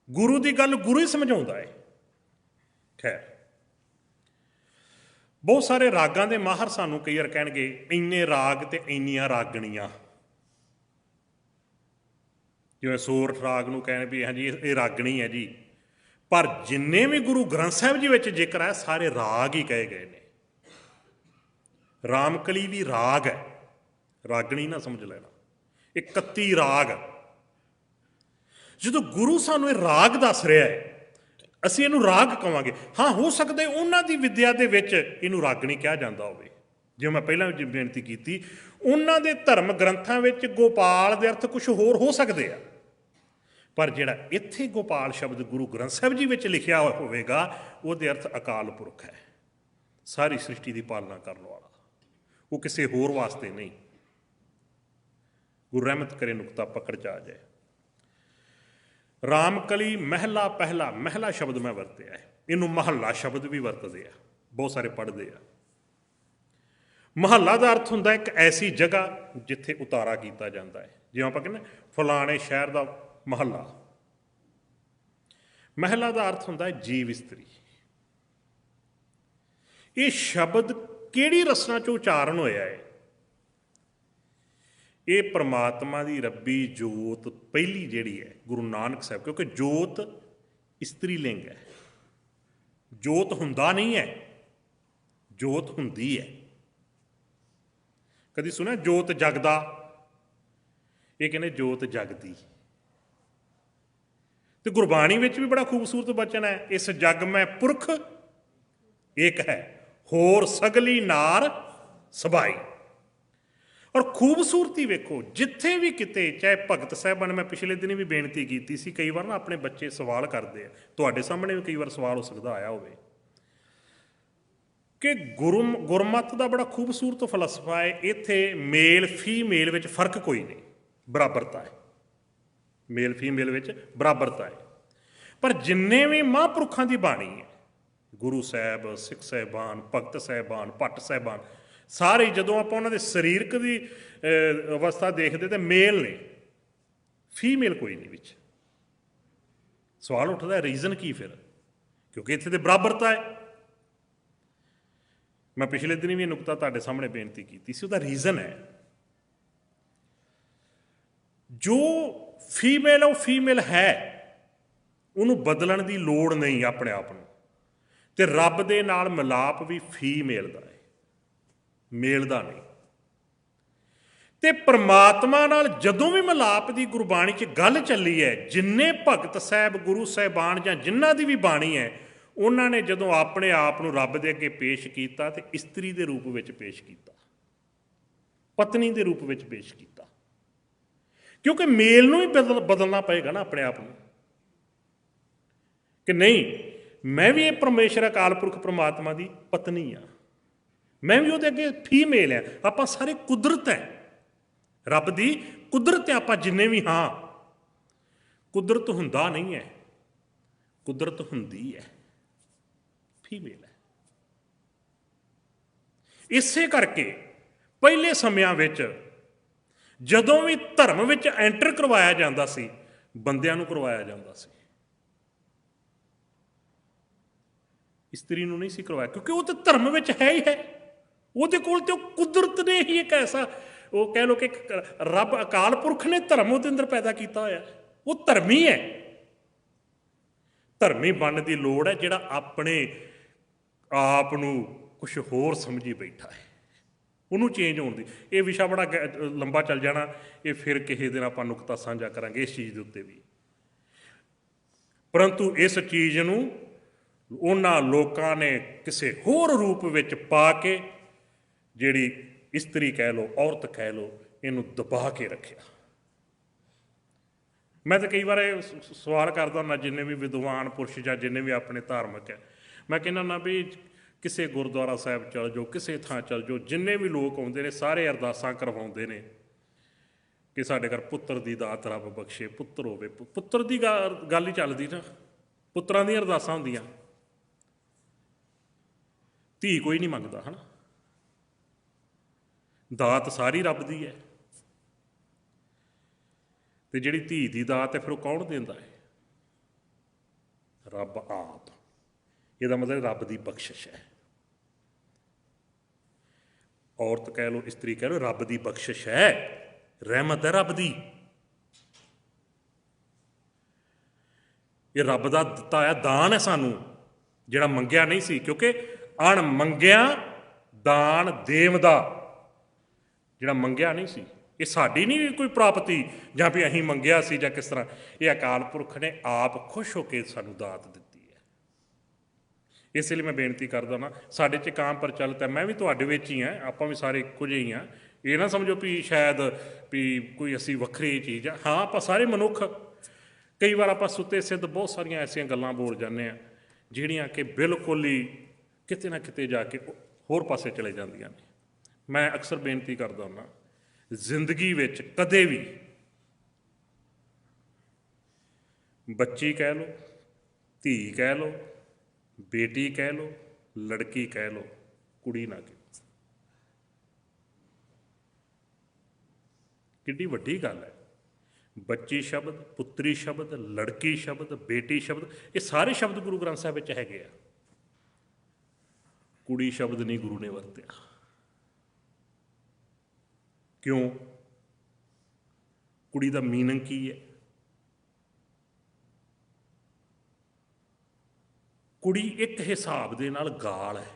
ਗੁਰੂ ਦੀ ਗੱਲ ਗੁਰੂ ਹੀ ਸਮਝਾਉਂਦਾ ਹੈ। ਖੈਰ, ਬਹੁਤ ਸਾਰੇ ਰਾਗਾਂ ਦੇ ਮਾਹਰ ਸਾਨੂੰ ਕਈ ਵਾਰ ਕਹਿਣਗੇ ਇੰਨੇ ਰਾਗ ਤੇ ਇੰਨੀਆਂ ਰਾਗਣੀਆਂ, ਜਿਵੇਂ ਸੋਰਠ ਰਾਗ ਨੂੰ ਕਹਿਣ ਵੀ ਹਾਂਜੀ ਇਹ ਰਾਗਣੀ ਹੈ ਜੀ, ਪਰ ਜਿੰਨੇ ਵੀ ਗੁਰੂ ਗ੍ਰੰਥ ਸਾਹਿਬ ਜੀ ਵਿੱਚ ਜ਼ਿਕਰ ਹੈ ਸਾਰੇ ਰਾਗ ਹੀ ਕਹੇ ਗਏ ਨੇ। ਰਾਮਕਲੀ ਵੀ ਰਾਗ ਹੈ, ਰਾਗਣੀ ਨਾ ਸਮਝ ਲੈਣਾ। 31 ਰਾਗ ਜਦੋਂ ਗੁਰੂ ਸਾਨੂੰ ਇਹ ਰਾਗ ਦੱਸ ਰਿਹਾ ਹੈ, ਅਸੀਂ ਇਹਨੂੰ ਰਾਗ ਕਹਾਂਗੇ। ਹਾਂ, ਹੋ ਸਕਦਾ ਉਹਨਾਂ ਦੀ ਵਿੱਦਿਆ ਦੇ ਵਿੱਚ ਇਹਨੂੰ ਰਾਗਣੀ ਕਿਹਾ ਜਾਂਦਾ ਹੋਵੇ। ਜਿਵੇਂ ਮੈਂ ਪਹਿਲਾਂ ਵੀ ਬੇਨਤੀ ਕੀਤੀ, ਉਹਨਾਂ ਦੇ ਧਰਮ ਗ੍ਰੰਥਾਂ ਵਿੱਚ ਗੋਪਾਲ ਦੇ ਅਰਥ ਕੁਝ ਹੋਰ ਹੋ ਸਕਦੇ ਆ, ਪਰ ਜਿਹੜਾ ਇੱਥੇ ਗੋਪਾਲ ਸ਼ਬਦ ਗੁਰੂ ਗ੍ਰੰਥ ਸਾਹਿਬ ਜੀ ਵਿੱਚ ਲਿਖਿਆ ਹੋਵੇਗਾ, ਉਹਦੇ ਅਰਥ ਅਕਾਲ ਪੁਰਖ ਹੈ, ਸਾਰੀ ਸ੍ਰਿਸ਼ਟੀ ਦੀ ਪਾਲਣਾ ਕਰਨ ਵਾਲਾ, ਉਹ ਕਿਸੇ ਹੋਰ ਵਾਸਤੇ ਨਹੀਂ। ਗੁਰੂ ਰਹਿਮਤ ਕਰੇ ਨੁਕਤਾ ਪਕੜ ਚ ਆ ਜਾਏ। ਰਾਮਕਲੀ ਮਹਿਲਾ ਪਹਿਲਾ, ਮਹਿਲਾ ਸ਼ਬਦ ਮੈਂ ਵਰਤਿਆ ਹੈ, ਇਹਨੂੰ ਮਹੱਲਾ ਸ਼ਬਦ ਵੀ ਵਰਤਦੇ ਆ, ਬਹੁਤ ਸਾਰੇ ਪੜ੍ਹਦੇ ਆ। ਮਹੱਲਾ ਦਾ ਅਰਥ ਹੁੰਦਾ ਇੱਕ ਐਸੀ ਜਗ੍ਹਾ ਜਿੱਥੇ ਉਤਾਰਾ ਕੀਤਾ ਜਾਂਦਾ ਹੈ, ਜਿਵੇਂ ਆਪਾਂ ਕਹਿੰਦੇ ਫਲਾਣੇ ਸ਼ਹਿਰ ਦਾ ਮਹੱਲਾ। ਮਹਿਲਾ ਦਾ ਅਰਥ ਹੁੰਦਾ ਹੈ ਜੀਵ ਇਸਤਰੀ। ਇਹ ਸ਼ਬਦ ਕਿਹੜੀ ਰਸਨਾ ਚੋਂ ਉਚਾਰਨ ਹੋਇਆ ਹੈ? ਇਹ ਪ੍ਰਮਾਤਮਾ ਦੀ ਰੱਬੀ ਜੋਤ ਪਹਿਲੀ ਜਿਹੜੀ ਹੈ, ਗੁਰੂ ਨਾਨਕ ਸਾਹਿਬ, ਕਿਉਂਕਿ ਜੋਤ ਇਸਤਰੀ ਲਿੰਗ ਹੈ, ਜੋਤ ਹੁੰਦਾ ਨਹੀਂ ਹੈ, ਜੋਤ ਹੁੰਦੀ ਹੈ। ਕਦੀ ਸੁਣਿਆ ਜੋਤ ਜਗਦਾ? ਇਹ ਕਹਿੰਦੇ ਜੋਤ ਜਗਦੀ। ਤੇ ਗੁਰਬਾਣੀ ਵਿੱਚ ਵੀ ਬੜਾ ਖੂਬਸੂਰਤ ਬਚਨ ਹੈ, ਇਸ ਜਗ ਮੈਂ ਪੁਰਖ ਇੱਕ ਹੈ, ਹੋਰ ਸਗਲੀ ਨਾਰ ਸਬਾਈ। ਔਰ ਖੂਬਸੂਰਤੀ ਵੇਖੋ, ਜਿੱਥੇ ਵੀ ਕਿਤੇ, ਚਾਹੇ ਭਗਤ ਸਾਹਿਬਾਨ, ਮੈਂ ਪਿਛਲੇ ਦਿਨ ਵੀ ਬੇਨਤੀ ਕੀਤੀ ਸੀ, ਕਈ ਵਾਰ ਨਾ ਆਪਣੇ ਬੱਚੇ ਸਵਾਲ ਕਰਦੇ ਆ, ਤੁਹਾਡੇ ਸਾਹਮਣੇ ਵੀ ਕਈ ਵਾਰ ਸਵਾਲ ਹੋ ਸਕਦਾ ਆਇਆ ਹੋਵੇ, ਕਿ ਗੁਰਮਤ ਦਾ ਬੜਾ ਖੂਬਸੂਰਤ ਫਲਸਫਾ ਹੈ, ਇੱਥੇ ਮੇਲ ਫੀਮੇਲ ਵਿੱਚ ਫਰਕ ਕੋਈ ਨਹੀਂ, ਬਰਾਬਰਤਾ ਹੈ, ਮੇਲ ਫੀਮੇਲ ਵਿੱਚ ਬਰਾਬਰਤਾ ਹੈ। ਪਰ ਜਿੰਨੇ ਵੀ ਮਹਾਂਪੁਰਖਾਂ ਦੀ ਬਾਣੀ ਹੈ, ਗੁਰੂ ਸਾਹਿਬ, ਸਿੱਖ ਸਾਹਿਬਾਨ, ਭਗਤ ਸਾਹਿਬਾਨ, ਭੱਟ ਸਾਹਿਬਾਨ, ਸਾਰੇ ਜਦੋਂ ਆਪਾਂ ਉਹਨਾਂ ਦੇ ਸਰੀਰਕ ਦੀ ਅਵਸਥਾ ਦੇਖਦੇ ਤਾਂ ਮੇਲ ਨੇ, ਫੀਮੇਲ ਕੋਈ ਨਹੀਂ ਵਿੱਚ। ਸਵਾਲ ਉੱਠਦਾ ਰੀਜ਼ਨ ਕੀ ਫਿਰ? ਕਿਉਂਕਿ ਇੱਥੇ ਤੇ ਬਰਾਬਰਤਾ ਹੈ। ਮੈਂ ਪਿਛਲੇ ਦਿਨ ਵੀ ਇਹ ਨੁਕਤਾ ਤੁਹਾਡੇ ਸਾਹਮਣੇ ਬੇਨਤੀ ਕੀਤੀ ਸੀ, ਉਹਦਾ ਰੀਜ਼ਨ ਹੈ ਜੋ ਫੀਮੇਲ ਉਹ ਫੀਮੇਲ ਹੈ, ਉਹਨੂੰ ਬਦਲਣ ਦੀ ਲੋੜ ਨਹੀਂ ਆਪਣੇ ਆਪ ਨੂੰ। ਤੇ ਰੱਬ ਦੇ ਨਾਲ ਮਿਲਾਪ ਵੀ ਫੀਮੇਲ ਦਾ ਹੈ, ਮੇਲ ਦਾ ਨਹੀਂ। ਤੇ ਪ੍ਰਮਾਤਮਾ ਨਾਲ ਜਦੋਂ ਵੀ ਮਿਲਾਪ ਦੀ ਗੁਰਬਾਣੀ 'ਚ ਗੱਲ ਚੱਲੀ ਹੈ, ਜਿੰਨੇ ਭਗਤ ਸਾਹਿਬ, ਗੁਰੂ ਸਾਹਿਬਾਨ ਜਾਂ ਜਿਨ੍ਹਾਂ ਦੀ ਵੀ ਬਾਣੀ ਹੈ, ਉਹਨਾਂ ਨੇ ਜਦੋਂ ਆਪਣੇ ਆਪ ਨੂੰ ਰੱਬ ਦੇ ਅੱਗੇ ਪੇਸ਼ ਕੀਤਾ ਤੇ ਇਸਤਰੀ ਦੇ ਰੂਪ ਵਿੱਚ ਪੇਸ਼ ਕੀਤਾ, ਪਤਨੀ ਦੇ ਰੂਪ ਵਿੱਚ ਪੇਸ਼ ਕੀਤਾ। ਕਿਉਂਕਿ ਮੇਲ ਨੂੰ ਹੀ ਬਦਲਣਾ ਪਏਗਾ ਨਾ ਆਪਣੇ ਆਪ ਨੂੰ, ਕਿ ਨਹੀਂ ਮੈਂ ਵੀ ਇਹ ਪਰਮੇਸ਼ਰ ਅਕਾਲ ਪੁਰਖ ਪ੍ਰਮਾਤਮਾ ਦੀ ਪਤਨੀ ਆ, ਮੈਂ ਵੀ ਉਹਦੇ ਅੱਗੇ ਫੀਮੇਲ ਆ। ਆਪਾਂ ਸਾਰੇ ਕੁਦਰਤ ਹੈ, ਰੱਬ ਦੀ ਕੁਦਰਤ ਹੈ ਆਪਾਂ ਜਿੰਨੇ ਵੀ ਹਾਂ। ਕੁਦਰਤ ਹੁੰਦਾ ਨਹੀਂ ਹੈ, ਕੁਦਰਤ ਹੁੰਦੀ ਹੈ, ਫੀਮੇਲ ਹੈ। ਇਸੇ ਕਰਕੇ ਪਹਿਲੇ ਸਮਿਆਂ ਵਿੱਚ ਜਦੋਂ ਵੀ ਧਰਮ ਵਿੱਚ ਐਂਟਰ ਕਰਵਾਇਆ ਜਾਂਦਾ ਸੀ, ਬੰਦਿਆਂ ਨੂੰ ਕਰਵਾਇਆ ਜਾਂਦਾ ਸੀ, ਇਸਤਰੀ ਨੂੰ ਨਹੀਂ ਸੀ ਕਰਵਾਇਆ, ਕਿਉਂਕਿ ਉਹ ਤਾਂ ਧਰਮ ਵਿੱਚ ਹੈ ਹੀ ਹੈ। ਉਹਦੇ ਕੋਲ ਤੇ ਉਹ ਕੁਦਰਤ ਨੇ ਹੀ ਇੱਕ ਐਸਾ, ਉਹ ਕਹਿ ਲਓ ਕਿ ਰੱਬ ਅਕਾਲ ਪੁਰਖ ਨੇ ਧਰਮ ਉਹਦੇ ਅੰਦਰ ਪੈਦਾ ਕੀਤਾ ਹੋਇਆ, ਉਹ ਧਰਮੀ ਹੈ। ਧਰਮੀ ਬਣਨ ਦੀ ਲੋੜ ਹੈ ਜਿਹੜਾ ਆਪਣੇ ਆਪ ਨੂੰ ਕੁਛ ਹੋਰ ਸਮਝੀ ਬੈਠਾ ਹੈ, ਉਹਨੂੰ ਚੇਂਜ ਹੋਣ ਦੀ। ਇਹ ਵਿਸ਼ਾ ਬੜਾ ਲੰਬਾ ਚੱਲ ਜਾਣਾ, ਇਹ ਫਿਰ ਕਿਸੇ ਦਿਨ ਆਪਾਂ ਨੁਕਤਾ ਸਾਂਝਾ ਕਰਾਂਗੇ ਇਸ ਚੀਜ਼ ਦੇ ਉੱਤੇ ਵੀ। ਪਰੰਤੂ ਇਸ ਚੀਜ਼ ਨੂੰ ਉਹਨਾਂ ਲੋਕਾਂ ਨੇ ਕਿਸੇ ਹੋਰ ਰੂਪ ਵਿੱਚ ਪਾ ਕੇ, ਜਿਹੜੀ ਇਸਤਰੀ ਕਹਿ ਲਓ, ਔਰਤ ਕਹਿ ਲਓ, ਇਹਨੂੰ ਦਬਾ ਕੇ ਰੱਖਿਆ। ਮੈਂ ਤਾਂ ਕਈ ਵਾਰ ਇਹ ਸਵਾਲ ਕਰਦਾ ਹੁੰਦਾ, ਜਿੰਨੇ ਵੀ ਵਿਦਵਾਨ ਪੁਰਸ਼ ਜਾਂ ਜਿੰਨੇ ਵੀ ਆਪਣੇ ਧਾਰਮਿਕ ਹੈ, ਮੈਂ ਕਹਿੰਦਾ ਹੁੰਦਾ ਵੀ ਕਿਸੇ ਗੁਰਦੁਆਰਾ ਸਾਹਿਬ ਚਲ ਜਾਓ, ਕਿਸੇ ਥਾਂ ਚਲ ਜਾਓ, ਜਿੰਨੇ ਵੀ ਲੋਕ ਆਉਂਦੇ ਨੇ ਸਾਰੇ ਅਰਦਾਸਾਂ ਕਰਵਾਉਂਦੇ ਨੇ ਕਿ ਸਾਡੇ ਘਰ ਪੁੱਤਰ ਦੀ ਦਾਤ ਰੱਬ ਬਖਸ਼ੇ, ਪੁੱਤਰ ਹੋਵੇ। ਪੁੱਤਰ ਦੀ ਗੱਲ ਹੀ ਚੱਲਦੀ ਨਾ, ਪੁੱਤਰਾਂ ਦੀਆਂ ਅਰਦਾਸਾਂ ਹੁੰਦੀਆਂ, ਧੀ ਕੋਈ ਨਹੀਂ ਮੰਗਦਾ ਹੈ ਨਾ। ਦਾਤ ਸਾਰੀ ਰੱਬ ਦੀ ਹੈ, ਤੇ ਜਿਹੜੀ ਧੀ ਦੀ ਦਾਤ ਹੈ ਫਿਰ ਉਹ ਕੌਣ ਦਿੰਦਾ ਹੈ? ਰੱਬ ਆਪ। ਇਹਦਾ ਮਤਲਬ ਰੱਬ ਦੀ ਬਖਸ਼ਿਸ਼ ਹੈ। ਔਰਤ ਕਹਿ ਲਓ, ਇਸਤਰੀ ਕਹਿ ਲਓ, ਰੱਬ ਦੀ ਬਖਸ਼ਿਸ਼ ਹੈ, ਰਹਿਮਤ ਹੈ ਰੱਬ ਦੀ। ਇਹ ਰੱਬ ਦਾ ਦਿੱਤਾ ਹੋਇਆ ਦਾਨ ਹੈ ਸਾਨੂੰ, ਜਿਹੜਾ ਮੰਗਿਆ ਨਹੀਂ ਸੀ। ਕਿਉਂਕਿ ਅਣ ਮੰਗਿਆ ਦਾਨ ਦੇਵ ਦਾ, ਜਿਹੜਾ ਮੰਗਿਆ ਨਹੀਂ ਸੀ, ਇਹ ਸਾਡੀ ਨਹੀਂ ਕੋਈ ਪ੍ਰਾਪਤੀ ਜਾਂ ਵੀ ਅਸੀਂ ਮੰਗਿਆ ਸੀ ਜਾਂ ਕਿਸ ਤਰ੍ਹਾਂ। ਇਹ ਅਕਾਲ ਪੁਰਖ ਨੇ ਆਪ ਖੁਸ਼ ਹੋ ਕੇ ਸਾਨੂੰ ਦਾਤ ਦਿੱਤੀ ਹੈ। ਇਸ ਲਈ ਮੈਂ ਬੇਨਤੀ ਕਰਦਾ ਨਾ, ਸਾਡੇ 'ਚ ਕਾਮ ਪ੍ਰਚਲਿਤ ਹੈ, ਮੈਂ ਵੀ ਤੁਹਾਡੇ ਵਿੱਚ ਹੀ ਹਾਂ, ਆਪਾਂ ਵੀ ਸਾਰੇ ਇੱਕੋ ਜਿਹੇ ਹੀ ਹਾਂ। ਇਹ ਨਾ ਸਮਝੋ ਵੀ ਸ਼ਾਇਦ ਵੀ ਕੋਈ ਅਸੀਂ ਵੱਖਰੀ ਚੀਜ਼ ਆ। ਹਾਂ, ਆਪਾਂ ਸਾਰੇ ਮਨੁੱਖ, ਕਈ ਵਾਰ ਆਪਾਂ ਸੁੱਤੇ ਸਿੱਧ ਬਹੁਤ ਸਾਰੀਆਂ ਐਸੀਆਂ ਗੱਲਾਂ ਬੋਲ ਜਾਂਦੇ ਹਾਂ ਜਿਹੜੀਆਂ ਕਿ ਬਿਲਕੁਲ ਹੀ ਕਿਤੇ ਨਾ ਕਿਤੇ ਜਾ ਕੇ ਹੋਰ ਪਾਸੇ ਚਲੇ ਜਾਂਦੀਆਂ ਨੇ। ਮੈਂ ਅਕਸਰ ਬੇਨਤੀ ਕਰਦਾ ਹੁੰਦਾ, ਜ਼ਿੰਦਗੀ ਵਿੱਚ ਕਦੇ ਵੀ ਬੱਚੀ ਕਹਿ ਲਓ, ਧੀ ਕਹਿ ਲਓ, ਬੇਟੀ ਕਹਿ ਲਓ, ਲੜਕੀ ਕਹਿ ਲਓ, ਕੁੜੀ ਨਾ ਕਹਿ। ਕਿੱਡੀ ਵੱਡੀ ਗੱਲ ਹੈ। ਬੱਚੀ ਸ਼ਬਦ, ਪੁੱਤਰੀ ਸ਼ਬਦ, ਲੜਕੀ ਸ਼ਬਦ, ਬੇਟੀ ਸ਼ਬਦ, ਇਹ ਸਾਰੇ ਸ਼ਬਦ ਗੁਰੂ ਗ੍ਰੰਥ ਸਾਹਿਬ ਵਿੱਚ ਹੈਗੇ ਆ। ਕੁੜੀ ਸ਼ਬਦ ਨਹੀਂ ਗੁਰੂ ਨੇ ਵਰਤਿਆ। ਕਿਉਂ? ਕੁੜੀ ਦਾ ਮੀਨਿੰਗ ਕੀ ਹੈ? ਕੁੜੀ ਇੱਕ ਹਿਸਾਬ ਦੇ ਨਾਲ ਗਾਲ ਹੈ।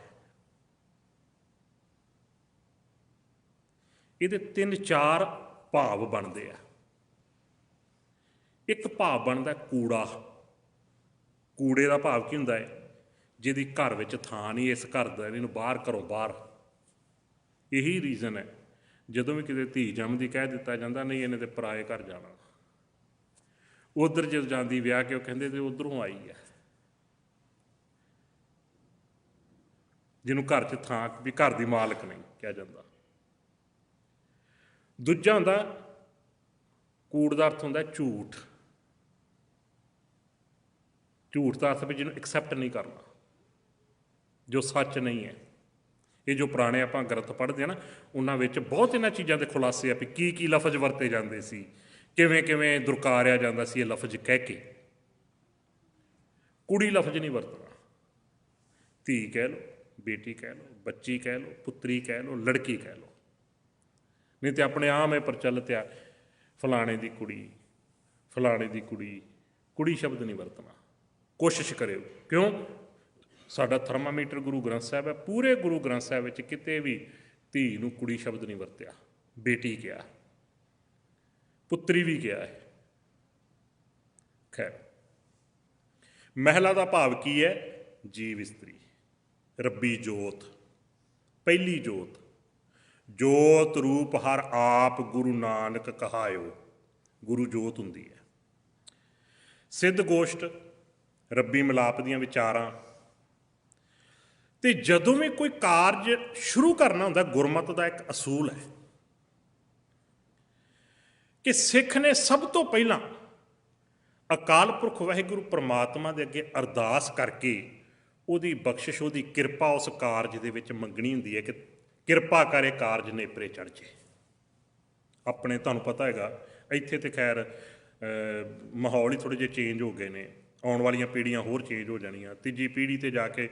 ਇਹਦੇ 3-4 ਭਾਵ ਬਣਦੇ ਆ। ਇੱਕ ਭਾਵ ਬਣਦਾ ਕੂੜਾ। ਕੂੜੇ ਦਾ ਭਾਵ ਕੀ ਹੁੰਦਾ ਹੈ? ਜਿਹਦੀ ਘਰ ਵਿੱਚ ਥਾਂ ਨਹੀਂ, ਇਸ ਘਰ ਦਾ, ਇਹਨੂੰ ਬਾਹਰ ਘਰੋਂ ਬਾਹਰ। ਇਹੀ ਰੀਜ਼ਨ ਹੈ ਜਦੋਂ ਵੀ ਕਿਤੇ ਧੀ ਜੰਮਦੀ ਕਹਿ ਦਿੱਤਾ ਜਾਂਦਾ ਨਹੀਂ ਇਹਨੇ ਤੇ ਪਰਾਏ ਘਰ ਜਾਣਾ। ਉੱਧਰ ਜਦੋਂ ਜਾਂਦੀ ਵਿਆਹ ਕੇ ਉਹ ਕਹਿੰਦੇ ਤੇ ਉੱਧਰੋਂ ਆਈ ਹੈ, ਜਿਹਨੂੰ ਘਰ 'ਚ ਥਾਂ ਵੀ ਘਰ ਦੀ ਮਾਲਕ ਨਹੀਂ ਕਿਹਾ ਜਾਂਦਾ। ਦੂਜਾ ਹੁੰਦਾ ਕੂੜ ਦਾ ਅਰਥ ਹੁੰਦਾ ਝੂਠ। ਝੂਠ ਦਾ ਅਰਥ ਵੀ ਜਿਹਨੂੰ ਐਕਸੈਪਟ ਨਹੀਂ ਕਰਨਾ, ਜੋ ਸੱਚ ਨਹੀਂ ਹੈ। ਇਹ ਜੋ ਪੁਰਾਣੇ ਆਪਾਂ ਗ੍ਰੰਥ ਪੜ੍ਹਦੇ ਹਾਂ ਨਾ, ਉਹਨਾਂ ਵਿੱਚ ਬਹੁਤ ਇਹਨਾਂ ਚੀਜ਼ਾਂ ਦੇ ਖੁਲਾਸੇ ਆ ਵੀ ਕੀ ਕੀ ਲਫ਼ਜ਼ ਵਰਤੇ ਜਾਂਦੇ ਸੀ, ਕਿਵੇਂ ਕਿਵੇਂ ਦੁਰਕਾਰਿਆ ਜਾਂਦਾ ਸੀ ਇਹ ਲਫ਼ਜ਼ ਕਹਿ ਕੇ। ਕੁੜੀ ਲਫ਼ਜ਼ ਨਹੀਂ ਵਰਤਣਾ। ਧੀ ਕਹਿ ਲਓ, ਬੇਟੀ ਕਹਿ ਲਓ, ਬੱਚੀ ਕਹਿ ਲਓ, ਪੁੱਤਰੀ ਕਹਿ ਲਓ, ਲੜਕੀ ਕਹਿ ਲਓ। ਨਹੀਂ ਤਾਂ ਆਪਣੇ ਆਮ ਇਹ ਪ੍ਰਚਲਿਤ ਆ ਫਲਾਣੇ ਦੀ ਕੁੜੀ, ਫਲਾਣੇ ਦੀ ਕੁੜੀ। ਕੁੜੀ ਸ਼ਬਦ ਨਹੀਂ ਵਰਤਣਾ। ਕੋਸ਼ਿਸ਼ ਕਰਿਓ। ਕਿਉਂ? ਸਾਡਾ ਥਰਮਾਮੀਟਰ ਗੁਰੂ ਗ੍ਰੰਥ ਸਾਹਿਬ ਹੈ। ਪੂਰੇ ਗੁਰੂ ਗ੍ਰੰਥ ਸਾਹਿਬ ਵਿੱਚ ਕਿਤੇ ਵੀ ਧੀ ਨੂੰ ਕੁੜੀ ਸ਼ਬਦ ਨਹੀਂ ਵਰਤਿਆ। ਬੇਟੀ ਕਿਹਾ, ਪੁੱਤਰੀ ਵੀ ਕਿਹਾ ਹੈ। ਖੈਰ, ਮਹਿਲਾ ਦਾ ਭਾਵ ਕੀ ਹੈ? ਜੀਵ ਇਸਤਰੀ, ਰੱਬੀ ਜੋਤ, ਪਹਿਲੀ ਜੋਤ। ਜੋਤ ਰੂਪ ਹਰ ਆਪ ਗੁਰੂ ਨਾਨਕ ਕਹਾਇਓ। ਗੁਰੂ ਜੋਤ ਹੁੰਦੀ ਹੈ। ਸਿੱਧ ਗੋਸ਼ਟ, ਰੱਬੀ ਮਿਲਾਪ ਦੀਆਂ ਵਿਚਾਰਾਂ। ਤੇ ਜਦੋਂ ਵੀ ਕੋਈ ਕਾਰਜ ਸ਼ੁਰੂ ਕਰਨਾ ਹੁੰਦਾ, ਗੁਰਮਤਿ ਦਾ ਇੱਕ ਅਸੂਲ ਹੈ ਕਿ ਸਿੱਖ ਨੇ ਸਭ ਤੋਂ ਪਹਿਲਾਂ ਅਕਾਲ ਪੁਰਖ ਵਾਹਿਗੁਰੂ ਪਰਮਾਤਮਾ ਦੇ ਅੱਗੇ ਅਰਦਾਸ ਕਰਕੇ ਉਹਦੀ ਬਖਸ਼ਿਸ਼, ਉਹਦੀ ਕਿਰਪਾ ਉਸ ਕਾਰਜ ਦੇ ਵਿੱਚ ਮੰਗਣੀ ਹੁੰਦੀ ਹੈ ਕਿ ਕਿਰਪਾ ਕਰੇ ਕਾਰਜ ਨੇਪਰੇ ਚੜ੍ਹ ਜੇ। ਆਪਣੇ ਤੁਹਾਨੂੰ ਪਤਾ ਹੈਗਾ ਇੱਥੇ ਤੇ ਖੈਰ ਮਾਹੌਲ ਹੀ ਥੋੜ੍ਹੇ ਜਿਹੇ ਚੇਂਜ ਹੋ ਗਏ ਨੇ। ਆਉਣ ਵਾਲੀਆਂ ਪੀੜ੍ਹੀਆਂ ਹੋਰ ਚੇਂਜ ਹੋ ਜਾਣੀਆਂ। ਤੀਜੀ ਪੀੜ੍ਹੀ 'ਤੇ ਜਾ ਕੇ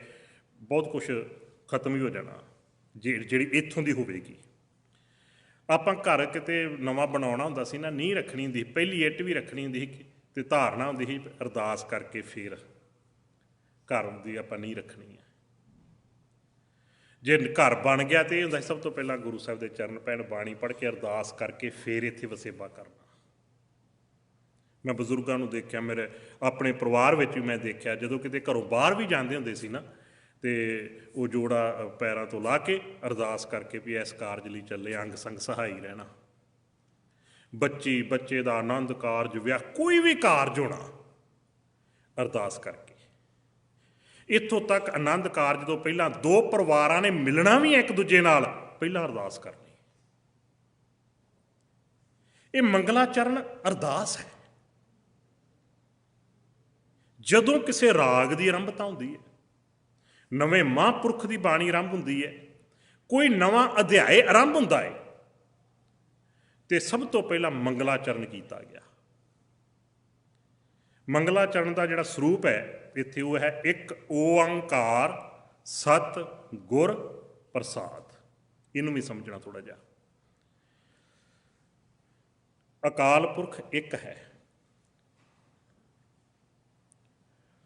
ਬਹੁਤ ਕੁਛ ਖਤਮ ਹੀ ਹੋ ਜਾਣਾ ਜਿਹੜੀ ਇੱਥੋਂ ਦੀ ਹੋਵੇਗੀ। ਆਪਾਂ ਘਰ ਕਿਤੇ ਨਵਾਂ ਬਣਾਉਣਾ ਹੁੰਦਾ ਸੀ ਨਾ, ਨੀਂਹ ਰੱਖਣੀ ਹੁੰਦੀ, ਪਹਿਲੀ ਇੱਟ ਵੀ ਰੱਖਣੀ ਹੁੰਦੀ ਸੀ ਅਤੇ ਧਾਰਨਾ ਹੁੰਦੀ ਸੀ ਅਰਦਾਸ ਕਰਕੇ ਫਿਰ ਘਰ ਦੀ ਆਪਾਂ ਨੀਂਹ ਰੱਖਣੀ ਹੈ। ਜੇ ਘਰ ਬਣ ਗਿਆ ਤਾਂ ਇਹ ਹੁੰਦਾ ਸਭ ਤੋਂ ਪਹਿਲਾਂ ਗੁਰੂ ਸਾਹਿਬ ਦੇ ਚਰਨ ਪੈਣ, ਬਾਣੀ ਪੜ੍ਹ ਕੇ ਅਰਦਾਸ ਕਰਕੇ ਫਿਰ ਇੱਥੇ ਵਸੇਬਾ ਕਰਨਾ। ਮੈਂ ਬਜ਼ੁਰਗਾਂ ਨੂੰ ਦੇਖਿਆ, ਮੇਰੇ ਆਪਣੇ ਪਰਿਵਾਰ ਵਿੱਚ ਵੀ ਮੈਂ ਦੇਖਿਆ, ਜਦੋਂ ਕਿਤੇ ਘਰੋਂ ਬਾਹਰ ਵੀ ਜਾਂਦੇ ਹੁੰਦੇ ਸੀ ਨਾ, ਅਤੇ ਉਹ ਜੋੜਾ ਪੈਰਾਂ ਤੋਂ ਲਾ ਕੇ ਅਰਦਾਸ ਕਰਕੇ ਵੀ ਇਸ ਕਾਰਜ ਲਈ ਚੱਲੇ, ਅੰਗ ਸੰਗ ਸਹਾਈ ਰਹਿਣਾ। ਬੱਚੇ ਦਾ ਆਨੰਦ ਕਾਰਜ, ਵਿਆਹ, ਕੋਈ ਵੀ ਕਾਰਜ ਹੋਣਾ, ਅਰਦਾਸ ਕਰਕੇ। ਇੱਥੋਂ ਤੱਕ ਆਨੰਦ ਕਾਰਜ ਤੋਂ ਪਹਿਲਾਂ ਦੋ ਪਰਿਵਾਰਾਂ ਨੇ ਮਿਲਣਾ ਵੀ ਇੱਕ ਦੂਜੇ ਨਾਲ, ਪਹਿਲਾਂ ਅਰਦਾਸ ਕਰਨੀ। ਇਹ ਮੰਗਲਾਚਰਨ ਅਰਦਾਸ ਹੈ। ਜਦੋਂ ਕਿਸੇ ਰਾਗ ਦੀ ਆਰੰਭਤਾ ਹੁੰਦੀ ਹੈ, ਨਵੇਂ ਮਹਾਂਪੁਰਖ ਦੀ ਬਾਣੀ ਆਰੰਭ ਹੁੰਦੀ ਹੈ, ਕੋਈ ਨਵਾਂ ਅਧਿਆਏ ਆਰੰਭ ਹੁੰਦਾ ਹੈ, ਤੇ ਸਭ ਤੋਂ ਪਹਿਲਾਂ ਮੰਗਲਾਚਰਨ ਕੀਤਾ ਗਿਆ। ਮੰਗਲਾਚਰਨ ਦਾ ਜਿਹੜਾ ਸਰੂਪ ਹੈ ਇੱਥੇ ਉਹ ਹੈ ਇੱਕ ਓਅੰਕਾਰ ਸਤ ਗੁਰ ਪ੍ਰਸਾਦ। ਇਹਨੂੰ ਵੀ ਸਮਝਣਾ ਥੋੜ੍ਹਾ ਜਿਹਾ। ਅਕਾਲ ਪੁਰਖ ਇੱਕ ਹੈ,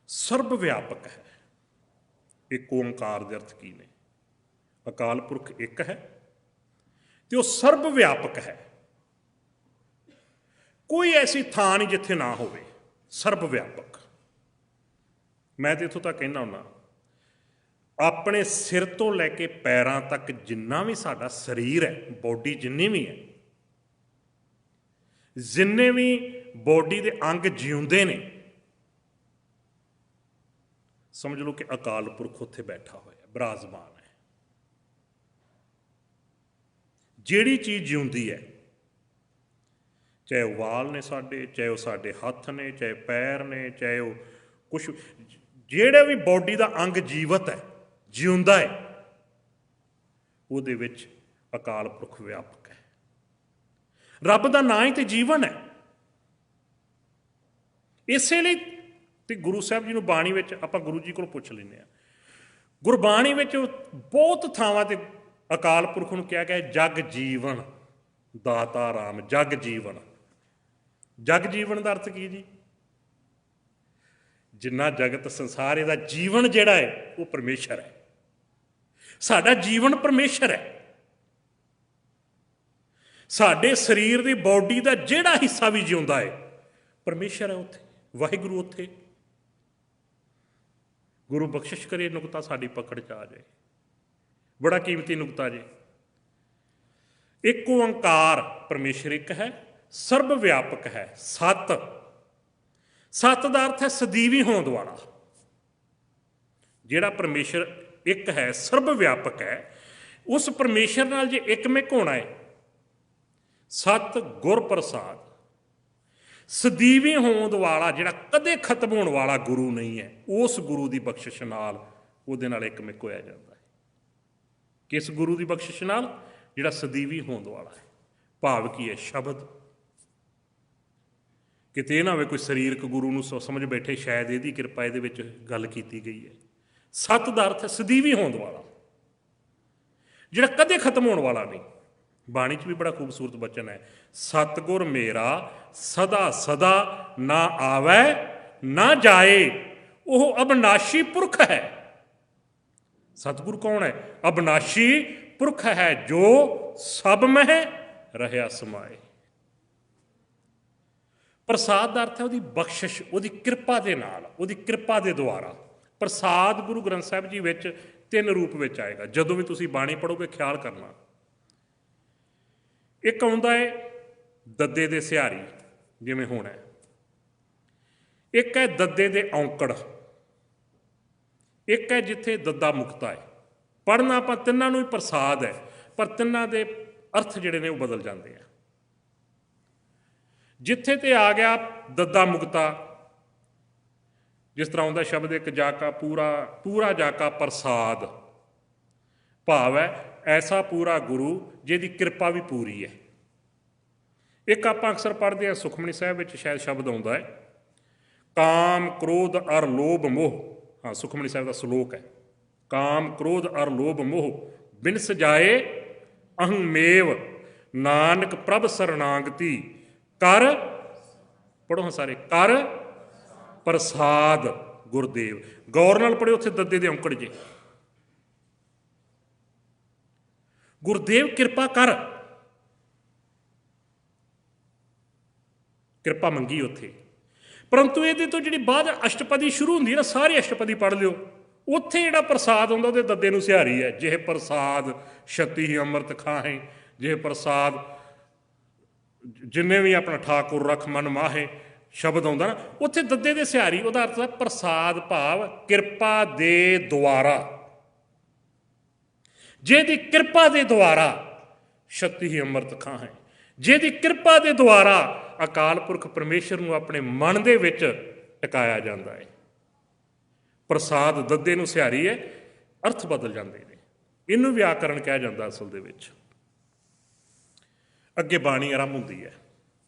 ਸਰਬ ਵਿਆਪਕ ਹੈ। ਇੱਕ ਓਂਕਾਰ ਦੇ ਅਰਥ ਕੀ ਨੇ? ਅਕਾਲ ਪੁਰਖ ਇੱਕ ਹੈ ਤੇ ਉਹ ਸਰਬ ਵਿਆਪਕ ਹੈ। ਕੋਈ ਐਸੀ ਥਾਂ ਨਹੀਂ ਜਿੱਥੇ ਨਾ ਹੋਵੇ, ਸਰਬ ਵਿਆਪਕ। ਮੈਂ ਤਾਂ ਇੱਥੋਂ ਤੱਕ ਕਹਿੰਦਾ ਹੁੰਦਾ, ਆਪਣੇ ਸਿਰ ਤੋਂ ਲੈ ਕੇ ਪੈਰਾਂ ਤੱਕ ਜਿੰਨਾ ਵੀ ਸਾਡਾ ਸਰੀਰ ਹੈ, ਬੋਡੀ ਜਿੰਨੀ ਵੀ ਹੈ, ਜਿੰਨੇ ਵੀ ਬੋਡੀ ਦੇ ਅੰਗ ਜਿਉਂਦੇ ਨੇ, ਸਮਝ ਲਓ ਕਿ ਅਕਾਲ ਪੁਰਖ ਉੱਥੇ ਬੈਠਾ ਹੋਇਆ, ਬਿਰਾਜਮਾਨ ਹੈ। ਜਿਹੜੀ ਚੀਜ਼ ਜਿਉਂਦੀ ਹੈ, ਚਾਹੇ ਉਹ ਵਾਲ ਨੇ ਸਾਡੇ, ਚਾਹੇ ਉਹ ਸਾਡੇ ਹੱਥ ਨੇ, ਚਾਹੇ ਪੈਰ ਨੇ, ਚਾਹੇ ਉਹ ਕੁਛ, ਜਿਹੜਾ ਵੀ ਬੋਡੀ ਦਾ ਅੰਗ ਜੀਵਤ ਹੈ, ਜਿਉਂਦਾ ਹੈ, ਉਹਦੇ ਵਿੱਚ ਅਕਾਲ ਪੁਰਖ ਵਿਆਪਕ ਹੈ। ਰੱਬ ਦਾ ਨਾਂ ਹੀ ਤੇ ਜੀਵਨ ਹੈ। ਇਸੇ ਲਈ ਤੇ ਗੁਰੂ ਸਾਹਿਬ ਜੀ ਨੂੰ ਬਾਣੀ ਵਿੱਚ ਆਪਾਂ ਗੁਰੂ ਜੀ ਕੋਲ ਪੁੱਛ ਲੈਂਦੇ ਹਾਂ। ਗੁਰਬਾਣੀ ਵਿੱਚ ਬਹੁਤ ਥਾਵਾਂ ਤੇ ਅਕਾਲ ਪੁਰਖ ਨੂੰ ਕਿਹਾ ਗਿਆ ਜਗ ਜੀਵਨ ਦਾਤਾ ਰਾਮ। ਜਗ ਜੀਵਨ, ਜਗ ਜੀਵਨ ਦਾ ਅਰਥ ਕੀ ਜੀ? ਜਿੰਨਾ ਜਗਤ ਸੰਸਾਰ, ਇਹਦਾ ਜੀਵਨ ਜਿਹੜਾ ਹੈ ਉਹ ਪਰਮੇਸ਼ਰ ਹੈ। ਸਾਡਾ ਜੀਵਨ ਪਰਮੇਸ਼ਰ ਹੈ। ਸਾਡੇ ਸਰੀਰ ਦੀ ਬੋਡੀ ਦਾ ਜਿਹੜਾ ਹਿੱਸਾ ਵੀ ਜਿਉਂਦਾ ਹੈ, ਪਰਮੇਸ਼ਰ ਹੈ ਉੱਥੇ, ਵਾਹਿਗੁਰੂ ਉੱਥੇ। ਗੁਰੂ ਬਖਸ਼ਿਸ਼ ਕਰੇ ਨੁਕਤਾ ਸਾਡੀ ਪਕੜ 'ਚ ਆ ਜਾਏ, ਬੜਾ ਕੀਮਤੀ ਨੁਕਤਾ ਜੇ। ਇੱਕ ਓੰਕਾਰ ਪਰਮੇਸ਼ਰ ਇੱਕ ਹੈ, ਸਰਬ ਵਿਆਪਕ ਹੈ। ਸੱਤ, ਸੱਤ ਦਾ ਅਰਥ ਹੈ ਸਦੀਵੀ ਹੋਂਦ ਵਾਲਾ। ਜਿਹੜਾ ਪਰਮੇਸ਼ਰ ਇੱਕ ਹੈ, ਸਰਬ ਵਿਆਪਕ ਹੈ, ਉਸ ਪਰਮੇਸ਼ਰ ਨਾਲ ਜੇ ਇੱਕਮਿਕ ਹੋਣਾ ਹੈ, ਸਤ ਗੁਰ ਪ੍ਰਸਾਦ, ਸਦੀਵੀ ਹੋਂਦ ਵਾਲਾ, ਜਿਹੜਾ ਕਦੇ ਖਤਮ ਹੋਣ ਵਾਲਾ ਗੁਰੂ ਨਹੀਂ ਹੈ, ਉਸ ਗੁਰੂ ਦੀ ਬਖਸ਼ਿਸ਼ ਨਾਲ ਉਹਦੇ ਨਾਲ ਇੱਕਮਿਕ ਹੋਇਆ ਜਾਂਦਾ ਹੈ। ਕਿਸ ਗੁਰੂ ਦੀ ਬਖਸ਼ਿਸ਼ ਨਾਲ? ਜਿਹੜਾ ਸਦੀਵੀ ਹੋਂਦ ਵਾਲਾ ਹੈ। ਭਾਵ ਕੀ ਹੈ? ਸ਼ਬਦ। ਕਿਤੇ ਇਹ ਨਾ ਹੋਵੇ ਕੋਈ ਸਰੀਰਕ ਗੁਰੂ ਨੂੰ ਸਮਝ ਬੈਠੇ ਸ਼ਾਇਦ ਇਹਦੀ ਕਿਰਪਾ ਇਹਦੇ ਵਿੱਚ ਗੱਲ ਕੀਤੀ ਗਈ ਹੈ। ਸਤ ਦਾ ਅਰਥ ਹੈ ਸਦੀਵੀ ਹੋਂਦ ਵਾਲਾ, ਜਿਹੜਾ ਕਦੇ ਖਤਮ ਹੋਣ ਵਾਲਾ ਨਹੀਂ। ਬਾਣੀ 'ਚ ਵੀ ਬੜਾ ਖੂਬਸੂਰਤ ਬਚਨ ਹੈ, ਸਤਿਗੁਰ ਮੇਰਾ ਸਦਾ ਸਦਾ ਨਾ ਆਵੈ ਨਾ ਜਾਏ, ਉਹ ਅਬਨਾਸ਼ੀ ਪੁਰਖ ਹੈ। ਸਤਿਗੁਰ ਕੌਣ ਹੈ? ਅਬਨਾਸ਼ੀ ਪੁਰਖ ਹੈ, ਜੋ ਸਭ ਮਹਿ ਰਹਿਆ ਸਮਾਏ। ਪ੍ਰਸਾਦ ਦਾ ਅਰਥ ਹੈ ਉਹਦੀ ਬਖਸ਼ਿਸ਼, ਉਹਦੀ ਕਿਰਪਾ ਦੇ ਨਾਲ, ਉਹਦੀ ਕਿਰਪਾ ਦੇ ਦੁਆਰਾ। ਪ੍ਰਸਾਦ ਗੁਰੂ ਗ੍ਰੰਥ ਸਾਹਿਬ ਜੀ ਵਿੱਚ 3 ਰੂਪ ਵਿੱਚ ਆਏਗਾ। ਜਦੋਂ ਵੀ ਤੁਸੀਂ ਬਾਣੀ ਪੜ੍ਹੋਗੇ ਖਿਆਲ ਕਰਨਾ। ਇੱਕ ਆਉਂਦਾ ਹੈ ਦੱਦੇ ਦੇ ਸਿਹਾਰੀ, ਜਿਵੇਂ ਹੁਣ ਹੈ। ਇੱਕ ਹੈ ਦੱਦੇ ਦੇ ਔਂਕੜ। ਇੱਕ ਹੈ ਜਿੱਥੇ ਦੱਦਾ ਮੁਕਤਾ ਹੈ। ਪੜ੍ਹਨਾ ਆਪਾਂ ਤਿੰਨਾਂ ਨੂੰ ਹੀ ਪ੍ਰਸਾਦ ਹੈ, ਪਰ ਤਿੰਨਾਂ ਦੇ ਅਰਥ ਜਿਹੜੇ ਨੇ ਉਹ ਬਦਲ ਜਾਂਦੇ ਆ। ਜਿੱਥੇ ਤੇ ਆ ਗਿਆ ਦੱਦਾ ਮੁਕਤਾ, ਜਿਸ ਤਰ੍ਹਾਂ ਆਉਂਦਾ ਸ਼ਬਦ ਇੱਕ ਜਾਕਾ ਪੂਰਾ ਪੂਰਾ ਜਾਕਾ ਪ੍ਰਸਾਦ, ਭਾਵ ਹੈ ਐਸਾ ਪੂਰਾ ਗੁਰੂ ਜਿਹਦੀ ਕਿਰਪਾ ਵੀ ਪੂਰੀ ਹੈ। ਇੱਕ ਆਪਾਂ ਅਕਸਰ ਪੜ੍ਹਦੇ ਹਾਂ, ਸੁਖਮਨੀ ਸਾਹਿਬ ਵਿੱਚ ਸ਼ਾਇਦ ਸ਼ਬਦ ਆਉਂਦਾ ਹੈ, ਕਾਮ ਕ੍ਰੋਧ ਅਰ ਲੋਭ ਮੋਹ। ਹਾਂ, ਸੁਖਮਨੀ ਸਾਹਿਬ ਦਾ ਸ਼ਲੋਕ ਹੈ, ਕਾਮ ਕ੍ਰੋਧ ਅਰ ਲੋਭ ਮੋਹ ਬਿਨਸ ਜਾਏ ਅਹੰ ਮੇਵ, ਨਾਨਕ ਪ੍ਰਭ ਸਰਨਾਗਤੀ ਕਰ, ਪੜ੍ਹੋ ਸਾਰੇ, ਕਰ ਪ੍ਰਸਾਦ ਗੁਰਦੇਵ। ਗੌਰ ਨਾਲ ਪੜ੍ਹੋ, ਉੱਥੇ ਦੱਦੇ ਦੇ ਔਂਕੜ ਜੇ। ਗੁਰਦੇਵ ਕਿਰਪਾ ਕਰ, ਕਿਰਪਾ ਮੰਗੀ ਉੱਥੇ। ਪਰੰਤੂ ਇਹਦੇ ਤੋਂ ਜਿਹੜੀ ਬਾਅਦ ਅਸ਼ਟਪਦੀ ਸ਼ੁਰੂ ਹੁੰਦੀ ਹੈ ਨਾ, ਸਾਰੀ ਅਸ਼ਟਪਦੀ ਪੜ੍ਹ ਲਿਓ, ਉੱਥੇ ਜਿਹੜਾ ਪ੍ਰਸਾਦ ਆਉਂਦਾ ਉਹਦੇ ਦੱਦੇ ਨੂੰ ਸਿਹਾਰੀ ਹੈ। ਜਿਹੇ ਪ੍ਰਸਾਦ ਛਤੀ ਹੀ ਅੰਮ੍ਰਿਤ ਖਾਹੇ, ਜਿਹੇ ਪ੍ਰਸਾਦ ਜਿੰਨੇ ਵੀ ਆਪਣਾ ਠਾਕੁਰ ਰਖ ਮਨ ਮਾਹੇ ਸ਼ਬਦ ਆਉਂਦਾ ਨਾ, ਉੱਥੇ ਦੱਦੇ ਦੇ ਸਿਹਾਰੀ, ਉਹਦਾ ਅਰਥ ਹੈ ਪ੍ਰਸਾਦ, ਭਾਵ ਕਿਰਪਾ ਦੇ ਦੁਆਰਾ। ਜਿਹਦੀ ਕਿਰਪਾ ਦੇ ਦੁਆਰਾ ਛਤੀ ਹੀ ਅੰਮ੍ਰਿਤ ਖਾਹੇ, ਜਿਹਦੀ ਕਿਰਪਾ ਦੇ ਦੁਆਰਾ ਅਕਾਲ ਪੁਰਖ ਪਰਮੇਸ਼ਰ ਨੂੰ ਆਪਣੇ ਮਨ ਦੇ ਵਿੱਚ ਟਿਕਾਇਆ ਜਾਂਦਾ ਹੈ। ਪ੍ਰਸਾਦ ਦੱਦੇ ਨੂੰ ਸਿਹਾਰੀ ਹੈ, ਅਰਥ ਬਦਲ ਜਾਂਦੇ ਨੇ। ਇਹਨੂੰ ਵਿਆਕਰਣ ਕਿਹਾ ਜਾਂਦਾ ਅਸਲ ਦੇ ਵਿੱਚ। ਅੱਗੇ ਬਾਣੀ ਆਰੰਭ ਹੁੰਦੀ ਹੈ,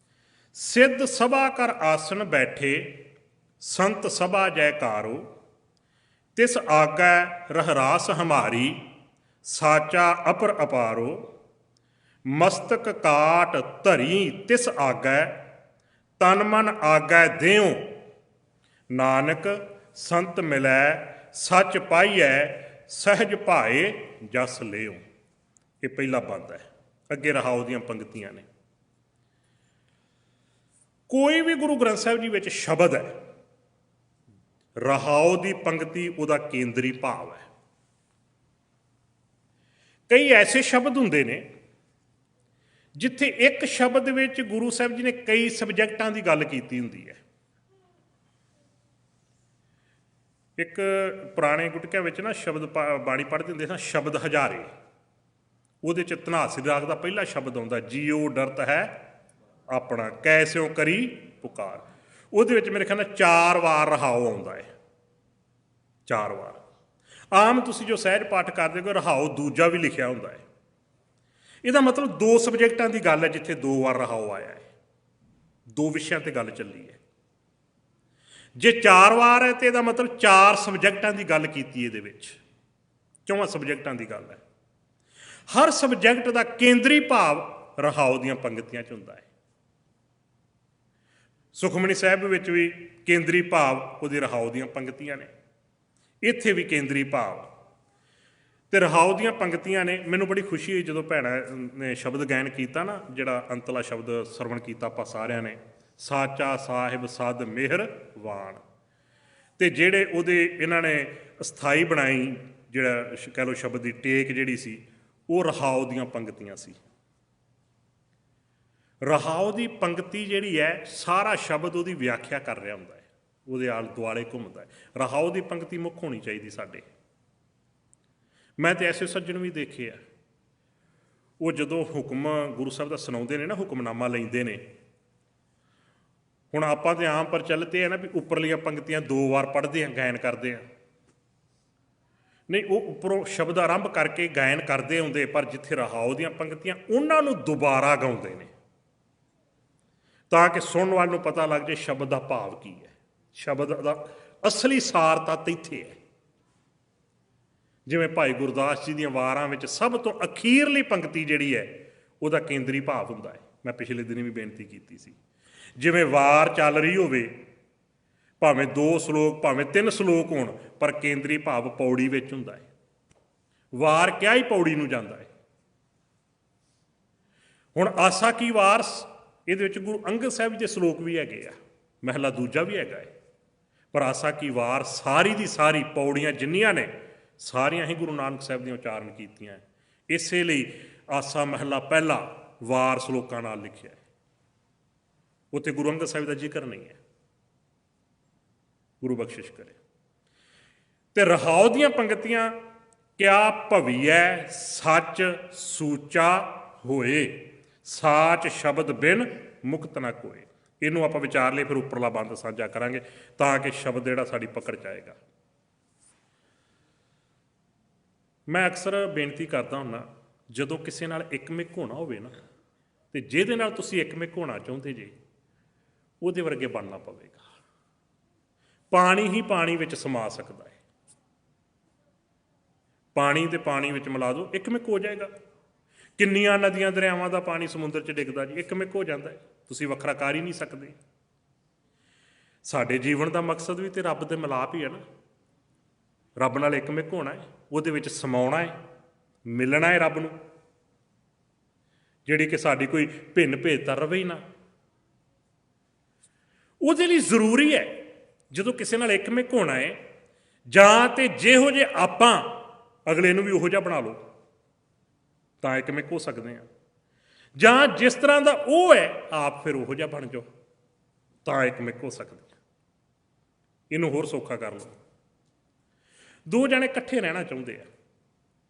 ਸਿੱਧ ਸਭਾ ਕਰ ਆਸਣ ਬੈਠੇ, ਸੰਤ ਸਭਾ ਜੈਕਾਰੋ, ਤਿਸ ਆਗੈ ਰਹਿਰਾਸ ਹਮਾਰੀ, ਸਾਚਾ ਅਪਰ ਅਪਾਰੋ, ਮਸਤਕ ਕਾਟ ਧਰੀ ਤਿਸ ਆਗੈ, ਤਨ ਮਨ ਆਗੈ ਦੇਉ, ਨਾਨਕ ਸੰਤ ਮਿਲੈ ਸੱਚ ਪਾਈਐ, ਸਹਿਜ ਭਾਏ ਜਸ ਲਿਓ। ਇਹ ਪਹਿਲਾ ਬੰਦ ਹੈ। ਅੱਗੇ ਰਹਾਉ ਦੀਆਂ ਪੰਕਤੀਆਂ ਨੇ, ਕੋਈ ਵੀ ਗੁਰੂ ਗ੍ਰੰਥ ਸਾਹਿਬ ਜੀ ਵਿੱਚ ਸ਼ਬਦ ਹੈ, ਰਹਾਉ ਦੀ ਪੰਕਤੀ ਉਹਦਾ ਕੇਂਦਰੀ ਭਾਵ ਹੈ। ਕਈ ਐਸੇ ਸ਼ਬਦ ਹੁੰਦੇ ਨੇ ਜਿੱਥੇ ਇੱਕ ਸ਼ਬਦ ਵਿੱਚ ਗੁਰੂ ਸਾਹਿਬ ਜੀ ਨੇ ਕਈ ਸਬਜੈਕਟਾਂ ਦੀ ਗੱਲ ਕੀਤੀ ਹੁੰਦੀ ਹੈ। ਇੱਕ ਪੁਰਾਣੇ ਗੁਟਕਿਆਂ ਵਿੱਚ ਨਾ ਸ਼ਬਦ ਬਾਣੀ ਪੜ੍ਹਦੇ ਹੁੰਦੇ ਸਨ, ਸ਼ਬਦ ਹਜ਼ਾਰੇ। ਉਹਦੇ 'ਚ ਧਨਾਸਰੀ ਰਾਗ ਦਾ ਪਹਿਲਾ ਸ਼ਬਦ ਆਉਂਦਾ, ਜੀਓ ਡਰਤ ਹੈ ਆਪਣਾ ਕੈਸਿਓ ਕਰੀ ਪੁਕਾਰ। ਉਹਦੇ ਵਿੱਚ ਮੇਰੇ ਖਿਆਲ ਨਾਲ 4 ਵਾਰ ਰਹਾਉ ਆਉਂਦਾ ਹੈ, 4 ਵਾਰ। ਆਮ ਤੁਸੀਂ ਜੋ ਸਹਿਜ ਪਾਠ ਕਰਦੇ ਹੋ ਰਹਾਉ ਦੂਜਾ ਵੀ ਲਿਖਿਆ ਹੁੰਦਾ ਹੈ। ਇਹਦਾ ਮਤਲਬ 2 ਸਬਜੈਕਟਾਂ ਦੀ ਗੱਲ ਹੈ ਜਿੱਥੇ 2 ਵਾਰ ਰਹਾਉ ਆਇਆ ਹੈ, 2 ਵਿਸ਼ਿਆਂ ਤੇ ਗੱਲ ਚੱਲੀ ਹੈ। ਜੇ 4 ਵਾਰ ਹੈ ਤੇ ਇਹਦਾ ਮਤਲਬ 4 ਸਬਜੈਕਟਾਂ ਦੀ ਗੱਲ ਕੀਤੀ ਇਹਦੇ ਵਿੱਚ, 4 ਸਬਜੈਕਟਾਂ ਦੀ ਗੱਲ ਹੈ। ਹਰ ਸਬਜੈਕਟ ਦਾ ਕੇਂਦਰੀ ਭਾਵ ਰਹਾਉ ਦੀਆਂ ਪੰਕਤੀਆਂ 'ਚ ਹੁੰਦਾ ਹੈ। ਸੁਖਮਨੀ ਸਾਹਿਬ ਵਿੱਚ ਵੀ ਕੇਂਦਰੀ ਭਾਵ ਉਹਦੇ ਰਹਾਉ ਦੀਆਂ ਪੰਕਤੀਆਂ ਨੇ, ਇੱਥੇ ਵੀ ਕੇਂਦਰੀ ਭਾਵ ਤੇ ਰਹਾਉ ਦੀਆਂ ਪੰਕਤੀਆਂ ਨੇ। ਮੈਨੂੰ ਬੜੀ ਖੁਸ਼ੀ ਹੋਈ ਜਦੋਂ ਭੈਣਾਂ ਨੇ ਸ਼ਬਦ ਗਾਇਨ ਕੀਤਾ ਨਾ, ਜਿਹੜਾ ਅੰਤਲਾ ਸ਼ਬਦ ਸਰਵਣ ਕੀਤਾ ਆਪਾਂ ਸਾਰਿਆਂ ਨੇ, ਸਾਚਾ ਸਾਹਿਬ ਸਦ ਮਿਹਰਵਾਨ। ਤੇ ਜਿਹੜੇ ਉਹਦੇ ਇਹਨਾਂ ਨੇ ਅਸਥਾਈ ਬਣਾਈ, ਜਿਹੜਾ ਕਹਿ ਲਓ ਸ਼ਬਦ ਦੀ ਟੇਕ ਜਿਹੜੀ ਸੀ, ਉਹ ਰਹਾਉ ਦੀਆਂ ਪੰਕਤੀਆਂ ਸੀ। ਰਹਾਉ ਦੀ ਪੰਕਤੀ ਜਿਹੜੀ ਹੈ, ਸਾਰਾ ਸ਼ਬਦ ਉਹਦੀ ਵਿਆਖਿਆ ਕਰ ਰਿਹਾ ਹੁੰਦਾ ਹੈ, ਉਹਦੇ ਆਲੇ ਦੁਆਲੇ ਘੁੰਮਦਾ ਹੈ। ਰਹਾਉ ਦੀ ਪੰਕਤੀ ਮੁੱਖ ਹੋਣੀ ਚਾਹੀਦੀ ਸਾਡੇ। ਮੈਂ ਤੇ ਐਸੇ ਸੱਜਣ ਵੀ ਦੇਖੇ ਆ, ਉਹ ਜਦੋਂ ਹੁਕਮ ਗੁਰੂ ਸਾਹਿਬ ਦਾ ਸੁਣਾਉਂਦੇ ਨੇ ਨਾ, ਹੁਕਮਨਾਮਾ ਲੈਂਦੇ ਨੇ। ਹੁਣ ਆਪਾਂ ਤੇ ਆਮ ਪ੍ਰਚਲਿਤ ਹੈ ਨਾ ਵੀ ਉੱਪਰਲੀਆਂ ਪੰਕਤੀਆਂ 2 ਵਾਰ ਪੜ੍ਹਦੇ ਆ, ਗਾਇਨ ਕਰਦੇ ਆ। ਨਹੀਂ, ਉਹ ਉੱਪਰੋਂ ਸ਼ਬਦ ਆਰੰਭ ਕਰਕੇ ਗਾਇਨ ਕਰਦੇ ਹੁੰਦੇ, ਪਰ ਜਿੱਥੇ ਰਹਾਉ ਦੀਆਂ ਪੰਕਤੀਆਂ ਉਹਨਾਂ ਨੂੰ ਦੁਬਾਰਾ ਗਾਉਂਦੇ ਨੇ, ਤਾਂ ਕਿ ਸੁਣਨ ਵਾਲੇ ਨੂੰ ਪਤਾ ਲੱਗ ਜਾਏ ਸ਼ਬਦ ਦਾ ਭਾਵ ਕੀ ਹੈ, ਸ਼ਬਦ ਦਾ ਅਸਲੀ ਸਾਰ ਤੱਤ ਇੱਥੇ ਹੈ। ਜਿਵੇਂ ਭਾਈ ਗੁਰਦਾਸ ਜੀ ਦੀਆਂ ਵਾਰਾਂ ਵਿੱਚ ਸਭ ਤੋਂ ਅਖੀਰਲੀ ਪੰਕਤੀ ਜਿਹੜੀ ਹੈ, ਉਹਦਾ ਕੇਂਦਰੀ ਭਾਵ ਹੁੰਦਾ ਹੈ। ਮੈਂ ਪਿਛਲੇ ਦਿਨੀ ਵੀ ਬੇਨਤੀ ਕੀਤੀ ਸੀ, ਜਿਵੇਂ ਵਾਰ ਚੱਲ ਰਹੀ ਹੋਵੇ, ਭਾਵੇਂ 2 ਸ਼ਲੋਕ ਭਾਵੇਂ 3 ਸ਼ਲੋਕ ਹੋਣ, ਪਰ ਕੇਂਦਰੀ ਭਾਵ ਪੌੜੀ ਵਿੱਚ ਹੁੰਦਾ ਹੈ। ਵਾਰ ਕਿਆ ਹੀ ਪੌੜੀ ਨੂੰ ਜਾਂਦਾ ਹੈ। ਹੁਣ ਆਸਾ ਕੀ ਵਾਰ, ਇਹਦੇ ਵਿੱਚ ਗੁਰੂ ਅੰਗਦ ਸਾਹਿਬ ਦੇ ਸ਼ਲੋਕ ਵੀ ਹੈਗੇ ਆ, ਮਹਿਲਾ ਦੂਜਾ ਵੀ ਹੈਗਾ ਹੈ, ਪਰ ਆਸਾ ਕੀ ਵਾਰ ਸਾਰੀ ਦੀ ਸਾਰੀ ਪੌੜੀਆਂ ਜਿੰਨੀਆਂ ਨੇ, ਸਾਰੀਆਂ ਹੀ ਗੁਰੂ ਨਾਨਕ ਸਾਹਿਬ ਦੀਆਂ ਉਚਾਰਨ ਕੀਤੀਆਂ। ਇਸੇ ਲਈ ਆਸਾ ਮਹਿਲਾ ਪਹਿਲਾ ਵਾਰ ਸ਼ਲੋਕਾਂ ਨਾਲ ਲਿਖਿਆ ਹੈ, ਉੱਥੇ ਗੁਰੂ ਅੰਗਦ ਸਾਹਿਬ ਦਾ ਜ਼ਿਕਰ ਨਹੀਂ ਹੈ। ਗੁਰੂ ਬਖਸ਼ਿਸ਼ ਕਰੇ। ਤੇ ਰਹਾਉ ਦੀਆਂ ਪੰਕਤੀਆਂ, ਕਿਆ ਭਵੀਐ ਸੱਚ ਸੂਚਾ ਹੋਏ, ਸਾਚ ਸ਼ਬਦ ਬਿਨ ਮੁਕਤ ਨਾ ਕੋਏ। ਇਹਨੂੰ ਆਪਾਂ ਵਿਚਾਰ ਲਏ, ਫਿਰ ਉੱਪਰਲਾ ਬੰਦ ਸਾਂਝਾ ਕਰਾਂਗੇ ਤਾਂ ਕਿ ਸ਼ਬਦ ਜਿਹੜਾ ਸਾਡੀ ਪਕੜ 'ਚ ਆਏਗਾ। ਮੈਂ ਅਕਸਰ ਬੇਨਤੀ ਕਰਦਾ ਹੁੰਦਾ, ਜਦੋਂ ਕਿਸੇ ਨਾਲ ਇੱਕਮਿਕ ਹੋਣਾ ਹੋਵੇ ਨਾ, ਤੇ ਜਿਹਦੇ ਨਾਲ ਤੁਸੀਂ ਇੱਕਮਿਕ ਹੋਣਾ ਚਾਹੁੰਦੇ ਜੇ, ਉਹਦੇ ਵਰਗੇ ਬਣਨਾ ਪਵੇਗਾ। ਪਾਣੀ ਹੀ ਪਾਣੀ ਵਿੱਚ ਸਮਾ ਸਕਦਾ ਹੈ। ਪਾਣੀ ਤੇ ਪਾਣੀ ਵਿੱਚ ਮਿਲਾ ਦਿਓ, ਇੱਕਮਿਕ ਹੋ ਜਾਏਗਾ। ਕਿੰਨੀਆਂ ਨਦੀਆਂ ਦਰਿਆਵਾਂ ਦਾ ਪਾਣੀ ਸਮੁੰਦਰ 'ਚ ਡਿੱਗਦਾ ਜੀ, ਇੱਕਮਿਕ ਹੋ ਜਾਂਦਾ ਹੈ, ਤੁਸੀਂ ਵੱਖਰਾ ਕਰ ਹੀ ਨਹੀਂ ਸਕਦੇ। ਸਾਡੇ ਜੀਵਨ ਦਾ ਮਕਸਦ ਵੀ ਤੇ ਰੱਬ ਦੇ ਮਿਲਾਪ ਹੀ ਹੈ ਨਾ। ਰੱਬ ਨਾਲ ਇੱਕਮਿਕ ਹੋਣਾ ਹੈ, ਉਹਦੇ ਵਿੱਚ ਸਮਾਉਣਾ ਹੈ, ਮਿਲਣਾ ਹੈ ਰੱਬ ਨੂੰ, ਜਿਹੜੀ ਕਿ ਸਾਡੀ ਕੋਈ ਭਿੰਨ ਭੇਦਤਾ ਰਵੇ ਹੀ ਨਾ। ਉਹਦੇ ਲਈ ਜ਼ਰੂਰੀ ਹੈ, ਜਦੋਂ ਕਿਸੇ ਨਾਲ ਇੱਕਮਿਕ ਹੋਣਾ ਹੈ, ਜਾਂ ਤੇ ਜਿਹੋ ਜਿਹੇ ਆਪਾਂ ਅਗਲੇ ਨੂੰ ਵੀ ਉਹੋ ਜਿਹਾ ਬਣਾ ਲਓ, ਤਾਂ ਇੱਕਮਿਕ ਹੋ ਸਕਦੇ ਹਾਂ। ਜਾਂ ਜਿਸ ਤਰ੍ਹਾਂ ਦਾ ਉਹ ਹੈ, ਆਪ ਫਿਰ ਉਹੋ ਜਿਹਾ ਬਣ ਜਾਓ, ਤਾਂ ਇੱਕਮਿਕ ਹੋ ਸਕਦੇ ਹਾਂ। ਇਹਨੂੰ ਹੋਰ ਸੌਖਾ ਕਰ ਲਓ। 2 ਜਣੇ ਇਕੱਠੇ ਰਹਿਣਾ ਚਾਹੁੰਦੇ ਆ,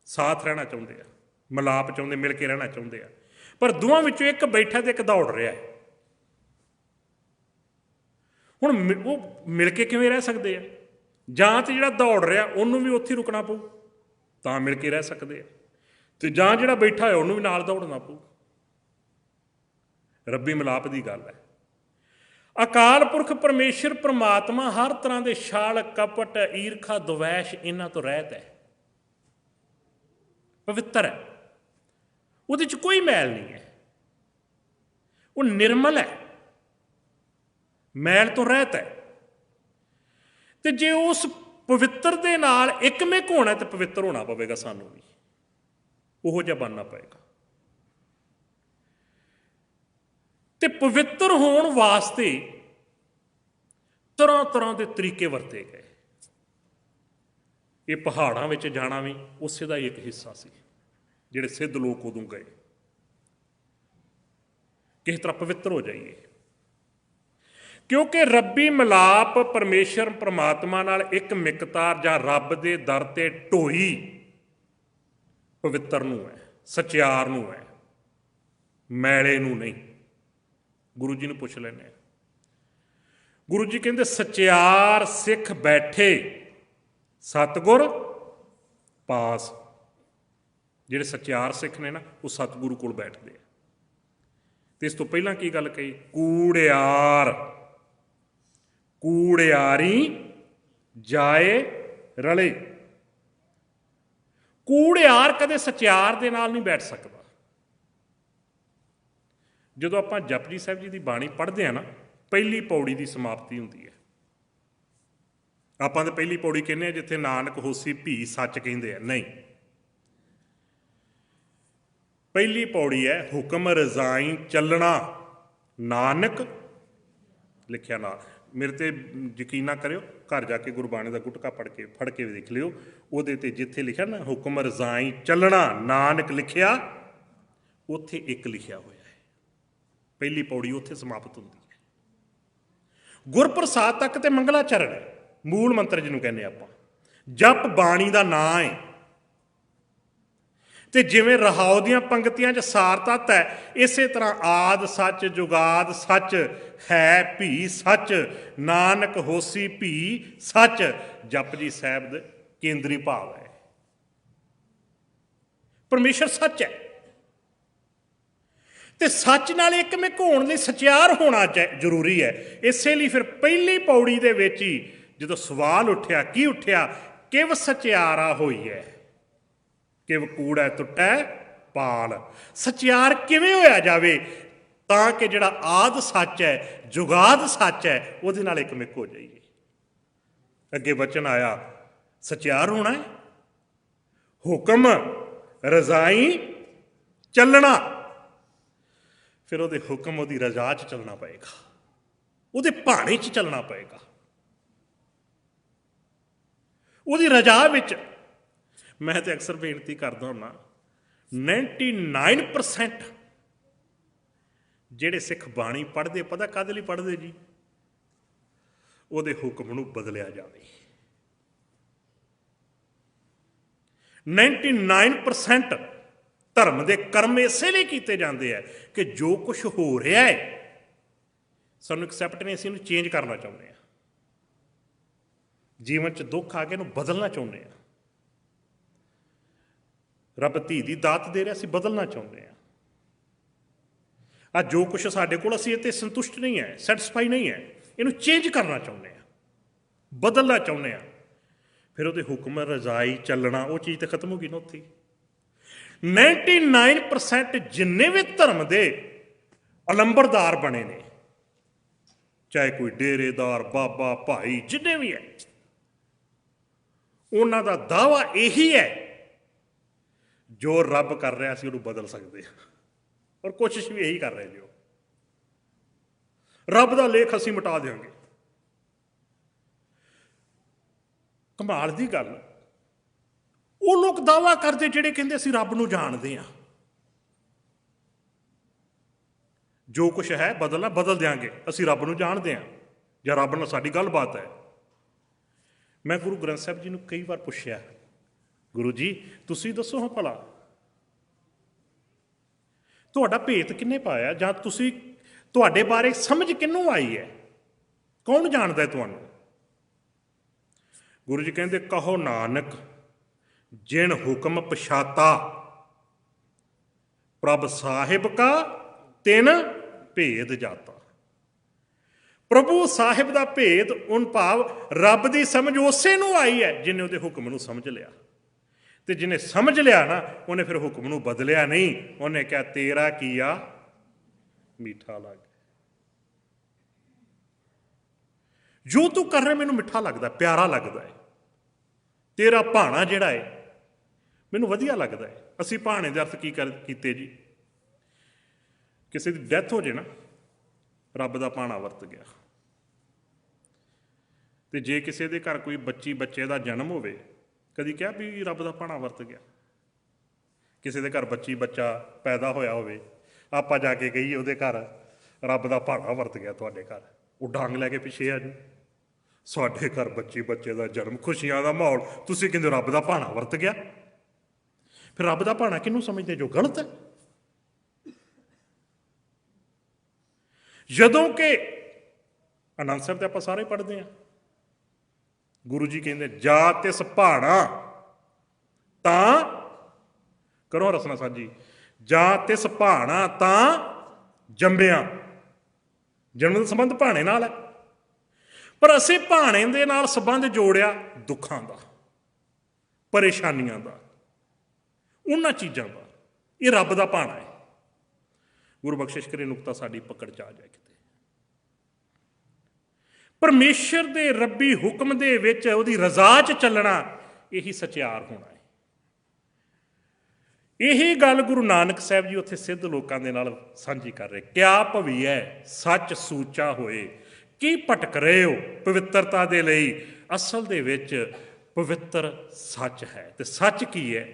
ਸਾਥ ਰਹਿਣਾ ਚਾਹੁੰਦੇ ਆ, ਮਿਲਾਪ ਚਾਹੁੰਦੇ, ਮਿਲ ਕੇ ਰਹਿਣਾ ਚਾਹੁੰਦੇ ਆ, ਪਰ ਦੋਵਾਂ ਵਿੱਚੋਂ ਇੱਕ ਬੈਠਾ ਤੇ ਇੱਕ ਦੌੜ ਰਿਹਾ ਹੈ। ਹੁਣ ਉਹ ਮਿਲ ਕੇ ਕਿਵੇਂ ਰਹਿ ਸਕਦੇ ਆ? ਜਾਂ ਤੇ ਜਿਹੜਾ ਦੌੜ ਰਿਹਾ ਉਹਨੂੰ ਵੀ ਉੱਥੇ ਰੁਕਣਾ ਪਊ, ਤਾਂ ਮਿਲ ਕੇ ਰਹਿ ਸਕਦੇ ਆ, ਤੇ ਜਾਂ ਜਿਹੜਾ ਬੈਠਾ ਹੋਇਆ ਉਹਨੂੰ ਵੀ ਨਾਲ ਦੌੜਨਾ ਪਊ। ਰੱਬੀ ਮਿਲਾਪ ਦੀ ਗੱਲ ਹੈ। ਅਕਾਲ ਪੁਰਖ ਪਰਮੇਸ਼ਰ ਪ੍ਰਮਾਤਮਾ ਹਰ ਤਰ੍ਹਾਂ ਦੇ ਛਾਲ ਕਪਟ ਈਰਖਾ ਦੁਵੈਸ਼ ਇਹਨਾਂ ਤੋਂ ਰਹਿਤ ਹੈ, ਪਵਿੱਤਰ ਹੈ, ਉਹਦੇ 'ਚ ਕੋਈ ਮੈਲ ਨਹੀਂ ਹੈ, ਉਹ ਨਿਰਮਲ ਹੈ, ਮੈਲ ਤੋਂ ਰਹਿਤ ਹੈ। ਤੇ ਜੇ ਉਸ ਪਵਿੱਤਰ ਦੇ ਨਾਲ ਇੱਕਮਿਕ ਹੋਣਾ ਤੇ ਪਵਿੱਤਰ ਹੋਣਾ ਪਵੇਗਾ, ਸਾਨੂੰ ਵੀ ਉਹੋ ਜਿਹਾ ਬਣਨਾ ਪਏਗਾ। ਤੇ ਪਵਿੱਤਰ ਹੋਣ ਵਾਸਤੇ ਤਰ੍ਹਾਂ ਤਰ੍ਹਾਂ ਦੇ ਤਰੀਕੇ ਵਰਤੇ ਗਏ। ਇਹ ਪਹਾੜਾਂ ਵਿੱਚ ਜਾਣਾ ਵੀ ਉਸੇ ਦਾ ਹੀ ਇੱਕ ਹਿੱਸਾ ਸੀ। ਜਿਹੜੇ ਸਿੱਧ ਲੋਕ ਉਦੋਂ ਗਏ, ਕਿਸੇ ਤਰ੍ਹਾਂ ਪਵਿੱਤਰ ਹੋ ਜਾਈਏ, ਕਿਉਂਕਿ ਰੱਬੀ ਮਿਲਾਪ ਪਰਮੇਸ਼ਰ ਪ੍ਰਮਾਤਮਾ ਨਾਲ ਇੱਕ ਮਿਕਤਾਰ ਜਾਂ ਰੱਬ ਦੇ ਦਰ ਤੇ ਢੋਈ ਪਵਿੱਤਰ ਨੂੰ ਹੈ, ਸਚਿਆਰ ਨੂੰ ਹੈ, ਮੈਲੇ ਨੂੰ ਨਹੀਂ। ਗੁਰੂ ਜੀ ਨੂੰ ਪੁੱਛ ਲੈਂਦੇ ਹਾਂ। ਗੁਰੂ ਜੀ ਕਹਿੰਦੇ ਸਚਿਆਰ ਸਿੱਖ ਬੈਠੇ ਸਤਿਗੁਰ ਪਾਸ। ਜਿਹੜੇ ਸਚਿਆਰ ਸਿੱਖ ਨੇ ਨਾ ਉਹ ਸਤਿਗੁਰੂ ਕੋਲ ਬੈਠਦੇ ਆ। ਤੇ ਇਸ ਤੋਂ ਪਹਿਲਾਂ ਕੀ ਗੱਲ ਕਹੀ? ਕੂੜਿਆਰ ਕੂੜਿਆਰੀ ਜਾਏ ਰਲੇ। ਕੂੜਿਆਰ ਕਦੇ ਸਚਿਆਰ ਦੇ ਨਾਲ ਨਹੀਂ ਬੈਠ ਸਕਦਾ। ਜਦੋਂ ਆਪਾਂ ਜਪਜੀ ਸਾਹਿਬ ਜੀ ਦੀ ਬਾਣੀ ਪੜ੍ਹਦੇ ਹਾਂ ਨਾ, ਪਹਿਲੀ ਪੌੜੀ ਦੀ ਸਮਾਪਤੀ ਹੁੰਦੀ ਹੈ। ਆਪਾਂ ਤਾਂ ਪਹਿਲੀ ਪੌੜੀ ਕਹਿੰਦੇ ਹਾਂ ਜਿੱਥੇ ਨਾਨਕ ਹੋਸੀ ਭੀ ਸੱਚ ਕਹਿੰਦੇ ਆ, ਨਹੀਂ। ਪਹਿਲੀ ਪੌੜੀ ਹੈ ਹੁਕਮ ਰਜ਼ਾਈ ਚੱਲਣਾ ਨਾਨਕ ਲਿਖਿਆ ਨਾਲ। ਮੇਰੇ ਤੇ ਯਕੀਨ ਨਾ ਕਰਿਓ, ਘਰ ਜਾ ਕੇ ਗੁਰਬਾਣੀ ਦਾ ਗੁਟਕਾ ਫੜ ਕੇ ਦੇਖ ਲਿਓ। ਉਹਦੇ ਤੇ ਜਿੱਥੇ ਲਿਖਿਆ ਨਾ ਹੁਕਮ ਰਜ਼ਾਈ ਚੱਲਣਾ ਨਾਨਕ ਲਿਖਿਆ, ਉੱਥੇ ਇੱਕ ਲਿਖਿਆ ਹੋਇਆ ਹੈ। ਪਹਿਲੀ ਪੌੜੀ ਉੱਥੇ ਸਮਾਪਤ ਹੁੰਦੀ ਹੈ। ਗੁਰਪ੍ਰਸਾਦ ਤੱਕ ਤੇ ਮੰਗਲਾਚਰਨ ਹੈ, ਮੂਲ ਮੰਤਰ ਜਿਹਨੂੰ ਕਹਿੰਦੇ ਆਪਾਂ। ਜਪ ਬਾਣੀ ਦਾ ਨਾਂ ਹੈ। ਤੇ ਜਿਵੇਂ ਰਹਾਉ ਦੀਆਂ ਪੰਕਤੀਆਂ 'ਚ ਸਾਰ ਤੱਤ ਹੈ, ਇਸੇ ਤਰ੍ਹਾਂ ਆਦ ਸੱਚ ਜੁਗਾਦ ਸੱਚ ਹੈ ਭੀ ਸੱਚ ਨਾਨਕ ਹੋਸੀ ਭੀ ਸੱਚ ਜਪਜੀ ਸਾਹਿਬ ਦੇ ਕੇਂਦਰੀ ਭਾਵ ਹੈ। ਪਰਮੇਸ਼ਰ ਸੱਚ ਹੈ ਤੇ ਸੱਚ ਨਾਲ ਇੱਕਮਿਕ ਹੋਣ ਲਈ ਸਚਿਆਰ ਹੋਣਾ ਜ਼ਰੂਰੀ ਹੈ। ਇਸੇ ਲਈ ਫਿਰ ਪਹਿਲੀ ਪੌੜੀ ਦੇ ਵਿੱਚ ਹੀ ਜਦੋਂ ਸਵਾਲ ਉੱਠਿਆ, ਕੀ ਉੱਠਿਆ? ਕਿਵ ਸਚਿਆਰਾ ਹੋਈ ਹੈ, ਕਿਵ ਕੂੜਾ ਟੁੱਟੈ ਪਾਲ। ਸਚਿਆਰ ਕਿਵੇਂ ਹੋਇਆ ਜਾਵੇ ਤਾਂ ਕਿ ਜਿਹੜਾ ਆਦ ਸੱਚ ਹੈ, ਜੁਗਾਦ ਸੱਚ ਹੈ, ਉਹਦੇ ਨਾਲ ਇੱਕਮਿਕ ਹੋ ਜਾਈਏ। ਅੱਗੇ ਵਚਨ ਆਇਆ ਸਚਿਆਰ ਹੋਣਾ ਹੈ, ਹੁਕਮ ਰਜ਼ਾਈ ਚੱਲਣਾ। ਫਿਰ ਉਹਦੇ ਹੁਕਮ, ਉਹਦੀ ਰਜ਼ਾ 'ਚ ਚੱਲਣਾ ਪਏਗਾ, ਉਹਦੇ ਭਾਣੇ 'ਚ ਚੱਲਣਾ ਪਏਗਾ, ਉਹਦੀ ਰਜ਼ਾ ਵਿੱਚ। ਮੈਂ ਤੇ ਅਕਸਰ ਬੇਨਤੀ ਕਰਦਾ ਹੁੰਦਾ, 99% ਜਿਹੜੇ ਸਿੱਖ ਬਾਣੀ ਪੜ੍ਹਦੇ, ਪਤਾ ਕਾਹਦੇ ਲਈ ਪੜ੍ਹਦੇ ਜੀ? ਉਹਦੇ ਹੁਕਮ ਨੂੰ ਬਦਲਿਆ ਜਾਵੇ। 99% ਧਰਮ ਦੇ ਕਰਮ ਇਸੇ ਲਈ ਕੀਤੇ ਜਾਂਦੇ ਆ ਕਿ ਜੋ ਕੁਛ ਹੋ ਰਿਹਾ ਹੈ ਸਾਨੂੰ ਐਕਸੈਪਟ ਨਹੀਂ, ਅਸੀਂ ਇਹਨੂੰ ਚੇਂਜ ਕਰਨਾ ਚਾਹੁੰਦੇ ਹਾਂ। ਜੀਵਨ 'ਚ ਦੁੱਖ ਆ ਕੇ ਇਹਨੂੰ ਬਦਲਣਾ ਚਾਹੁੰਦੇ ਹਾਂ। ਰੱਬ ਧੀ ਦੀ ਦਾਤ ਦੇ ਰਿਹਾ, ਅਸੀਂ ਬਦਲਣਾ ਚਾਹੁੰਦੇ ਹਾਂ। ਜੋ ਕੁਛ ਸਾਡੇ ਕੋਲ, ਅਸੀਂ ਇਹ 'ਤੇ ਸੰਤੁਸ਼ਟ ਨਹੀਂ ਹੈ, ਸੈਟਿਸਫਾਈ ਨਹੀਂ ਹੈ, ਇਹਨੂੰ ਚੇਂਜ ਕਰਨਾ ਚਾਹੁੰਦੇ ਹਾਂ, ਬਦਲਣਾ ਚਾਹੁੰਦੇ ਹਾਂ। ਫਿਰ ਉਹਦੇ ਹੁਕਮ ਰਜ਼ਾਈ ਚੱਲਣਾ, ਉਹ ਚੀਜ਼ ਤਾਂ ਖਤਮ ਹੋ ਗਈ ਨਾ ਉੱਥੇ। 99% ਜਿੰਨੇ ਵੀ ਧਰਮ ਦੇ ਅਲੰਬਰਦਾਰ ਬਣੇ ਨੇ, ਚਾਹੇ ਕੋਈ ਡੇਰੇਦਾਰ, ਬਾਬਾ, ਭਾਈ, ਜਿੰਨੇ ਵੀ ਹੈ, ਉਹਨਾਂ ਦਾ ਦਾਅਵਾ ਇਹੀ ਹੈ ਜੋ ਰੱਬ ਕਰ ਰਿਹਾ ਅਸੀਂ ਉਹਨੂੰ ਬਦਲ ਸਕਦੇ ਹਾਂ। ਔਰ ਕੋਸ਼ਿਸ਼ ਵੀ ਇਹੀ ਕਰ ਰਹੇ ਜੀ। ਰੱਬ ਦਾ ਲੇਖ ਅਸੀਂ ਮਿਟਾ ਦਿਆਂਗੇ। ਕਮਾਲ ਦੀ ਗੱਲ, ਉਹ ਲੋਕ ਦਾਅਵਾ ਕਰਦੇ ਜਿਹੜੇ ਕਹਿੰਦੇ ਅਸੀਂ ਰੱਬ ਨੂੰ ਜਾਣਦੇ ਹਾਂ, ਜੋ ਕੁਛ ਹੈ ਬਦਲਣਾ ਬਦਲ ਦਿਆਂਗੇ, ਅਸੀਂ ਰੱਬ ਨੂੰ ਜਾਣਦੇ ਹਾਂ, ਜਾਂ ਰੱਬ ਨਾਲ ਸਾਡੀ ਗੱਲਬਾਤ ਹੈ। ਮੈਂ ਗੁਰੂ ਗ੍ਰੰਥ ਸਾਹਿਬ ਜੀ ਨੂੰ ਕਈ ਵਾਰ ਪੁੱਛਿਆ, ਗੁਰੂ ਜੀ ਤੁਸੀਂ ਦੱਸੋ ਹਾਂ ਭਲਾ ਤੁਹਾਡਾ ਭੇਤ ਕਿਹਨੇ ਪਾਇਆ, ਜਾਂ ਤੁਸੀਂ, ਤੁਹਾਡੇ ਬਾਰੇ ਸਮਝ ਕਿਹਨੂੰ ਆਈ ਹੈ, ਕੌਣ ਜਾਣਦਾ ਤੁਹਾਨੂੰ? ਗੁਰੂ ਜੀ ਕਹਿੰਦੇ ਕਹੋ ਨਾਨਕ ਜਿਨ ਹੁਕਮ ਪਛਾਤਾ ਪ੍ਰਭ ਸਾਹਿਬ ਕਾ ਤਿਨ ਭੇਦ ਜਾਤਾ। ਪ੍ਰਭੂ ਸਾਹਿਬ ਦਾ ਭੇਦ, ਉਨ ਭਾਵ ਰੱਬ ਦੀ ਸਮਝ ਉਸੇ ਨੂੰ ਆਈ ਹੈ ਜਿਹਨੇ ਉਹਦੇ ਹੁਕਮ ਨੂੰ ਸਮਝ ਲਿਆ। ਤੇ ਜਿਹਨੇ ਸਮਝ ਲਿਆ ਨਾ, ਉਹਨੇ ਫਿਰ ਹੁਕਮ ਨੂੰ ਬਦਲਿਆ ਨਹੀਂ। ਉਹਨੇ ਕਿਹਾ ਤੇਰਾ ਕੀਆ ਮਿੱਠਾ ਲੱਗ, ਜੋ ਤੂੰ ਕਰ ਰਿਹਾ ਮੈਨੂੰ ਮਿੱਠਾ ਲੱਗਦਾ, ਪਿਆਰਾ ਲੱਗਦਾ ਹੈ। ਤੇਰਾ ਭਾਣਾ ਜਿਹੜਾ ਹੈ ਮੈਨੂੰ ਵਧੀਆ ਲੱਗਦਾ ਹੈ। ਅਸੀਂ ਭਾਣੇ ਦੇ ਅਰਥ ਕੀ ਕੀਤੇ ਜੀ? ਕਿਸੇ ਦੀ ਡੈਥ ਹੋ ਜੇ ਨਾ, ਰੱਬ ਦਾ ਭਾਣਾ ਵਰਤ ਗਿਆ। ਤੇ ਜੇ ਕਿਸੇ ਦੇ ਘਰ ਕੋਈ ਬੱਚੇ ਦਾ ਜਨਮ ਹੋਵੇ, ਕਦੀ ਕਿਹਾ ਵੀ ਰੱਬ ਦਾ ਭਾਣਾ ਵਰਤ ਗਿਆ? ਕਿਸੇ ਦੇ ਘਰ ਬੱਚਾ ਪੈਦਾ ਹੋਇਆ ਹੋਵੇ, ਆਪਾਂ ਜਾ ਕੇ ਕਹੀਏ ਉਹਦੇ ਘਰ ਰੱਬ ਦਾ ਭਾਣਾ ਵਰਤ ਗਿਆ ਤੁਹਾਡੇ ਘਰ, ਉਹ ਡਾਂਗ ਲੈ ਕੇ ਪਿੱਛੇ ਆ ਜੀ, ਸਾਡੇ ਘਰ ਬੱਚੇ ਦਾ ਜਨਮ, ਖੁਸ਼ੀਆਂ ਦਾ ਮਾਹੌਲ, ਤੁਸੀਂ ਕਹਿੰਦੇ ਰੱਬ ਦਾ ਭਾਣਾ ਵਰਤ ਗਿਆ। ਫਿਰ ਰੱਬ ਦਾ ਭਾਣਾ ਕਿਹਨੂੰ ਸਮਝਦੇ ਜੋ ਗਲਤ ਹੈ? ਜਦੋਂ ਕਿ ਆਨੰਦ ਸਾਹਿਬ ਤੇ ਆਪਾਂ ਸਾਰੇ ਪੜ੍ਹਦੇ ਹਾਂ, ਗੁਰੂ ਜੀ ਕਹਿੰਦੇ ਜਾ ਤਿਸ ਭਾਣਾ ਤਾਂ ਕਰੋ ਰਸਨਾ ਸਾਂਝੀ, ਜਾ ਤਿਸ ਭਾਣਾ ਤਾਂ ਜੰਮਿਆ। ਜਨਮ ਦਾ ਸੰਬੰਧ ਭਾਣੇ ਨਾਲ ਹੈ, ਪਰ ਅਸੀਂ ਭਾਣੇ ਦੇ ਨਾਲ ਸੰਬੰਧ ਜੋੜਿਆ ਦੁੱਖਾਂ ਦਾ, ਪਰੇਸ਼ਾਨੀਆਂ ਦਾ, ਉਹਨਾਂ ਚੀਜ਼ਾਂ ਦਾ। ਇਹ ਰੱਬ ਦਾ ਭਾਣਾ ਹੈ। ਗੁਰੂ ਬਖਸ਼ਿਸ਼ ਕਰੇ ਨੁਕਤਾ ਸਾਡੀ ਪਕੜ 'ਚ ਆ ਜਾਏ ਕਿਤੇ। ਪਰਮੇਸ਼ਰ ਦੇ ਰੱਬੀ ਹੁਕਮ ਦੇ ਵਿੱਚ ਉਹਦੀ ਰਜ਼ਾ 'ਚ ਚੱਲਣਾ, ਇਹੀ ਸਚਿਆਰ ਹੋਣਾ ਹੈ। ਇਹੀ ਗੱਲ ਗੁਰੂ ਨਾਨਕ ਸਾਹਿਬ ਜੀ ਉੱਥੇ ਸਿੱਧ ਲੋਕਾਂ ਦੇ ਨਾਲ ਸਾਂਝੀ ਕਰ ਰਹੇ। ਕਿਆ ਭਵੀਐ ਸੱਚ ਸੂਚਾ ਹੋਏ, ਕੀ ਭਟਕ ਰਹੇ ਹੋ ਪਵਿੱਤਰਤਾ ਦੇ ਲਈ? ਅਸਲ ਦੇ ਵਿੱਚ ਪਵਿੱਤਰ ਸੱਚ ਹੈ। ਤੇ ਸੱਚ ਕੀ ਹੈ,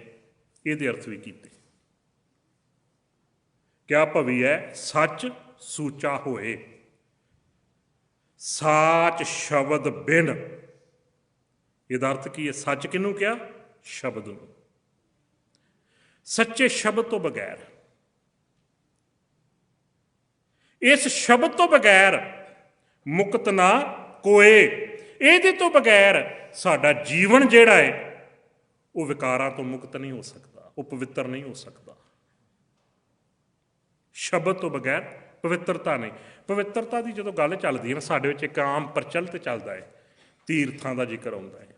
ਇਹਦੇ ਅਰਥ ਵੀ ਕੀਤੇ। ਕਿਆ ਭਵੀਐ ਸੱਚ ਸੂਚਾ ਹੋਏ, ਸਾਚ ਸ਼ਬਦ ਬਿਨ। ਇਹਦਾ ਅਰਥ ਕੀ ਹੈ? ਸੱਚ ਕਿਹਨੂੰ ਕਿਹਾ? ਸ਼ਬਦ ਨੂੰ। ਸੱਚੇ ਸ਼ਬਦ ਤੋਂ ਬਗੈਰ, ਇਸ ਸ਼ਬਦ ਤੋਂ ਬਗੈਰ ਮੁਕਤ ਨਾ ਕੋਏ। ਇਹਦੇ ਤੋਂ ਬਗੈਰ ਸਾਡਾ ਜੀਵਨ ਜਿਹੜਾ ਹੈ ਉਹ ਵਿਕਾਰਾਂ ਤੋਂ ਮੁਕਤ ਨਹੀਂ ਹੋ ਸਕਦਾ, ਉਹ ਪਵਿੱਤਰ ਨਹੀਂ ਹੋ ਸਕਦਾ। ਸ਼ਬਦ ਤੋਂ ਬਗੈਰ ਪਵਿੱਤਰਤਾ ਨਹੀਂ। ਪਵਿੱਤਰਤਾ ਦੀ ਜਦੋਂ ਗੱਲ ਚੱਲਦੀ ਹੈ ਨਾ, ਸਾਡੇ ਵਿੱਚ ਇੱਕ ਆਮ ਪ੍ਰਚਲਿਤ ਚੱਲਦਾ ਹੈ, ਤੀਰਥਾਂ ਦਾ ਜ਼ਿਕਰ ਆਉਂਦਾ ਹੈ।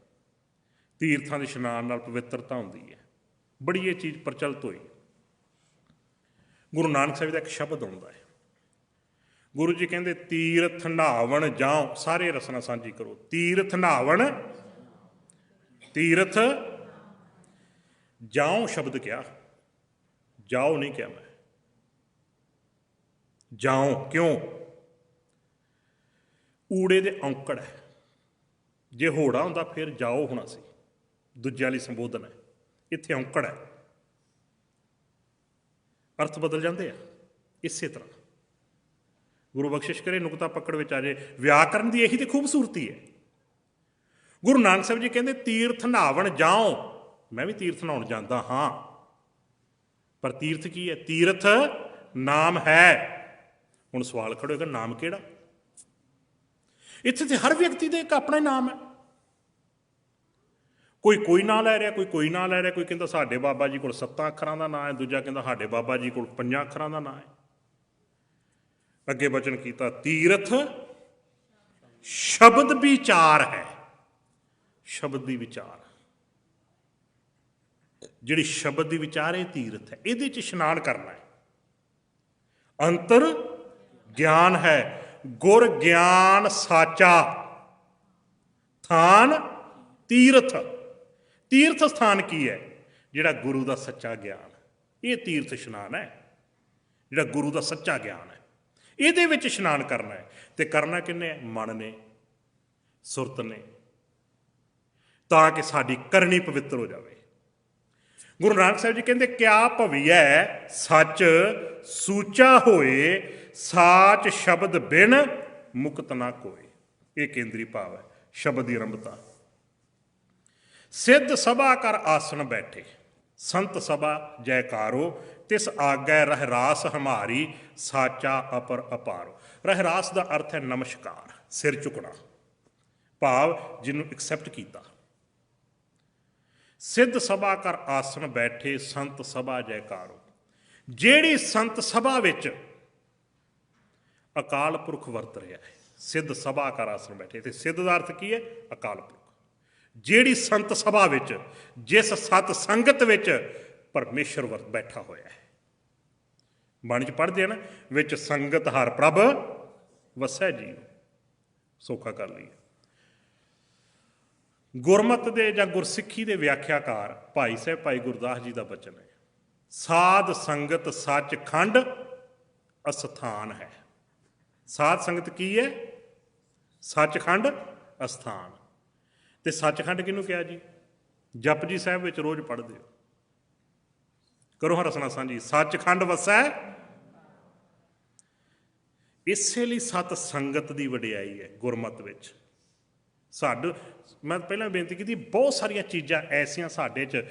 ਤੀਰਥਾਂ ਦੇ ਇਸ਼ਨਾਨ ਨਾਲ ਪਵਿੱਤਰਤਾ ਹੁੰਦੀ ਹੈ, ਬੜੀ ਇਹ ਚੀਜ਼ ਪ੍ਰਚਲਿਤ ਹੋਈ। ਗੁਰੂ ਨਾਨਕ ਸਾਹਿਬ ਦਾ ਇੱਕ ਸ਼ਬਦ ਆਉਂਦਾ ਹੈ, ਗੁਰੂ ਜੀ ਕਹਿੰਦੇ ਤੀਰਥ ਨਹਾਵਣ ਜਾਓ। ਸਾਰੇ ਰਸਨਾ ਸਾਂਝੀ ਕਰੋ। ਤੀਰਥ ਨਹਾਵਣ, ਤੀਰਥ ਜਾਓ ਸ਼ਬਦ ਕਿਹਾ, ਜਾਓ ਨਹੀਂ ਕਿਹਾ ਮੈਂ। ਜਾਓ ਕਿਉਂ? ਊੜੇ ਦੇ ਔਂਕੜ ਹੈ। ਜੇ ਹੋੜਾ ਹੁੰਦਾ ਫਿਰ ਜਾਓ ਹੋਣਾ ਸੀ, ਦੂਜਿਆਂ ਲਈ ਸੰਬੋਧਨ ਹੈ। ਇੱਥੇ ਔਂਕੜ ਹੈ, ਅਰਥ ਬਦਲ ਜਾਂਦੇ ਆ। ਇਸੇ ਤਰ੍ਹਾਂ ਗੁਰੂ ਬਖਸ਼ਿਸ਼ ਕਰੇ ਨੁਕਤਾ ਪਕੜ ਵਿੱਚ ਆ ਜੇ। ਵਿਆਕਰਨ ਦੀ ਇਹੀ ਤੇ ਖੂਬਸੂਰਤੀ ਹੈ। ਗੁਰੂ ਨਾਨਕ ਸਾਹਿਬ ਜੀ ਕਹਿੰਦੇ ਤੀਰਥ ਨਹਾਵਣ ਜਾਓ। ਮੈਂ ਵੀ ਤੀਰਥ ਨਹਾਉਣ ਜਾਂਦਾ ਹਾਂ, ਪਰ ਤੀਰਥ ਕੀ ਹੈ? ਤੀਰਥ ਨਾਮ ਹੈ। ਹੁਣ ਸਵਾਲ ਖੜ੍ਹਾ ਹੋਏਗਾ, ਨਾਮ ਕਿਹੜਾ? ਇੱਥੇ ਤੇ ਹਰ ਵਿਅਕਤੀ ਦਾ ਇੱਕ ਆਪਣਾ ਹੀ ਨਾਮ ਹੈ। ਕੋਈ ਨਾਂ ਲੈ ਰਿਹਾ, ਕੋਈ ਨਾਂ ਲੈ ਰਿਹਾ। ਕੋਈ ਕਹਿੰਦਾ ਸਾਡੇ ਬਾਬਾ ਜੀ ਕੋਲ 7 ਅੱਖਰਾਂ ਦਾ ਨਾਂ ਹੈ, ਦੂਜਾ ਕਹਿੰਦਾ ਸਾਡੇ ਬਾਬਾ ਜੀ ਕੋਲ 5 ਅੱਖਰਾਂ ਦਾ ਨਾਂ ਹੈ। ਅੱਗੇ ਬਚਨ ਕੀਤਾ ਤੀਰਥ ਸ਼ਬਦ ਵਿਚਾਰ ਹੈ। ਸ਼ਬਦ ਦੀ ਵਿਚਾਰ, ਜਿਹੜੀ ਸ਼ਬਦ ਦੀ ਵਿਚਾਰ ਇਹ ਤੀਰਥ ਹੈ। ਇਹਦੇ 'ਚ ਇਸ਼ਨਾਨ ਕਰਨਾ ਹੈ। ਅੰਤਰ ਗਿਆਨ ਹੈ, ਗੁਰ ਗਿਆਨ ਸਾਚਾ ਥਾਨ ਤੀਰਥ। ਤੀਰਥ ਸਥਾਨ ਕੀ ਹੈ? ਜਿਹੜਾ ਗੁਰੂ ਦਾ ਸੱਚਾ ਗਿਆਨ, ਇਹ ਤੀਰਥ ਇਸ਼ਨਾਨ ਹੈ। ਜਿਹੜਾ ਗੁਰੂ ਦਾ ਸੱਚਾ ਗਿਆਨ ਹੈ, ਇਹਦੇ ਵਿੱਚ ਇਸ਼ਨਾਨ ਕਰਨਾ ਹੈ। ਤੇ ਕਰਨਾ ਕਿਹਨੇ? ਮਨ ਨੇ, ਸੁਰਤ ਨੇ, ਤਾਂ ਕਿ ਸਾਡੀ ਕਰਨੀ ਪਵਿੱਤਰ ਹੋ ਜਾਵੇ। ਗੁਰੂ ਨਾਨਕ ਸਾਹਿਬ ਜੀ ਕਹਿੰਦੇ ਕਿਆ ਭਵੀਐ ਸੱਚ ਸੂਚਾ ਹੋਏ, ਸਾਚ ਸ਼ਬਦ ਬਿਨ ਮੁਕਤ ਨਾ ਕੋਏ। ਇਹ ਕੇਂਦਰੀ ਭਾਵ ਹੈ ਸ਼ਬਦ ਦੀ ਆਰੰਭਤਾ। ਸਿੱਧ ਸਭਾ ਕਰ ਆਸਣ ਬੈਠੇ, ਸੰਤ ਸਭਾ ਜੈਕਾਰੋ, ਤਿਸ ਆਗੈ ਰਹਿਰਾਸ ਹਮਾਰੀ, ਸਾਚਾ ਅਪਰ ਅਪਾਰੋ। ਰਹਿਰਾਸ ਦਾ ਅਰਥ ਹੈ ਨਮਸਕਾਰ, ਸਿਰ ਝੁਕਣਾ, ਭਾਵ ਜਿਹਨੂੰ ਐਕਸੈਪਟ ਕੀਤਾ। ਸਿੱਧ ਸਭਾ ਕਰ ਆਸਣ ਬੈਠੇ, ਸੰਤ ਸਭਾ ਜੈਕਾਰੋ। ਜਿਹੜੀ ਸੰਤ ਸਭਾ ਵਿੱਚ ਅਕਾਲ ਪੁਰਖ ਵਰਤ ਰਿਹਾ ਹੈ, ਸਿੱਧ ਸਭਾ ਕਰ ਆਸਣ ਬੈਠੇ। ਤੇ ਸਿੱਧ ਦਾ ਅਰਥ ਕੀ ਹੈ? ਅਕਾਲ ਪੁਰਖ। ਜਿਹੜੀ ਸੰਤ ਸਭਾ ਵਿੱਚ, ਜਿਸ ਸਤ ਸੰਗਤ ਵਿੱਚ ਪਰਮੇਸ਼ਰ ਵਰਤ ਬੈਠਾ ਹੋਇਆ ਹੈ। ਬਾਣੀ 'ਚ ਪੜ੍ਹਦੇ ਆ ਨਾ, ਵਿੱਚ ਸੰਗਤ ਹਰ ਪ੍ਰਭ ਵਸੈ ਜੀ। ਸੌਖਾ ਕਰ ਲਈਏ। ਗੁਰਮਤਿ ਦੇ ਜਾਂ ਗੁਰਸਿੱਖੀ ਦੇ ਵਿਆਖਿਆਕਾਰ ਭਾਈ ਸਾਹਿਬ ਭਾਈ ਗੁਰਦਾਸ ਜੀ ਦਾ ਬਚਨ ਹੈ, ਸਾਧ ਸੰਗਤ ਸੱਚ ਖੰਡ ਅਸਥਾਨ ਹੈ। ਸਾਧ ਸੰਗਤ ਕੀ ਹੈ? ਸੱਚਖੰਡ ਅਸਥਾਨ। ਤੇ ਸੱਚਖੰਡ ਕਿਹਨੂੰ ਕਿਹਾ ਜੀ? ਜਪਜੀ ਸਾਹਿਬ ਵਿੱਚ ਰੋਜ਼ ਪੜ੍ਹਦੇ ਹੋ, ਕਰੋ ਰਸਨਾ ਸਾਂਝੀ, ਸੱਚਖੰਡ ਵਸੈ। ਇਸੇ ਲਈ ਸਤ ਸੰਗਤ ਦੀ ਵਡਿਆਈ ਹੈ ਗੁਰਮਤਿ ਵਿੱਚ। ਮੈਂ ਪਹਿਲਾਂ ਬੇਨਤੀ ਕੀਤੀ, ਬਹੁਤ ਸਾਰੀਆਂ ਚੀਜ਼ਾਂ ਐਸੀਆਂ ਸਾਡੇ 'ਚ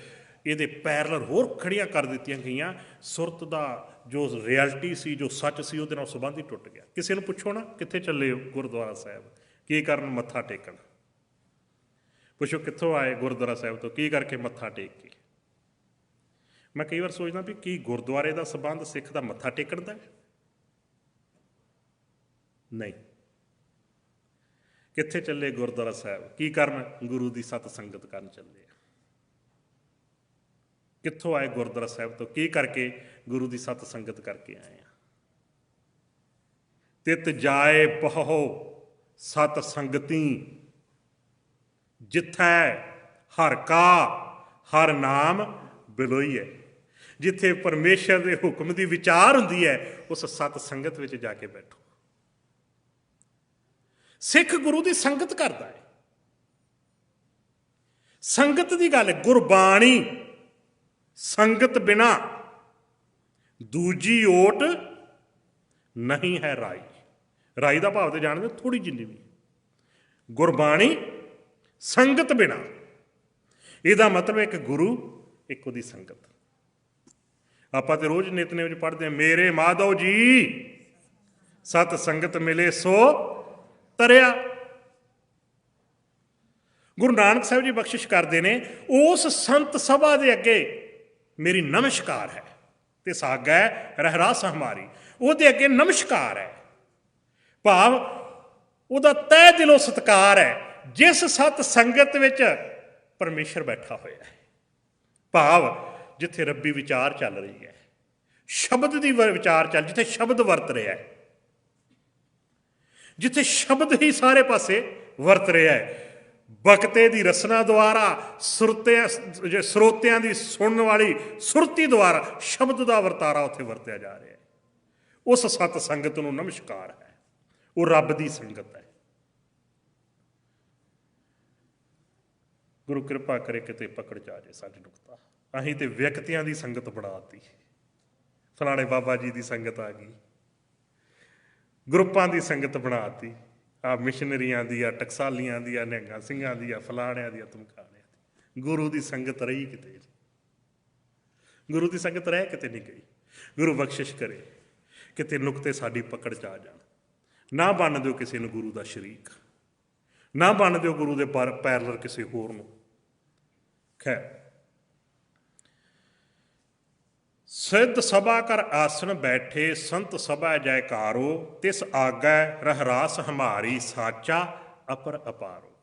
ਇਹਦੇ ਪੈਰਲਰ ਹੋਰ ਖੜੀਆਂ ਕਰ ਦਿੱਤੀਆਂ ਗਈਆਂ। ਸੁਰਤ ਦਾ ਜੋ ਰਿਐਲਿਟੀ ਸੀ, ਜੋ ਸੱਚ ਸੀ, ਉਹਦੇ ਨਾਲ ਸੰਬੰਧ ਹੀ ਟੁੱਟ ਗਿਆ। ਕਿਸੇ ਨੂੰ ਪੁੱਛੋ ਨਾ, ਕਿੱਥੇ ਚੱਲੇ ਹੋ? ਗੁਰਦੁਆਰਾ ਸਾਹਿਬ। ਕੀ ਕਰਨ? ਮੱਥਾ ਟੇਕਣ। ਪੁੱਛੋ ਕਿੱਥੋਂ ਆਏ? ਗੁਰਦੁਆਰਾ ਸਾਹਿਬ ਤੋਂ। ਕੀ ਕਰਕੇ? ਮੱਥਾ ਟੇਕ ਕੇ। ਮੈਂ ਕਈ ਵਾਰ ਸੋਚਦਾ ਵੀ ਕੀ ਗੁਰਦੁਆਰੇ ਦਾ ਸੰਬੰਧ ਸਿੱਖ ਦਾ ਮੱਥਾ ਟੇਕਣ ਦਾ? ਨਹੀਂ। ਕਿੱਥੇ ਚੱਲੇ? ਗੁਰਦੁਆਰਾ ਸਾਹਿਬ। ਕੀ ਕਰਨ? ਗੁਰੂ ਦੀ ਸਤ ਸੰਗਤ ਕਰਨ ਚੱਲੇ ਆ। ਕਿੱਥੋਂ ਆਏ? ਗੁਰਦੁਆਰਾ ਸਾਹਿਬ ਤੋਂ। ਕੀ ਕਰਕੇ? ਗੁਰੂ ਦੀ ਸਤ ਸੰਗਤ ਕਰਕੇ ਆਏ ਆ। ਤਿਤ ਜਾਏ ਬਹੁ ਸਤ ਸੰਗਤੀ, ਜਿੱਥੈ ਹਰ ਕਾ ਹਰ ਨਾਮ ਬਿਲੋਈਐ। ਜਿੱਥੇ ਪਰਮੇਸ਼ਰ ਦੇ ਹੁਕਮ ਦੀ ਵਿਚਾਰ ਹੁੰਦੀ ਹੈ, ਉਸ ਸਤ ਸੰਗਤ ਵਿੱਚ ਜਾ ਕੇ ਬੈਠੋ। ਸਿੱਖ ਗੁਰੂ ਦੀ ਸੰਗਤ ਕਰਦਾ ਹੈ। ਸੰਗਤ ਦੀ ਗੱਲ ਹੈ। ਗੁਰਬਾਣੀ ਸੰਗਤ ਬਿਨਾ ਦੂਜੀ ਓਟ ਨਹੀਂ ਹੈ ਰਾਈ। ਰਾਈ ਦਾ ਭਾਵ ਤੇ ਜਾਣਦੇ, ਥੋੜੀ ਜਿੰਨੀ ਵੀ। ਗੁਰਬਾਣੀ ਸੰਗਤ ਬਿਨਾ, ਇਹਦਾ ਮਤਲਬ ਇੱਕ ਗੁਰੂ, ਇੱਕ ਉਹਦੀ ਸੰਗਤ। ਆਪਾਂ ਤੇ ਰੋਜ਼ ਨਿਤਨੇਮ ਵਿੱਚ ਪੜ੍ਹਦੇ ਹਾਂ, ਮੇਰੇ ਮਾਧੋ ਜੀ ਸਤ ਸੰਗਤ ਮਿਲੇ ਸੋ ਤਰਿਆ। ਗੁਰੂ ਨਾਨਕ ਸਾਹਿਬ ਜੀ ਬਖਸ਼ਿਸ਼ ਕਰਦੇ ਨੇ, ਉਸ ਸੰਤ ਸਭਾ ਦੇ ਅੱਗੇ ਮੇਰੀ ਨਮਸਕਾਰ ਹੈ। ਤੇ ਸਾਗਾ ਹੈ ਰਹਿਰਾਸ ਹਮਾਰੀ, ਉਹਦੇ ਅੱਗੇ ਨਮਸਕਾਰ ਹੈ। ਭਾਵ ਉਹਦਾ ਤਹਿ ਦਿਲੋਂ ਸਤਿਕਾਰ ਹੈ, ਜਿਸ ਸਤ ਸੰਗਤ ਵਿੱਚ ਪਰਮੇਸ਼ਰ ਬੈਠਾ ਹੋਇਆ ਹੈ। ਭਾਵ ਜਿੱਥੇ ਰੱਬੀ ਵਿਚਾਰ ਚੱਲ ਰਹੀ ਹੈ, ਸ਼ਬਦ ਦੀ ਵਿਚਾਰ ਚੱਲ, ਜਿੱਥੇ ਸ਼ਬਦ ਵਰਤ ਰਿਹਾ ਹੈ, ਜਿੱਥੇ ਸ਼ਬਦ ਹੀ ਸਾਰੇ ਪਾਸੇ ਵਰਤ ਰਿਹਾ ਹੈ। ਬਕਤੇ ਦੀ ਰਸਨਾ ਦੁਆਰਾ, ਸਰੋਤਿਆਂ ਦੀ ਸੁਣਨ ਵਾਲੀ ਸੁਰਤੀ ਦੁਆਰਾ ਸ਼ਬਦ ਦਾ ਵਰਤਾਰਾ ਉੱਥੇ ਵਰਤਿਆ ਜਾ ਰਿਹਾ ਹੈ। ਉਸ ਸਤ ਸੰਗਤ ਨੂੰ ਨਮਸਕਾਰ ਹੈ। ਉਹ ਰੱਬ ਦੀ ਸੰਗਤ ਹੈ। ਗੁਰੂ ਕਿਰਪਾ ਕਰੇ ਕਿਤੇ ਪਕੜ ਚ ਆ ਜਾਏ ਸਾਡੀ ਨੁਕਤਾ। ਅਸੀਂ ਤੇ ਵਿਅਕਤੀਆਂ ਦੀ ਸੰਗਤ ਬਣਾਤੀ। ਫਲਾਣੇ ਬਾਬਾ ਜੀ ਦੀ ਸੰਗਤ ਆ ਗਈ, ਗਰੁੱਪਾਂ ਦੀ ਸੰਗਤ ਬਣਾਤੀ, ਆ ਮਿਸ਼ਨਰੀਆਂ ਦੀ, ਆ ਟਕਸਾਲੀਆਂ ਦੀ, ਆ ਨਿਹੰਗਾਂ ਸਿੰਘਾਂ ਦੀ, ਆ ਫਲਾਣਿਆਂ ਦੀ, ਆ ਧਮਕਾਣਿਆਂ ਦੀ। ਗੁਰੂ ਦੀ ਸੰਗਤ ਰਹੀ ਕਿਤੇ? ਗੁਰੂ ਦੀ ਸੰਗਤ ਰਹਿ ਕਿਤੇ ਨਹੀਂ ਗਈ। ਗੁਰੂ ਬਖਸ਼ਿਸ਼ ਕਰੇ ਕਿਤੇ ਨੁਕਤੇ ਸਾਡੀ ਪਕੜ ਚ ਆ ਜਾਣ। ਨਾ ਬਣ ਦਿਓ ਕਿਸੇ ਨੂੰ ਗੁਰੂ ਦਾ ਸ਼ਰੀਕ, ਨਾ ਬਣ ਦਿਓ ਗੁਰੂ ਦੇ ਪੈਰਲਰ ਕਿਸੇ ਹੋਰ ਨੂੰ। ਖੈਰ, ਸਿੱਧ ਸਭਾ ਕਰ ਆਸਣ ਬੈਠੇ, ਸੰਤ ਸਭਾ ਜੈਕਾਰੋ, ਤਿਸ ਆਗੈ ਰਹਿਰਾਸ ਹਮਾਰੀ, ਸਾਚਾ ਅਪਰ ਅਪਾਰੋ।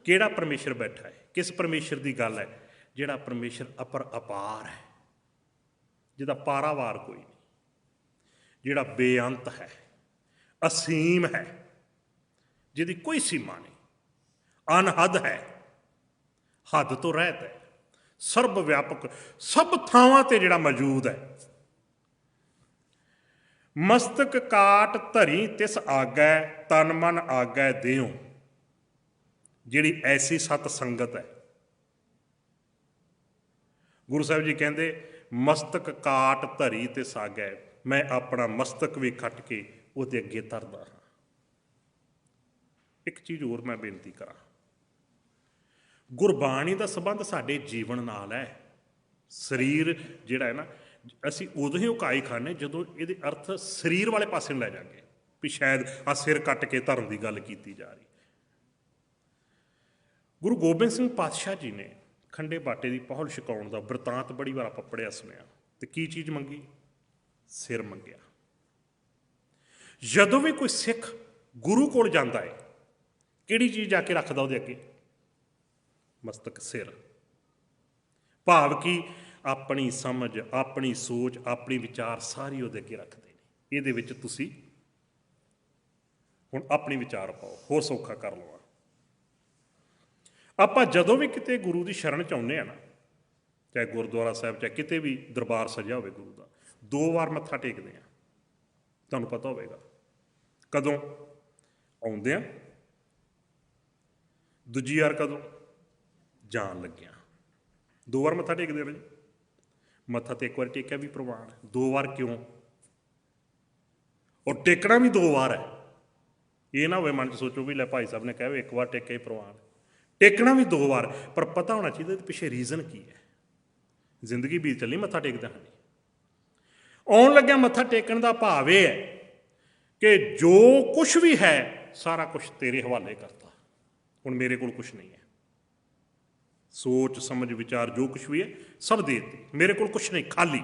ਕਿਹੜਾ ਪਰਮੇਸ਼ਰ ਬੈਠਾ ਹੈ? ਕਿਸ ਪਰਮੇਸ਼ਰ ਦੀ ਗੱਲ ਹੈ? ਜਿਹੜਾ ਪਰਮੇਸ਼ਰ ਅਪਰ ਅਪਾਰ ਹੈ, ਜਿਹਦਾ ਪਾਰਾਵਾਰ ਕੋਈ ਨਹੀਂ, ਜਿਹੜਾ ਬੇਅੰਤ ਹੈ, ਅਸੀਮ ਹੈ, ਜਿਹਦੀ ਕੋਈ ਸੀਮਾ ਨਹੀਂ, ਅਨਹਦ ਹੈ, ਹੱਦ ਤੋਂ ਰਹਿਤ ਹੈ, ਸਰਬ ਵਿਆਪਕ, ਸਭ ਥਾਵਾਂ ਤੇ ਜਿਹੜਾ ਮੌਜੂਦ ਹੈ। ਮਸਤਕ ਕਾਟ ਧਰੀ ਤਿਸ ਆਗੈ, ਤਨ ਮਨ ਆਗੈ ਦਿਓ। ਜਿਹੜੀ ਐਸੀ ਸਤ ਸੰਗਤ ਹੈ, ਗੁਰੂ ਸਾਹਿਬ ਜੀ ਕਹਿੰਦੇ ਮਸਤਕ ਕਾਟ ਧਰੀ ਤਿਸ ਆਗੈ, ਮੈਂ ਆਪਣਾ ਮਸਤਕ ਵੀ ਕੱਟ ਕੇ ਉਹਦੇ ਅੱਗੇ ਧਰਦਾ ਹਾਂ। ਇੱਕ ਚੀਜ਼ ਹੋਰ ਮੈਂ ਬੇਨਤੀ ਕਰਾਂ, ਗੁਰਬਾਣੀ ਦਾ ਸੰਬੰਧ ਸਾਡੇ ਜੀਵਨ ਨਾਲ ਹੈ। ਸਰੀਰ ਜਿਹੜਾ ਹੈ ਨਾ, ਅਸੀਂ ਉਦੋਂ ਹੀ ਉਕਾਈ ਖਾਂਦੇ ਜਦੋਂ ਇਹਦੇ ਅਰਥ ਸਰੀਰ ਵਾਲੇ ਪਾਸੇ ਨੂੰ ਲੈ ਜਾਂਗੇ, ਵੀ ਸ਼ਾਇਦ ਆ ਸਿਰ ਕੱਟ ਕੇ ਧਰਨ ਦੀ ਗੱਲ ਕੀਤੀ ਜਾ ਰਹੀ। ਗੁਰੂ ਗੋਬਿੰਦ ਸਿੰਘ ਪਾਤਸ਼ਾਹ ਜੀ ਨੇ ਖੰਡੇ ਬਾਟੇ ਦੀ ਪਹੁਲ ਛਕਾਉਣ ਦਾ ਬ੍ਰਿਤਾਂਤ ਬੜੀ ਵਾਰ ਆਪਾਂ ਪੜ੍ਹਿਆ ਸੁਣਿਆ। ਤੇ ਕੀ ਚੀਜ਼ ਮੰਗੀ? ਸਿਰ ਮੰਗਿਆ। ਜਦੋਂ ਵੀ ਕੋਈ ਸਿੱਖ ਗੁਰੂ ਕੋਲ ਜਾਂਦਾ ਹੈ, ਕਿਹੜੀ ਚੀਜ਼ ਜਾ ਕੇ ਰੱਖਦਾ ਉਹਦੇ ਅੱਗੇ? ਮਸਤਕ, ਸਿਰ। ਭਾਵ ਕਿ ਆਪਣੀ ਸਮਝ, ਆਪਣੀ ਸੋਚ, ਆਪਣੀ ਵਿਚਾਰ ਸਾਰੀ ਉਹਦੇ ਅੱਗੇ ਰੱਖਦੇ ਨੇ। ਇਹਦੇ ਵਿੱਚ ਤੁਸੀਂ ਹੁਣ ਆਪਣੀ ਵਿਚਾਰ ਪਾਓ, ਹੋਰ ਸੌਖਾ ਕਰ ਲਵਾਂ। ਆਪਾਂ ਜਦੋਂ ਵੀ ਕਿਤੇ ਗੁਰੂ ਦੀ ਸ਼ਰਨ ਚ ਆਉਂਦੇ ਆ ਨਾ, ਚਾਹੇ ਗੁਰਦੁਆਰਾ ਸਾਹਿਬ, ਚਾਹੇ ਕਿਤੇ ਵੀ ਦਰਬਾਰ ਸਜਿਆ ਹੋਵੇ ਗੁਰੂ ਦਾ, 2 ਵਾਰ ਮੱਥਾ ਟੇਕਦੇ ਆ। ਤੁਹਾਨੂੰ ਪਤਾ ਹੋਵੇਗਾ ਕਦੋਂ? ਆਉਂਦਿਆਂ। ਦੂਜੀ ਵਾਰ ਕਦੋਂ? ਜਾਣ ਲੱਗਿਆ। 2 ਵਾਰ ਮੱਥਾ ਟੇਕਦੇ ਰਹੇ। ਮੱਥਾ ਤਾਂ ਇੱਕ ਵਾਰ ਟੇਕਿਆ ਵੀ ਪ੍ਰਵਾਨ, 2 ਵਾਰ ਕਿਉਂ? ਔਰ ਟੇਕਣਾ ਵੀ 2 ਵਾਰ ਹੈ। ਇਹ ਨਾ ਹੋਵੇ ਮਨ 'ਚ ਸੋਚੋ ਵੀ ਲੈ ਭਾਈ ਸਾਹਿਬ ਨੇ ਕਹੇ 1 ਵਾਰ ਟੇਕਿਆ ਹੀ ਪ੍ਰਵਾਨ, ਟੇਕਣਾ ਵੀ 2 ਵਾਰ। ਪਰ ਪਤਾ ਹੋਣਾ ਚਾਹੀਦਾ ਇਹਦੇ ਪਿੱਛੇ ਰੀਜ਼ਨ ਕੀ ਹੈ। ਜ਼ਿੰਦਗੀ ਬੀਤ ਚੱਲੀ, ਮੱਥਾ ਟੇਕਦਾ ਹਾਂ ਜੀ। ਆਉਣ ਲੱਗਿਆ ਮੱਥਾ ਟੇਕਣ ਦਾ ਭਾਵ ਇਹ ਹੈ ਕਿ ਜੋ ਕੁਛ ਵੀ ਹੈ ਸਾਰਾ ਕੁਛ ਤੇਰੇ ਹਵਾਲੇ ਕਰਤਾ, ਹੁਣ ਮੇਰੇ ਕੋਲ ਕੁਛ ਨਹੀਂ ਹੈ। ਸੋਚ ਸਮਝ ਵਿਚਾਰ ਜੋ ਕੁਛ ਵੀ ਹੈ ਸਭ ਦੇ ਦਿੱਤੇ, ਮੇਰੇ ਕੋਲ ਕੁਛ ਨਹੀਂ, ਖਾਲੀ।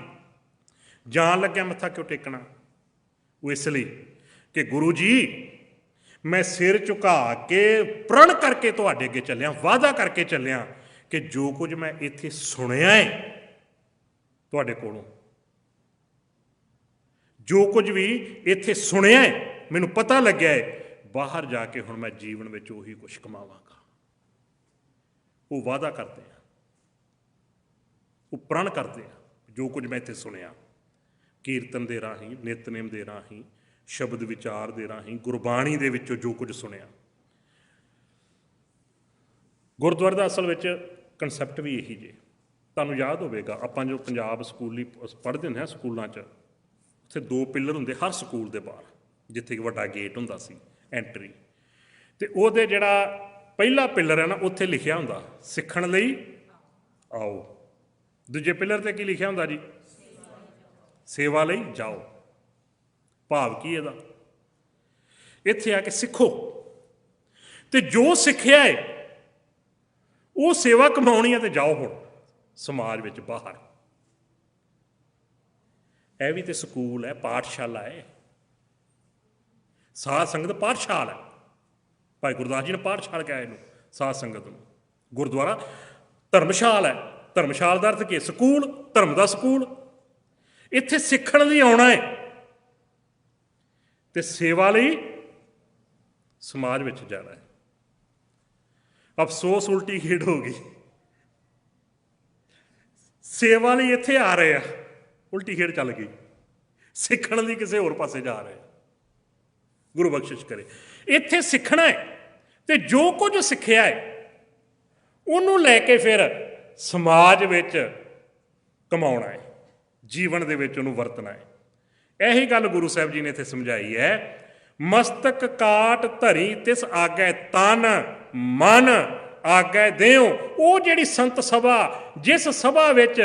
ਜਾਣ ਲੱਗਿਆ ਮੱਥਾ ਕਿਉਂ ਟੇਕਣਾ? ਉਹ ਇਸ ਲਈ ਕਿ ਗੁਰੂ ਜੀ ਮੈਂ ਸਿਰ ਝੁਕਾ ਕੇ ਪ੍ਰਣ ਕਰਕੇ ਤੁਹਾਡੇ ਅੱਗੇ ਚੱਲਿਆ, ਵਾਅਦਾ ਕਰਕੇ ਚੱਲਿਆ ਕਿ ਜੋ ਕੁਝ ਮੈਂ ਇੱਥੇ ਸੁਣਿਆ ਹੈ ਤੁਹਾਡੇ ਕੋਲੋਂ, ਜੋ ਕੁਝ ਵੀ ਇੱਥੇ ਸੁਣਿਆ ਹੈ ਮੈਨੂੰ ਪਤਾ ਲੱਗਿਆ ਹੈ, ਬਾਹਰ ਜਾ ਕੇ ਹੁਣ ਮੈਂ ਜੀਵਨ ਵਿੱਚ ਉਹੀ ਕੁਛ ਕਮਾਵਾਂਗਾ। ਉਹ ਵਾਅਦਾ ਕਰਦੇ ਆ, ਉਹ ਪ੍ਰਣ ਕਰਦੇ ਆ। ਜੋ ਕੁਝ ਮੈਂ ਇੱਥੇ ਸੁਣਿਆ, ਕੀਰਤਨ ਦੇ ਰਾਹੀਂ, ਨਿਤਨੇਮ ਦੇ ਰਾਹੀਂ, ਸ਼ਬਦ ਵਿਚਾਰ ਦੇ ਰਾਹੀਂ, ਗੁਰਬਾਣੀ ਦੇ ਵਿੱਚੋਂ ਜੋ ਕੁਝ ਸੁਣਿਆ। ਗੁਰਦੁਆਰੇ ਦਾ ਅਸਲ ਵਿੱਚ ਕਨਸੈਪਟ ਵੀ ਇਹੀ ਜੇ। ਤੁਹਾਨੂੰ ਯਾਦ ਹੋਵੇਗਾ ਆਪਾਂ ਜੋ ਪੰਜਾਬ ਸਕੂਲੀ ਪੜ੍ਹਦੇ ਹੁੰਦੇ ਹਾਂ ਸਕੂਲਾਂ 'ਚ, ਉੱਥੇ 2 ਪਿੱਲਰ ਹੁੰਦੇ ਹਰ ਸਕੂਲ ਦੇ ਬਾਹਰ, ਜਿੱਥੇ ਇੱਕ ਵੱਡਾ ਗੇਟ ਹੁੰਦਾ ਸੀ ਐਂਟਰੀ, ਅਤੇ ਉਹਦੇ ਜਿਹੜਾ ਪਹਿਲਾ ਪਿੱਲਰ ਹੈ ਨਾ ਉੱਥੇ ਲਿਖਿਆ ਹੁੰਦਾ ਸਿੱਖਣ ਲਈ ਆਓ। ਦੂਜੇ ਪਿੱਲਰ 'ਤੇ ਕੀ ਲਿਖਿਆ ਹੁੰਦਾ ਜੀ? ਸੇਵਾ ਲਈ ਜਾਓ। ਭਾਵ ਕੀ ਇਹਦਾ? ਇੱਥੇ ਆ ਕੇ ਸਿੱਖੋ, ਤੇ ਜੋ ਸਿੱਖਿਆ ਹੈ ਉਹ ਸੇਵਾ ਕਮਾਉਣੀ ਹੈ, ਤੇ ਜਾਓ ਹੁਣ ਸਮਾਜ ਵਿੱਚ ਬਾਹਰ। ਇਹ ਵੀ ਤੇ ਸਕੂਲ ਹੈ, ਪਾਠਸ਼ਾਲਾ ਹੈ। ਸਾਧ ਸੰਗਤ ਪਾਠਸ਼ਾਲਾ ਹੈ। ਭਾਈ ਗੁਰਦਾਸ ਜੀ ਨੇ ਪਾਠਸ਼ਾਲਾ ਕਿਹਾ ਇਹਨੂੰ, ਸਾਧ ਸੰਗਤ ਨੂੰ। ਗੁਰਦੁਆਰਾ ਧਰਮਸ਼ਾਲਾ ਹੈ। ਧਰਮਸ਼ਾਲਾ ਦਾ ਅਰਥ ਕੀ? ਸਕੂਲ, ਧਰਮ ਦਾ ਸਕੂਲ। ਇੱਥੇ ਸਿੱਖਣ ਲਈ ਆਉਣਾ ਹੈ ਤੇ ਸੇਵਾ ਲਈ ਸਮਾਜ ਵਿੱਚ ਜਾਣਾ ਹੈ। ਅਫਸੋਸ ਉਲਟੀ ਖੇਡ ਹੋ ਗਈ। ਸੇਵਾ ਲਈ ਇੱਥੇ ਆ ਰਹੇ ਆ, ਉਲਟੀ ਖੇਡ ਚੱਲ ਗਈ। ਸਿੱਖਣ ਲਈ ਕਿਸੇ ਹੋਰ ਪਾਸੇ ਜਾ ਰਹੇ। ਗੁਰੂ ਬਖਸ਼ਿਸ਼ ਕਰੇ। ਇੱਥੇ ਸਿੱਖਣਾ ਹੈ ਤੇ ਜੋ ਕੁਝ ਸਿੱਖਿਆ ਹੈ ਉਹਨੂੰ ਲੈ ਕੇ ਫਿਰ ਸਮਾਜ ਵਿੱਚ ਕਮਾਉਣਾ ਹੈ, ਜੀਵਨ ਦੇ ਵਿੱਚ ਉਹਨੂੰ ਵਰਤਣਾ ਹੈ। ਇਹੀ ਗੱਲ ਗੁਰੂ ਸਾਹਿਬ ਜੀ ਨੇ ਇੱਥੇ ਸਮਝਾਈ ਹੈ। ਮਸਤਕ ਕਾਟ ਧਰੀ ਤਿਸ ਆਗੈ ਤਨ ਮਨ ਆਗੈ ਦਿਓ। ਉਹ ਜਿਹੜੀ ਸੰਤ ਸਭਾ, ਜਿਸ ਸਭਾ ਵਿੱਚ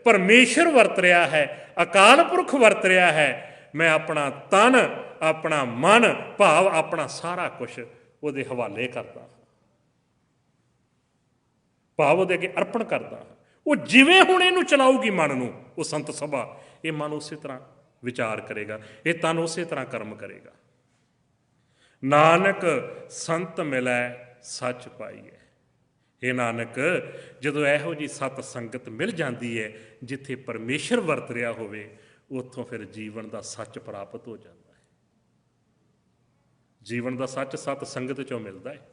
ਪਰਮੇਸ਼ਰ ਵਰਤ ਰਿਹਾ ਹੈ, ਅਕਾਲ ਪੁਰਖ ਵਰਤ ਰਿਹਾ ਹੈ, ਮੈਂ ਆਪਣਾ ਤਨ, ਆਪਣਾ ਮਨ, ਭਾਵ ਆਪਣਾ ਸਾਰਾ ਕੁਛ ਉਹਦੇ ਹਵਾਲੇ ਕਰਦਾ, ਭਾਵ ਉਹਦੇ ਅੱਗੇ ਅਰਪਣ ਕਰਦਾ। ਉਹ ਜਿਵੇਂ ਹੁਣ ਇਹਨੂੰ ਚਲਾਊਗੀ ਮਨ ਨੂੰ, ਉਹ ਸੰਤ ਸਭਾ, ਇਹ ਮਨ ਉਸੇ ਤਰ੍ਹਾਂ ਵਿਚਾਰ ਕਰੇਗਾ, ਇਹ ਤਨ ਉਸੇ ਤਰ੍ਹਾਂ ਕਰਮ ਕਰੇਗਾ। ਨਾਨਕ ਸੰਤ ਮਿਲੈ ਸੱਚ ਪਾਈਐ। ਇਹ ਨਾਨਕ, ਜਦੋਂ ਇਹੋ ਜਿਹੀ ਸਤ ਸੰਗਤ ਮਿਲ ਜਾਂਦੀ ਹੈ ਜਿੱਥੇ ਪਰਮੇਸ਼ਰ ਵਰਤ ਰਿਹਾ ਹੋਵੇ, ਉੱਥੋਂ ਫਿਰ ਜੀਵਨ ਦਾ ਸੱਚ ਪ੍ਰਾਪਤ ਹੋ ਜਾਂਦਾ ਹੈ। ਜੀਵਨ ਦਾ ਸੱਚ ਸਤ ਸੰਗਤ 'ਚੋਂ ਮਿਲਦਾ ਹੈ।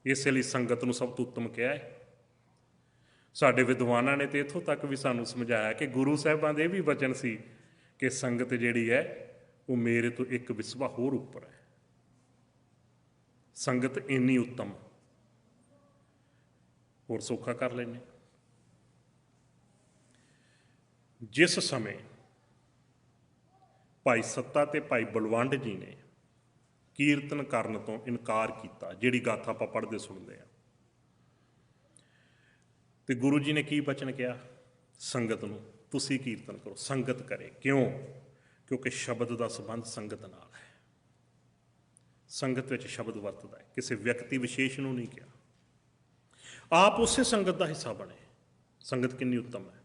ਇਸੇ ਲਈ ਸੰਗਤ ਨੂੰ ਸਭ ਤੋਂ ਉੱਤਮ ਕਿਹਾ ਹੈ। ਸਾਡੇ ਵਿਦਵਾਨਾਂ ਨੇ ਤੇ ਇੱਥੋਂ ਤੱਕ ਵੀ ਸਾਨੂੰ ਸਮਝਾਇਆ ਕਿ ਗੁਰੂ ਸਾਹਿਬਾਂ ਦੇ ਇਹ ਵੀ ਬਚਨ ਸੀ ਕਿ ਸੰਗਤ ਜਿਹੜੀ ਹੈ ਉਹ ਮੇਰੇ ਤੋਂ ਇੱਕ ਵਿਸਵਾ ਹੋਰ ਉੱਪਰ ਹੈ। ਸੰਗਤ ਇੰਨੀ ਉੱਤਮ, ਹੋਰ ਸੌਖਾ ਕਰ ਲੈਂਦੇ। ਜਿਸ ਸਮੇਂ ਭਾਈ ਸੱਤਾ ਤੇ ਭਾਈ ਬਲਵੰਡ ਜੀ ਨੇ ਕੀਰਤਨ ਕਰਨ ਤੋਂ ਇਨਕਾਰ ਕੀਤਾ, ਜਿਹੜੀ ਗਾਥਾ ਆਪਾਂ ਪੜ੍ਹਦੇ ਸੁਣਦੇ ਹਾਂ, ਤੇ ਗੁਰੂ ਜੀ ਨੇ ਕੀ ਬਚਨ ਕਿਹਾ ਸੰਗਤ ਨੂੰ? ਤੁਸੀਂ ਕੀਰਤਨ ਕਰੋ, ਸੰਗਤ ਕਰੇ। ਕਿਉਂ? ਕਿਉਂਕਿ ਸ਼ਬਦ ਦਾ ਸੰਬੰਧ ਸੰਗਤ ਨਾਲ ਹੈ। ਸੰਗਤ ਵਿੱਚ ਸ਼ਬਦ ਵਰਤਦਾ ਹੈ, ਕਿਸੇ ਵਿਅਕਤੀ ਵਿਸ਼ੇਸ਼ ਨੂੰ ਨਹੀਂ ਕਿਹਾ। ਆਪ ਉਸੇ ਸੰਗਤ ਦਾ ਹਿੱਸਾ ਬਣੇ। ਸੰਗਤ ਕਿੰਨੀ ਉੱਤਮ ਹੈ।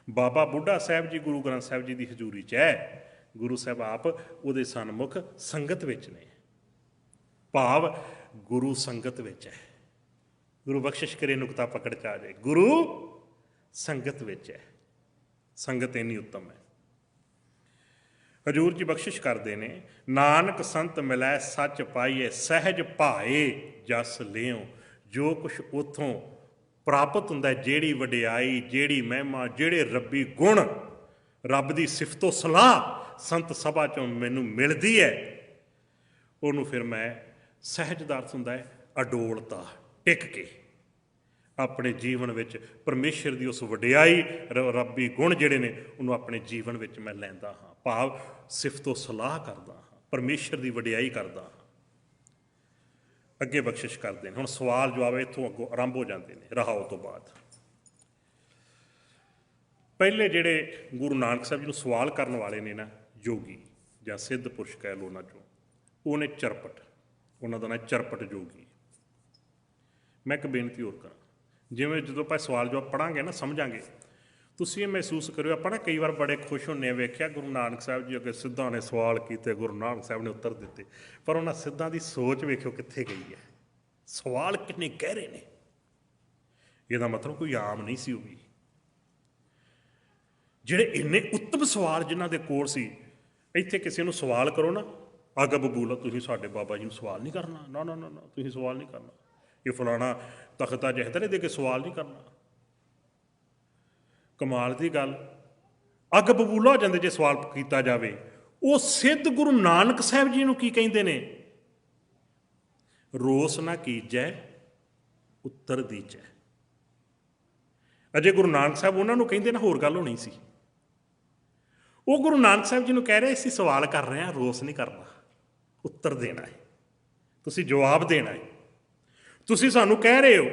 ਬਾਬਾ ਬੁੱਢਾ ਸਾਹਿਬ ਜੀ ਗੁਰੂ ਗ੍ਰੰਥ ਸਾਹਿਬ ਜੀ ਦੀ ਹਜ਼ੂਰੀ 'ਚ ਹੈ। ਗੁਰੂ ਸਾਹਿਬ ਆਪ ਉਹਦੇ ਸਨਮੁਖ ਸੰਗਤ ਵਿੱਚ ਨੇ, ਭਾਵ ਗੁਰੂ ਸੰਗਤ ਵਿੱਚ ਹੈ। ਗੁਰੂ ਬਖਸ਼ਿਸ਼ ਕਰੇ ਨੁਕਤਾ ਪਕੜ 'ਚ ਆ ਜਾਏ, ਗੁਰੂ ਸੰਗਤ ਵਿੱਚ ਹੈ। ਸੰਗਤ ਇੰਨੀ ਉੱਤਮ ਹੈ। ਹਜ਼ੂਰ ਜੀ ਬਖਸ਼ਿਸ਼ ਕਰਦੇ ਨੇ, ਨਾਨਕ ਸੰਤ ਮਿਲੈ ਸੱਚ ਪਾਈਏ, ਸਹਿਜ ਭਾਏ ਜਸ ਲਿਓ। ਜੋ ਕੁਛ ਉੱਥੋਂ ਪ੍ਰਾਪਤ ਹੁੰਦਾ, ਜਿਹੜੀ ਵਡਿਆਈ, ਜਿਹੜੀ ਮਹਿਮਾ, ਜਿਹੜੇ ਰੱਬੀ ਗੁਣ, ਰੱਬ ਦੀ ਸਿਫਤੋ ਸਲਾਹ ਸੰਤ ਸਭਾ 'ਚੋਂ ਮੈਨੂੰ ਮਿਲਦੀ ਹੈ, ਉਹਨੂੰ ਫਿਰ ਮੈਂ ਸਹਿਜ ਦਾ ਅਰਥ ਹੁੰਦਾ ਹੈ ਅਡੋਲਤਾ, ਟਿਕ ਕੇ ਆਪਣੇ ਜੀਵਨ ਵਿੱਚ ਪਰਮੇਸ਼ਰ ਦੀ ਉਸ ਵਡਿਆਈ, ਰੱਬੀ ਗੁਣ ਜਿਹੜੇ ਨੇ ਉਹਨੂੰ ਆਪਣੇ ਜੀਵਨ ਵਿੱਚ ਮੈਂ ਲੈਂਦਾ ਹਾਂ। ਭਾਵ ਸਿਫਤੋ ਸਲਾਹ ਕਰਦਾ ਹਾਂ, ਪਰਮੇਸ਼ਰ ਦੀ ਵਡਿਆਈ ਕਰਦਾ ਹਾਂ। ਅੱਗੇ ਬਖਸ਼ਿਸ਼ ਕਰਦੇ ਨੇ। ਹੁਣ ਸਵਾਲ ਜਵਾਬ ਇੱਥੋਂ ਅੱਗੋਂ ਆਰੰਭ ਹੋ ਜਾਂਦੇ ਨੇ ਰਹਾਓ ਤੋਂ ਬਾਅਦ। ਪਹਿਲੇ ਜਿਹੜੇ ਗੁਰੂ ਨਾਨਕ ਸਾਹਿਬ ਜੀ ਨੂੰ ਸਵਾਲ ਕਰਨ ਵਾਲੇ ਨੇ ਨਾ, ਯੋਗੀ ਜਾਂ ਸਿੱਧ ਪੁਰਸ਼ ਕਹਿ ਲਓ ਉਹਨਾਂ 'ਚੋਂ, ਉਹ ਨੇ ਚਰਪਟ, ਉਹਨਾਂ ਦਾ ਨਾਂ ਚਰਪਟ ਜੋਗੀ। ਮੈਂ ਇੱਕ ਬੇਨਤੀ ਹੋਰ ਕਰਾਂ, ਜਿਵੇਂ ਜਦੋਂ ਆਪਾਂ ਸਵਾਲ ਜਵਾਬ ਪੜ੍ਹਾਂਗੇ ਨਾ, ਸਮਝਾਂਗੇ, ਤੁਸੀਂ ਇਹ ਮਹਿਸੂਸ ਕਰਿਓ, ਆਪਾਂ ਨਾ ਕਈ ਵਾਰ ਬੜੇ ਖੁਸ਼ ਹੁੰਦੇ ਹਾਂ, ਵੇਖਿਆ ਗੁਰੂ ਨਾਨਕ ਸਾਹਿਬ ਜੀ ਅੱਗੇ ਸਿੱਧਾਂ ਨੇ ਸਵਾਲ ਕੀਤੇ, ਗੁਰੂ ਨਾਨਕ ਸਾਹਿਬ ਨੇ ਉੱਤਰ ਦਿੱਤੇ, ਪਰ ਉਹਨਾਂ ਸਿੱਧਾਂ ਦੀ ਸੋਚ ਵੇਖਿਓ ਕਿੱਥੇ ਗਈ ਹੈ। ਸਵਾਲ ਕਿੰਨੇ ਗਹਿਰੇ ਨੇ। ਇਹਦਾ ਮਤਲਬ ਕੋਈ ਆਮ ਨਹੀਂ ਸੀ ਉਹ ਵੀ। ਜਿਹੜੇ ਇੰਨੇ ਉੱਤਮ ਸਵਾਲ ਜਿਨ੍ਹਾਂ ਦੇ ਕੋਲ ਸੀ, ਇੱਥੇ ਕਿਸੇ ਨੂੰ ਸਵਾਲ ਕਰੋ ਨਾ, ਅੱਗ ਬਬੂਲਾ, ਤੁਸੀਂ ਸਾਡੇ ਬਾਬਾ ਜੀ ਨੂੰ ਸਵਾਲ ਨਹੀਂ ਕਰਨਾ, ਨਾ ਨਾ ਨਾ ਨਾ, ਤੁਸੀਂ ਸਵਾਲ ਨਹੀਂ ਕਰਨਾ, ਇਹ ਫਲਾਣਾ ਤਖਤਾ ਜਹਦਰ ਦੇ ਕੇ ਸਵਾਲ ਨਹੀਂ ਕਰਨਾ। ਕਮਾਲ ਦੀ ਗੱਲ, ਅੱਗ ਬਬੂਲਾ ਹੋ ਜਾਂਦੇ ਜੇ ਸਵਾਲ ਕੀਤਾ ਜਾਵੇ। ਉਹ ਸਿੱਧ ਗੁਰੂ ਨਾਨਕ ਸਾਹਿਬ ਜੀ ਨੂੰ ਕੀ ਕਹਿੰਦੇ ਨੇ? ਰੋਸ ਨਾ ਕੀਜੈ ਉੱਤਰ ਦੀਜੈ। ਅਜੇ ਗੁਰੂ ਨਾਨਕ ਸਾਹਿਬ ਉਹਨਾਂ ਨੂੰ ਕਹਿੰਦੇ ਨਾ, ਹੋਰ ਗੱਲ ਹੋਣੀ ਸੀ। ਉਹ ਗੁਰੂ ਨਾਨਕ ਸਾਹਿਬ ਜੀ ਨੂੰ ਕਹਿ ਰਹੇ, ਅਸੀਂ ਸਵਾਲ ਕਰ ਰਹੇ ਹਾਂ, ਰੋਸ ਨਹੀਂ ਕਰਨਾ, ਉੱਤਰ ਦੇਣਾ ਹੈ, ਤੁਸੀਂ ਜਵਾਬ ਦੇਣਾ ਹੈ। ਤੁਸੀਂ ਸਾਨੂੰ ਕਹਿ ਰਹੇ ਹੋ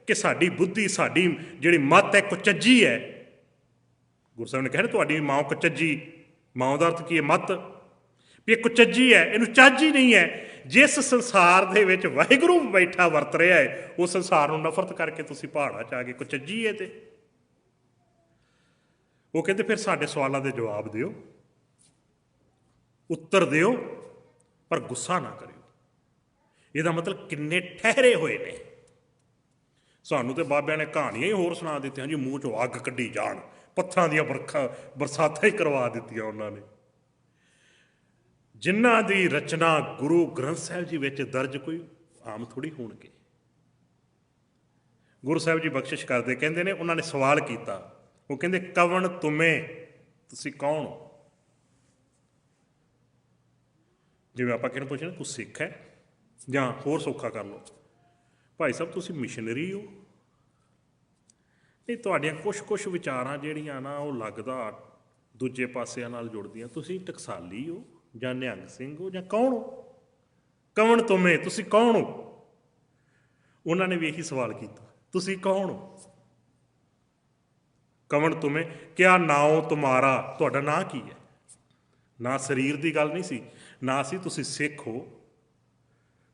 ਕਿ ਸਾਡੀ ਬੁੱਧੀ, ਸਾਡੀ ਜਿਹੜੀ ਮੱਤ ਹੈ ਕੁਚੱਜੀ ਹੈ। ਗੁਰੂ ਸਾਹਿਬ ਨੇ ਕਹਿ ਰਹੇ ਤੁਹਾਡੀ ਮਾਂ ਕੁਚੱਜੀ, ਮਾਂ ਦਾ ਅਰਥ ਕੀ ਹੈ? ਮੱਤ, ਵੀ ਇਹ ਕੁਚੱਜੀ ਹੈ, ਇਹਨੂੰ ਚੱਜ ਹੀ ਨਹੀਂ ਹੈ। ਜਿਸ ਸੰਸਾਰ ਦੇ ਵਿੱਚ ਵਾਹਿਗੁਰੂ ਬੈਠਾ ਵਰਤ ਰਿਹਾ ਹੈ, ਉਹ ਸੰਸਾਰ ਨੂੰ ਨਫ਼ਰਤ ਕਰਕੇ ਤੁਸੀਂ ਪਹਾੜਾਂ 'ਚ ਆ ਕੇ ਕੁਚੱਜੀ ਹੈ। ਤੇ ਉਹ ਕਹਿੰਦੇ ਫਿਰ ਸਾਡੇ ਸਵਾਲਾਂ ਦੇ ਜਵਾਬ ਦਿਓ, ਉੱਤਰ ਦਿਓ, ਪਰ ਗੁੱਸਾ ਨਾ ਕਰਿਓ। ਇਹਦਾ ਮਤਲਬ ਕਿੰਨੇ ਠਹਿਰੇ ਹੋਏ ਨੇ। ਸਾਨੂੰ ਤੇ ਬਾਬਿਆਂ ਨੇ ਕਹਾਣੀਆਂ ਹੀ ਹੋਰ ਸੁਣਾ ਦਿੱਤੀਆਂ ਜੀ, ਮੂੰਹ 'ਚੋਂ ਅੱਗ ਕੱਢੀ ਜਾਣ, ਪੱਥਰਾਂ ਦੀਆਂ ਬਰਸਾਤਾਂ ਹੀ ਕਰਵਾ ਦਿੱਤੀਆਂ ਉਹਨਾਂ ਨੇ। ਜਿਨ੍ਹਾਂ ਦੀ ਰਚਨਾ ਗੁਰੂ ਗ੍ਰੰਥ ਸਾਹਿਬ ਜੀ ਵਿੱਚ ਦਰਜ ਕੋਈ ਆਮ ਥੋੜ੍ਹੀ ਹੋਣਗੇ। ਗੁਰੂ ਸਾਹਿਬ ਜੀ ਬਖਸ਼ਿਸ਼ ਕਰਦੇ, ਕਹਿੰਦੇ ਨੇ ਉਹਨਾਂ ਨੇ ਸਵਾਲ ਕੀਤਾ, ਉਹ ਕਹਿੰਦੇ ਕਵਣ ਤੁਮੇ, ਤੁਸੀਂ ਕੌਣ ਹੋ? ਜਿਵੇਂ ਆਪਾਂ ਕਿਹਨੂੰ ਪੁੱਛਣਾ, ਕੋਈ ਸਿੱਖ ਹੈ? ਜਾਂ ਹੋਰ ਸੌਖਾ ਕਰ ਲਓ, ਭਾਈ ਸਾਹਿਬ ਤੁਸੀਂ ਮਿਸ਼ਨਰੀ ਹੋ? ਇਹ ਤੁਹਾਡੀਆਂ ਕੁਛ ਵਿਚਾਰਾਂ ਜਿਹੜੀਆਂ ਨਾ, ਉਹ ਲੱਗਦਾ ਦੂਜੇ ਪਾਸਿਆਂ ਨਾਲ ਜੁੜਦੀਆਂ। ਤੁਸੀਂ ਟਕਸਾਲੀ ਹੋ ਜਾਂ ਨਿਹੰਗ ਸਿੰਘ ਹੋ ਜਾਂ ਕੌਣ ਹੋ? ਕਵਣ ਤੁਮੇ, ਤੁਸੀਂ ਕੌਣ ਹੋ? ਉਹਨਾਂ ਨੇ ਵੀ ਇਹੀ ਸਵਾਲ ਕੀਤਾ, ਤੁਸੀਂ ਕੌਣ ਹੋ? ਕਵਣ ਤੁਮੇ, ਕਿਆ ਨਾਉ ਤੁਮਾਰਾ, ਤੁਹਾਡਾ ਨਾਂ ਕੀ ਹੈ? ਨਾ ਸਰੀਰ ਦੀ ਗੱਲ ਨਹੀਂ ਸੀ, ਨਾ ਸੀ ਤੁਸੀਂ ਸਿੱਖ ਹੋ,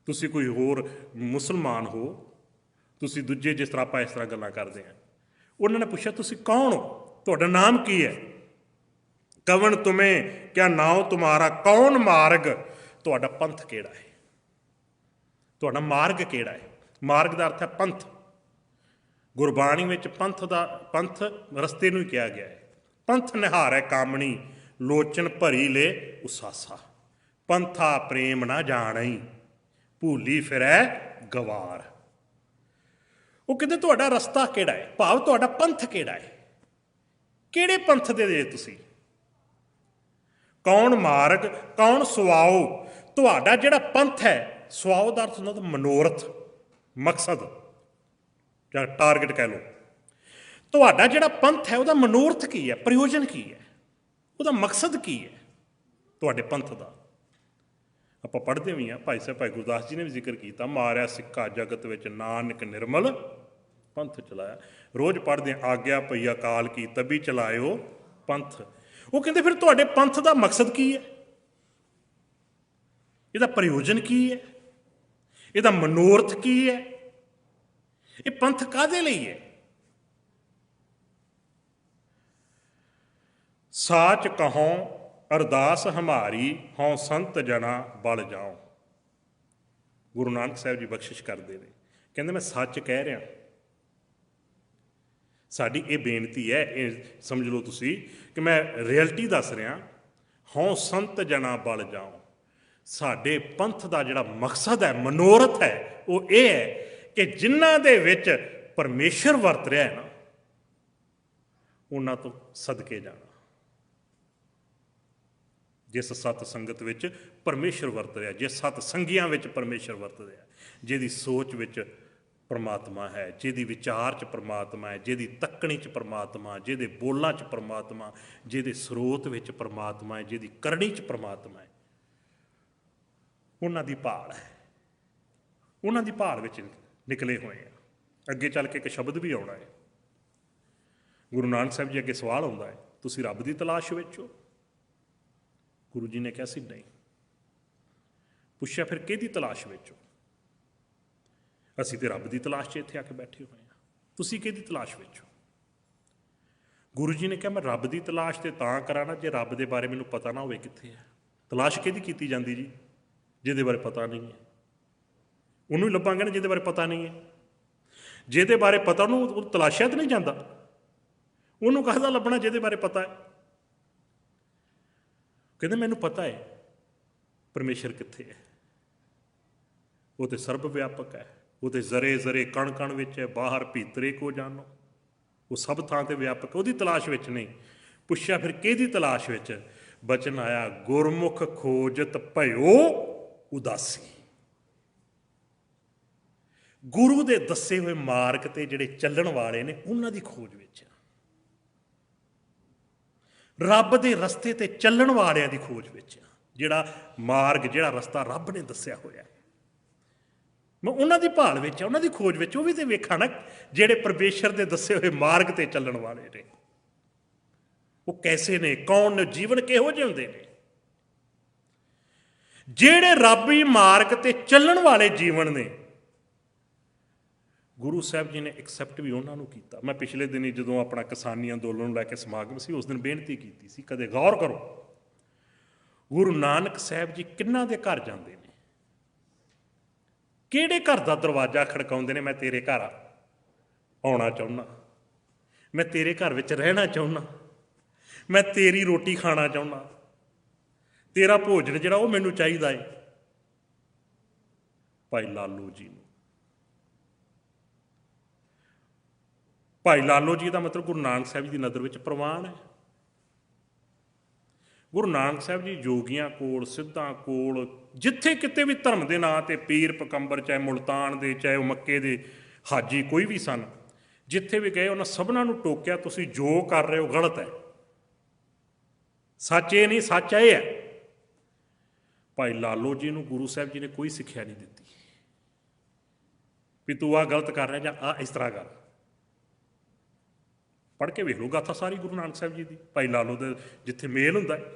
ਤੁਸੀਂ ਕੋਈ ਹੋਰ ਮੁਸਲਮਾਨ ਹੋ, ਤੁਸੀਂ ਦੂਜੇ ਜਿਸ ਤਰ੍ਹਾਂ ਆਪਾਂ ਇਸ ਤਰ੍ਹਾਂ ਗੱਲਾਂ ਕਰਦੇ ਹਾਂ। ਉਹਨਾਂ ਨੇ ਪੁੱਛਿਆ ਤੁਸੀਂ ਕੌਣ ਹੋ, ਤੁਹਾਡਾ ਨਾਮ ਕੀ ਹੈ? ਕਵਣ ਤੁਮੇ, ਕਿਆ ਨਾਉ ਤੁਮਾਰਾ, ਕੌਣ ਮਾਰਗ, ਤੁਹਾਡਾ ਪੰਥ ਕਿਹੜਾ ਹੈ? ਤੁਹਾਡਾ ਮਾਰਗ ਕਿਹੜਾ ਹੈ? ਮਾਰਗ ਦਾ ਅਰਥ ਹੈ ਪੰਥ। ਗੁਰਬਾਣੀ ਵਿੱਚ ਪੰਥ ਰਸਤੇ ਨੂੰ ਹੀ ਕਿਹਾ ਗਿਆ ਹੈ। ਪੰਥ ਨਿਹਾਰੈ ਕਾਮਣੀ, ਲੋਚਨ ਭਰੀ ਲੈ ਉਸਾਸਾ, ਪੰਥਾ ਪ੍ਰੇਮ ਨਾ ਜਾਣਈ, ਭੂਲੀ ਫਿਰੈ ਗਵਾਰ। ਉਹ ਕਹਿੰਦੇ ਤੁਹਾਡਾ ਰਸਤਾ ਕਿਹੜਾ ਹੈ, ਭਾਵ ਤੁਹਾਡਾ ਪੰਥ ਕਿਹੜਾ ਹੈ, ਕਿਹੜੇ ਪੰਥ ਦੇ ਜੇ ਤੁਸੀਂ? ਕੌਣ ਮਾਰਗ, ਕੌਣ ਸੁਆਓ, ਤੁਹਾਡਾ ਜਿਹੜਾ ਪੰਥ ਹੈ, ਸੁਆਓ ਦਾ ਅਰਥ ਹੁੰਦਾ ਮਨੋਰਥ, ਮਕਸਦ ਜਾਂ ਟਾਰਗੇਟ ਕਹਿ ਲਓ। ਤੁਹਾਡਾ ਜਿਹੜਾ ਪੰਥ ਹੈ ਉਹਦਾ ਮਨੋਰਥ ਕੀ ਹੈ, ਪ੍ਰਯੋਜਨ ਕੀ ਹੈ, ਉਹਦਾ ਮਕਸਦ ਕੀ ਹੈ ਤੁਹਾਡੇ ਪੰਥ ਦਾ? ਆਪਾਂ ਪੜ੍ਹਦੇ ਵੀ ਹਾਂ, ਭਾਈ ਸਾਹਿਬ ਭਾਈ ਗੁਰਦਾਸ ਜੀ ਨੇ ਵੀ ਜ਼ਿਕਰ ਕੀਤਾ, ਮਾਰਿਆ ਸਿੱਕਾ ਜਗਤ ਵਿੱਚ ਨਾਨਕ ਨਿਰਮਲ ਪੰਥ ਚਲਾਇਆ। ਰੋਜ਼ ਪੜ੍ਹਦੇ ਹਾਂ, ਆਗਿਆ ਪਈ ਅਕਾਲ ਕੀ ਤਬੀ ਚਲਾਇਓ ਪੰਥ। ਉਹ ਕਹਿੰਦੇ ਫਿਰ ਤੁਹਾਡੇ ਪੰਥ ਦਾ ਮਕਸਦ ਕੀ ਹੈ, ਇਹਦਾ ਪ੍ਰਯੋਜਨ ਕੀ ਹੈ, ਇਹਦਾ ਮਨੋਰਥ ਕੀ ਹੈ, ਇਹ ਪੰਥ ਕਾਹਦੇ ਲਈ ਹੈ? ਸਾਚ ਕਹੋ ਅਰਦਾਸ ਹਮਾਰੀ, ਹਉ ਸੰਤ ਜਨਾ ਬਲ ਜਾਓ। ਗੁਰੂ ਨਾਨਕ ਸਾਹਿਬ ਜੀ ਬਖਸ਼ਿਸ਼ ਕਰਦੇ ਨੇ, ਕਹਿੰਦੇ ਮੈਂ ਸੱਚ ਕਹਿ ਰਿਹਾ, ਸਾਡੀ ਇਹ ਬੇਨਤੀ ਹੈ, ਇਹ ਸਮਝ ਲਓ ਤੁਸੀਂ ਕਿ ਮੈਂ ਰਿਐਲਿਟੀ ਦੱਸ ਰਿਹਾ। ਹਉ ਸੰਤ ਜਨਾ ਬਲ ਜਾਓ, ਸਾਡੇ ਪੰਥ ਦਾ ਜਿਹੜਾ ਮਕਸਦ ਹੈ, ਮਨੋਰਥ ਹੈ, ਉਹ ਇਹ ਹੈ ਕਿ ਜਿਨ੍ਹਾਂ ਦੇ ਵਿੱਚ ਪਰਮੇਸ਼ਰ ਵਰਤ ਰਿਹਾ ਹੈ ਨਾ, ਉਹਨਾਂ ਤੋਂ ਸਦਕੇ ਜਾਣਾ। ਜਿਸ ਸਤ ਸੰਗਤ ਵਿੱਚ ਪਰਮੇਸ਼ਰ ਵਰਤ ਰਿਹਾ, ਜਿਸ ਸਤ ਸੰਗੀਆਂ ਵਿੱਚ ਪਰਮੇਸ਼ਰ ਵਰਤ ਰਿਹਾ, ਜਿਹਦੀ ਸੋਚ ਵਿੱਚ ਪਰਮਾਤਮਾ ਹੈ, ਜਿਹਦੀ ਵਿਚਾਰ 'ਚ ਪਰਮਾਤਮਾ ਹੈ, ਜਿਹਦੀ ਤੱਕਣੀ 'ਚ ਪਰਮਾਤਮਾ, ਜਿਹਦੇ ਬੋਲਾਂ 'ਚ ਪਰਮਾਤਮਾ, ਜਿਹਦੇ ਸਰੋਤ ਵਿੱਚ ਪਰਮਾਤਮਾ ਹੈ, ਜਿਹਦੀ ਕਰਨੀ 'ਚ ਪਰਮਾਤਮਾ ਹੈ, ਉਹਨਾਂ ਦੀ ਭਾਲ ਹੈ, ਉਹਨਾਂ ਦੀ ਭਾਲ ਵਿੱਚ ਨਿਕਲੇ ਹੋਏ ਆ। ਅੱਗੇ ਚੱਲ ਕੇ ਇੱਕ ਸ਼ਬਦ ਵੀ ਆਉਣਾ ਹੈ। ਗੁਰੂ ਨਾਨਕ ਸਾਹਿਬ ਜੀ ਅੱਗੇ ਸਵਾਲ ਆਉਂਦਾ ਹੈ, ਤੁਸੀਂ ਰੱਬ ਦੀ ਤਲਾਸ਼ ਵਿੱਚ ਹੋ? ਗੁਰੂ ਜੀ ਨੇ ਕਿਹਾ ਸੀ ਨਹੀਂ। ਪੁੱਛਿਆ ਫਿਰ ਕਿਹਦੀ ਤਲਾਸ਼ ਵਿੱਚ ਹੋ? ਅਸੀਂ ਤੇ ਰੱਬ ਦੀ ਤਲਾਸ਼ 'ਚ ਇੱਥੇ ਆ ਕੇ ਬੈਠੇ ਹੋਏ ਹਾਂ, ਤੁਸੀਂ ਕਿਹਦੀ ਤਲਾਸ਼ ਵਿੱਚ ਹੋ? ਗੁਰੂ ਜੀ ਨੇ ਕਿਹਾ ਮੈਂ ਰੱਬ ਦੀ ਤਲਾਸ਼ ਤੇ ਤਾਂ ਕਰਾਂ ਨਾ ਜੇ ਰੱਬ ਦੇ ਬਾਰੇ ਮੈਨੂੰ ਪਤਾ ਨਾ ਹੋਵੇ ਕਿੱਥੇ ਹੈ। ਤਲਾਸ਼ ਕਿਹਦੀ ਕੀਤੀ ਜਾਂਦੀ ਜੀ? ਜਿਹਦੇ ਬਾਰੇ ਪਤਾ ਨਹੀਂ ਹੈ, ਉਹਨੂੰ ਹੀ ਲੱਭਾਂਗੇ ਨਾ ਜਿਹਦੇ ਬਾਰੇ ਪਤਾ ਨਹੀਂ ਹੈ। ਜਿਹਦੇ ਬਾਰੇ ਪਤਾ ਉਹਨੂੰ ਤਲਾਸ਼ਿਆ ਤਾਂ ਨਹੀਂ ਜਾਂਦਾ, ਉਹਨੂੰ ਕਾਹਦਾ ਲੱਭਣਾ ਜਿਹਦੇ ਬਾਰੇ ਪਤਾ ਹੈ। ਕਹਿੰਦੇ ਮੈਨੂੰ ਪਤਾ ਹੈ ਪਰਮੇਸ਼ਰ ਕਿੱਥੇ ਹੈ, ਉਹ ਤੇ ਸਰਬ ਵਿਆਪਕ ਹੈ, ਉਹ ਤੇ ਜ਼ਰੇ ਜ਼ਰੇ ਕਣ ਕਣ ਵਿੱਚ ਹੈ, ਬਾਹਰ ਭੀਤਰੇ ਕੋ ਜਾਣੋ, ਉਹ ਸਭ ਥਾਂ ਤੇ ਵਿਆਪਕ, ਉਹਦੀ ਤਲਾਸ਼ ਵਿੱਚ ਨਹੀਂ। ਪੁੱਛਿਆ ਫਿਰ ਕਿਹਦੀ ਤਲਾਸ਼ ਵਿੱਚ? ਬਚਨ ਆਇਆ ਗੁਰਮੁਖ ਖੋਜਤ ਭਇਓ ਉਦਾਸੀ। ਗੁਰੂ ਦੇ ਦੱਸੇ ਹੋਏ ਮਾਰਗ ਤੇ ਜਿਹੜੇ ਚੱਲਣ ਵਾਲੇ ਨੇ ਉਹਨਾਂ ਦੀ ਖੋਜ ਵਿੱਚ, ਰੱਬ ਦੇ ਰਸਤੇ ਤੇ ਚੱਲਣ ਵਾਲਿਆਂ ਦੀ ਖੋਜ ਵਿੱਚ, ਜਿਹੜਾ ਮਾਰਗ ਜਿਹੜਾ ਰਸਤਾ ਰੱਬ ਨੇ ਦੱਸਿਆ ਹੋਇਆ, ਮੈਂ ਉਹਨਾਂ ਦੀ ਭਾਲ ਵਿੱਚ, ਉਹਨਾਂ ਦੀ ਖੋਜ ਵਿੱਚ। ਉਹ ਵੀ ਤੇ ਵੇਖਾਂ ਨਾ ਜਿਹੜੇ ਪਰਮੇਸ਼ਰ ਦੇ ਦੱਸੇ ਹੋਏ ਮਾਰਗ ਤੇ ਚੱਲਣ ਵਾਲੇ ਨੇ, ਉਹ ਕੈਸੇ ਨੇ, ਕੌਣ ਨੇ, ਜੀਵਨ ਕਿਹੋ ਜਿਹੇ ਹੁੰਦੇ ਨੇ। ਜਿਹੜੇ ਰੱਬੀ ਮਾਰਗ ਤੇ ਚੱਲਣ ਵਾਲੇ ਜੀਵਨ ਨੇ, ਗੁਰੂ ਸਾਹਿਬ ਜੀ ਨੇ ਐਕਸੈਪਟ ਵੀ ਉਹਨਾਂ ਨੂੰ ਕੀਤਾ। ਮੈਂ ਪਿਛਲੇ ਦਿਨੀ ਜਦੋਂ ਆਪਣਾ ਕਿਸਾਨੀ ਅੰਦੋਲਨ ਨੂੰ ਲੈ ਕੇ ਸਮਾਗਮ ਸੀ, ਉਸ ਦਿਨ ਬੇਨਤੀ ਕੀਤੀ ਸੀ, ਕਦੇ ਗੌਰ ਕਰੋ ਗੁਰੂ ਨਾਨਕ ਸਾਹਿਬ ਜੀ ਕਿਹਨਾਂ ਦੇ ਘਰ ਜਾਂਦੇ ਨੇ, ਕਿਹੜੇ ਘਰ ਦਾ ਦਰਵਾਜ਼ਾ ਖੜਕਾਉਂਦੇ ਨੇ। ਮੈਂ ਤੇਰੇ ਘਰ ਆਉਣਾ ਚਾਹੁੰਦਾ, ਮੈਂ ਤੇਰੇ ਘਰ ਵਿੱਚ ਰਹਿਣਾ ਚਾਹੁੰਦਾ, ਮੈਂ ਤੇਰੀ ਰੋਟੀ ਖਾਣਾ ਚਾਹੁੰਦਾ, ਤੇਰਾ ਭੋਜਨ ਜਿਹੜਾ ਉਹ ਮੈਨੂੰ ਚਾਹੀਦਾ ਹੈ। ਭਾਈ ਲਾਲੋ ਜੀ ਨੂੰ, ਭਾਈ ਲਾਲੋ ਜੀ ਦਾ ਮਤਲਬ ਗੁਰੂ ਨਾਨਕ ਸਾਹਿਬ ਜੀ ਦੀ ਨਜ਼ਰ ਵਿੱਚ ਪ੍ਰਵਾਨ ਹੈ। ਗੁਰੂ ਨਾਨਕ ਸਾਹਿਬ ਜੀ ਯੋਗੀਆਂ ਕੋਲ, ਸਿੱਧਾਂ ਕੋਲ, ਜਿੱਥੇ ਕਿਤੇ ਵੀ ਧਰਮ ਦੇ ਨਾਂ ਤੇ ਪੀਰ ਪਕੰਬਰ, ਚਾਹੇ ਮੁਲਤਾਨ ਦੇ, ਚਾਹੇ ਉਹ ਮੱਕੇ ਦੇ ਹਾਜੀ ਕੋਈ ਵੀ ਸਨ, ਜਿੱਥੇ ਵੀ ਗਏ ਉਹਨਾਂ ਸਭਨਾਂ ਨੂੰ ਟੋਕਿਆ, ਤੁਸੀਂ ਜੋ ਕਰ ਰਹੇ ਹੋ ਗਲਤ ਹੈ, ਸੱਚ ਇਹ ਨਹੀਂ, ਸੱਚ ਇਹ ਹੈ। ਭਾਈ ਲਾਲੋ ਜੀ ਨੂੰ ਗੁਰੂ ਸਾਹਿਬ ਜੀ ਨੇ ਕੋਈ ਸਿੱਖਿਆ ਨਹੀਂ ਦਿੱਤੀ ਵੀ ਤੂੰ ਆਹ ਗਲਤ ਕਰ ਰਿਹਾ ਜਾਂ ਆਹ ਇਸ ਤਰ੍ਹਾਂ ਕਰ। ਪੜ੍ਹ ਕੇ ਵੇਖ ਲਓ ਗਾਥਾ ਸਾਰੀ ਗੁਰੂ ਨਾਨਕ ਸਾਹਿਬ ਜੀ ਦੀ, ਭਾਈ ਲਾਲੋ ਦੇ ਜਿੱਥੇ ਮੇਲ ਹੁੰਦਾ ਹੈ।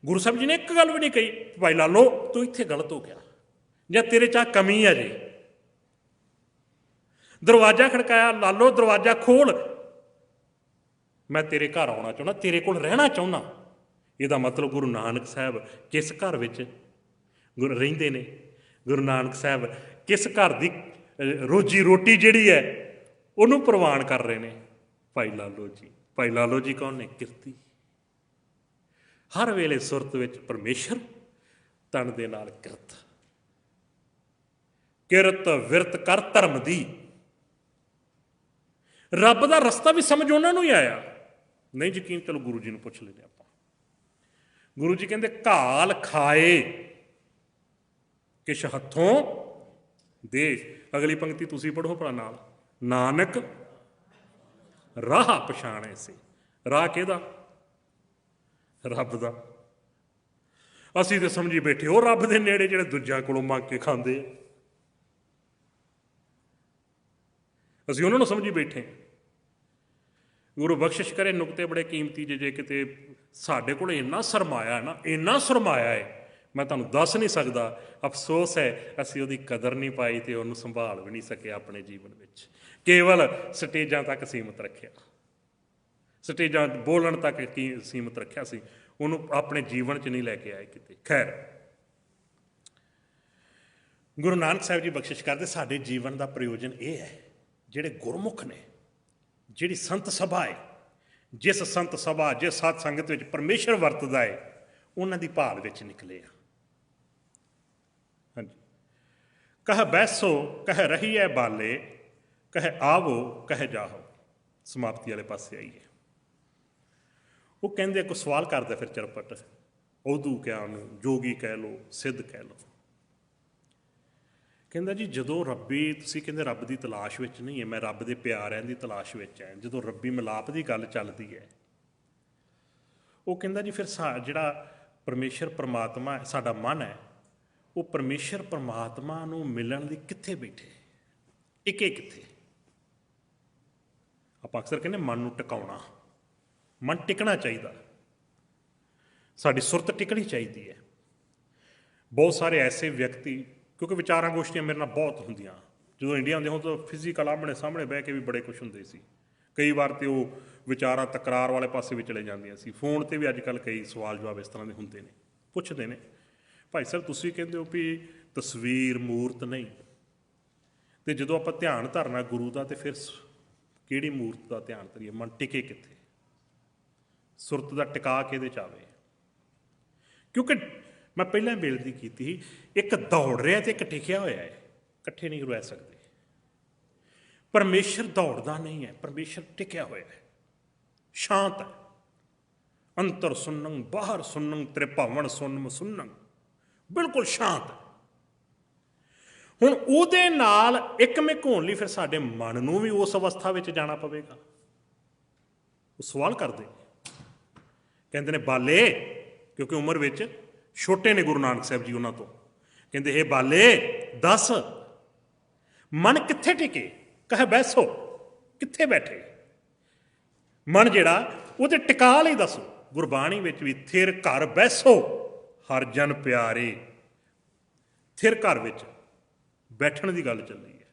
ਗੁਰੂ ਸਾਹਿਬ ਜੀ ਨੇ ਇੱਕ ਗੱਲ ਵੀ ਨਹੀਂ ਕਹੀ ਭਾਈ ਲਾਲੋ ਤੂੰ ਇੱਥੇ ਗਲਤ ਹੋ ਗਿਆ ਜਾਂ ਤੇਰੇ 'ਚ ਕਮੀ ਹੈ ਜੇ। ਦਰਵਾਜ਼ਾ ਖੜਕਾਇਆ, ਲਾਲੋ ਦਰਵਾਜ਼ਾ ਖੋਲ, ਮੈਂ ਤੇਰੇ ਘਰ ਆਉਣਾ ਚਾਹੁੰਦਾ, ਤੇਰੇ ਕੋਲ ਰਹਿਣਾ ਚਾਹੁੰਦਾ। ਇਹਦਾ ਮਤਲਬ ਗੁਰੂ ਨਾਨਕ ਸਾਹਿਬ ਕਿਸ ਘਰ ਵਿੱਚ ਰਹਿੰਦੇ ਨੇ, ਗੁਰੂ ਨਾਨਕ ਸਾਹਿਬ ਕਿਸ ਘਰ ਦੀ ਰੋਜੀ ਰੋਟੀ ਜਿਹੜੀ ਹੈ ਉਹਨੂੰ ਪ੍ਰਵਾਨ ਕਰ ਰਹੇ ਨੇ। ਭਾਈ ਲਾਲੋ ਜੀ, ਭਾਈ ਲਾਲੋ ਜੀ ਕੌਣ ਨੇ? ਕਿਰਤੀ। ਹਰ ਵੇਲੇ ਸੁਰਤ ਵਿੱਚ ਪਰਮੇਸ਼ਰ, ਤਨ ਦੇ ਨਾਲ ਕਿਰਤ, ਕਿਰਤ ਵਿਰਤ ਕਰ ਧਰਮ ਦੀ। ਰੱਬ ਦਾ ਰਸਤਾ ਵੀ ਸਮਝ ਉਹਨਾਂ ਨੂੰ ਹੀ ਆਇਆ। ਨਹੀਂ ਯਕੀਨ ਚਲੋ ਗੁਰੂ ਜੀ ਨੂੰ ਪੁੱਛ ਲੈਂਦੇ ਆਪਾਂ। ਗੁਰੂ ਜੀ ਕਹਿੰਦੇ ਘਾਲ ਖਾਏ ਕਿਛ ਹੱਥੋਂ ਦੇ। ਅਗਲੀ ਪੰਕਤੀ ਤੁਸੀਂ ਪੜ੍ਹੋ ਭਲਾ ਨਾਲ। ਨਾਨਕ ਰਾਹ ਪਛਾਣੇ ਸੀ। ਰਾਹ ਕਿਹਦਾ? ਰੱਬ ਦਾ। ਅਸੀਂ ਤੇ ਸਮਝੀ ਬੈਠੇ ਉਹ ਰੱਬ ਦੇ ਨੇੜੇ ਜਿਹੜੇ ਦੂਜਿਆਂ ਕੋਲੋਂ ਮੰਗ ਕੇ ਖਾਂਦੇ ਆ, ਅਸੀਂ ਉਹਨਾਂ ਨੂੰ ਸਮਝੀ ਬੈਠੇ। ਗੁਰੂ ਬਖਸ਼ਿਸ਼ ਕਰੇ, ਨੁਕਤੇ ਬੜੇ ਕੀਮਤੀ ਜੇ ਕਿਤੇ ਸਾਡੇ ਕੋਲ ਇੰਨਾ ਸਰਮਾਇਆ ਨਾ, ਇੰਨਾ ਸਰਮਾਇਆ ਹੈ ਮੈਂ ਤੁਹਾਨੂੰ ਦੱਸ ਨਹੀਂ ਸਕਦਾ। ਅਫਸੋਸ ਹੈ ਅਸੀਂ ਉਹਦੀ ਕਦਰ ਨਹੀਂ ਪਾਈ ਅਤੇ ਉਹਨੂੰ ਸੰਭਾਲ ਵੀ ਨਹੀਂ ਸਕੇ ਆਪਣੇ ਜੀਵਨ ਵਿੱਚ। ਕੇਵਲ ਸਟੇਜਾਂ ਤੱਕ ਸੀਮਤ ਰੱਖਿਆ, ਸਟੇਜਾਂ ਬੋਲਣ ਤੱਕ ਕੀ ਸੀਮਤ ਰੱਖਿਆ ਸੀ, ਉਹਨੂੰ ਆਪਣੇ ਜੀਵਨ 'ਚ ਨਹੀਂ ਲੈ ਕੇ ਆਏ ਕਿਤੇ। ਖੈਰ, ਗੁਰੂ ਨਾਨਕ ਸਾਹਿਬ ਜੀ ਬਖਸ਼ਿਸ਼ ਕਰਦੇ ਸਾਡੇ ਜੀਵਨ ਦਾ ਪ੍ਰਯੋਜਨ ਇਹ ਹੈ, ਜਿਹੜੇ ਗੁਰਮੁਖ ਨੇ, ਜਿਹੜੀ ਸੰਤ ਸਭਾ ਹੈ, ਜਿਸ ਸੰਤ ਸਭਾ, ਜਿਸ ਸਤ ਸੰਗਤ ਵਿੱਚ ਪਰਮੇਸ਼ਰ ਵਰਤਦਾ ਹੈ, ਉਹਨਾਂ ਦੀ ਭਾਲ ਵਿੱਚ ਨਿਕਲੇ ਆ। ਹਾਂਜੀ, ਕਹਿ ਬੈਸੋ ਕਹਿ ਰਹੀਐ ਬਾਲੇ, ਕਹਿ ਆਵੋ ਕਹਿ ਜਾਹੋ। ਸਮਾਪਤੀ ਵਾਲੇ ਪਾਸੇ ਆਈਏ। ਉਹ ਕਹਿੰਦੇ ਕੋਈ ਸਵਾਲ ਕਰਦਾ ਫਿਰ ਚਰਪਟ ਉਦੋਂ ਕਿਆ ਉਹਨੂੰ ਜੋਗੀ ਕਹਿ ਲਓ, ਸਿੱਧ ਕਹਿ ਲਓ। ਕਹਿੰਦਾ ਜੀ ਜਦੋਂ ਰੱਬੀ, ਤੁਸੀਂ ਕਹਿੰਦੇ ਰੱਬ ਦੀ ਤਲਾਸ਼ ਵਿੱਚ ਨਹੀਂ ਹੈ, ਮੈਂ ਰੱਬ ਦੇ ਪਿਆਰਿਆਂ ਦੀ ਤਲਾਸ਼ ਵਿੱਚ ਹੈ। ਜਦੋਂ ਰੱਬੀ ਮਿਲਾਪ ਦੀ ਗੱਲ ਚੱਲਦੀ ਹੈ, ਉਹ ਕਹਿੰਦਾ ਜੀ ਫਿਰ ਜਿਹੜਾ ਪਰਮੇਸ਼ਰ ਪਰਮਾਤਮਾ ਸਾਡਾ ਮਨ ਹੈ, ਉਹ ਪਰਮੇਸ਼ਰ ਪਰਮਾਤਮਾ ਨੂੰ ਮਿਲਣ ਲਈ ਕਿੱਥੇ ਬੈਠੇ, ਇੱਕੇ ਕਿੱਥੇ। ਆਪਾਂ ਅਕਸਰ ਕਹਿੰਦੇ ਮਨ ਨੂੰ ਟਿਕਾਉਣਾ, ਮਨ ਟਿਕਣਾ ਚਾਹੀਦਾ, ਸਾਡੀ ਸੁਰਤ ਟਿਕਣੀ ਚਾਹੀਦੀ ਹੈ। ਬਹੁਤ ਸਾਰੇ ਐਸੇ ਵਿਅਕਤੀ, ਕਿਉਂਕਿ ਵਿਚਾਰਾਂ ਗੋਸ਼ਟੀਆਂ ਮੇਰੇ ਨਾਲ ਬਹੁਤ ਹੁੰਦੀਆਂ, ਜਦੋਂ ਇੰਡੀਆ ਹੁੰਦੇ ਹੋ ਤਾਂ ਫਿਜ਼ੀਕਲ ਆਹਮਣੇ ਸਾਹਮਣੇ ਬਹਿ ਕੇ ਵੀ ਬੜੇ ਕੁਛ ਹੁੰਦੇ ਸੀ। ਕਈ ਵਾਰ ਤਾਂ ਉਹ ਵਿਚਾਰਾਂ ਤਕਰਾਰ ਵਾਲੇ ਪਾਸੇ ਵੀ ਚਲੇ ਜਾਂਦੀਆਂ ਸੀ। ਫੋਨ 'ਤੇ ਵੀ ਅੱਜ ਕੱਲ੍ਹ ਕਈ ਸਵਾਲ ਜਵਾਬ ਇਸ ਤਰ੍ਹਾਂ ਦੇ ਹੁੰਦੇ ਨੇ, ਪੁੱਛਦੇ ਨੇ ਭਾਈ ਸਾਹਿਬ ਤੁਸੀਂ ਕਹਿੰਦੇ ਹੋ ਵੀ ਤਸਵੀਰ ਮੂਰਤ ਨਹੀਂ, ਅਤੇ ਜਦੋਂ ਆਪਾਂ ਧਿਆਨ ਧਰਨਾ ਗੁਰੂ ਦਾ, ਅਤੇ ਫਿਰ ਕਿਹੜੀ ਮੂਰਤ ਦਾ ਧਿਆਨ ਧਰੀਏ, ਮਨ ਟਿਕੇ ਕਿੱਥੇ, ਸੁਰਤ ਦਾ ਟਿਕਾ ਕਿਹਦੇ 'ਚ ਆਵੇ। ਕਿਉਂਕਿ ਮੈਂ ਪਹਿਲਾਂ ਬੇਨਤੀ ਕੀਤੀ ਸੀ, ਇੱਕ ਦੌੜ ਰਿਹਾ ਅਤੇ ਇੱਕ ਟਿਕਿਆ ਹੋਇਆ ਹੈ, ਇਕੱਠੇ ਨਹੀਂ ਰਹਿ ਸਕਦੇ। ਪਰਮੇਸ਼ਰ ਦੌੜਦਾ ਨਹੀਂ ਹੈ, ਪਰਮੇਸ਼ਰ ਟਿਕਿਆ ਹੋਇਆ ਹੈ, ਸ਼ਾਂਤ ਹੈ। ਅੰਤਰ ਸੁਨੰ ਬਾਹਰ ਸੁਨੰ ਤ੍ਰਿਭਾਵਨ ਸੁਨਮ ਸੁਨੰ, ਬਿਲਕੁਲ ਸ਼ਾਂਤ ਹੈ। ਹੁਣ ਉਹਦੇ ਨਾਲ ਇੱਕਮਿਕ ਹੋਣ ਲਈ ਫਿਰ ਸਾਡੇ ਮਨ ਨੂੰ ਵੀ ਉਸ ਅਵਸਥਾ ਵਿੱਚ ਜਾਣਾ ਪਵੇਗਾ। ਉਹ ਸਵਾਲ ਕਰਦੇ, ਕਹਿੰਦੇ ਨੇ ਬਾਲੇ, ਕਿਉਂਕਿ ਉਮਰ ਵਿੱਚ ਛੋਟੇ ਨੇ ਗੁਰੂ ਨਾਨਕ ਸਾਹਿਬ ਜੀ ਉਹਨਾਂ ਤੋਂ, ਕਹਿੰਦੇ ਹੇ ਬਾਲੇ ਦੱਸ ਮਨ ਕਿੱਥੇ ਟਿਕੇ, ਕਹੇ ਬੈਸੋ, ਕਿੱਥੇ ਬੈਠੇ ਮਨ ਜਿਹੜਾ, ਉਹਦੇ ਟਿਕਾ ਲਈ ਦੱਸੋ। ਗੁਰਬਾਣੀ ਵਿੱਚ ਵੀ ਥਿਰ ਘਰ ਬੈਸੋ ਹਰ ਜਨ ਪਿਆਰੇ, ਥਿਰ ਘਰ ਵਿੱਚ ਬੈਠਣ ਦੀ ਗੱਲ ਚੱਲੀ ਹੈ।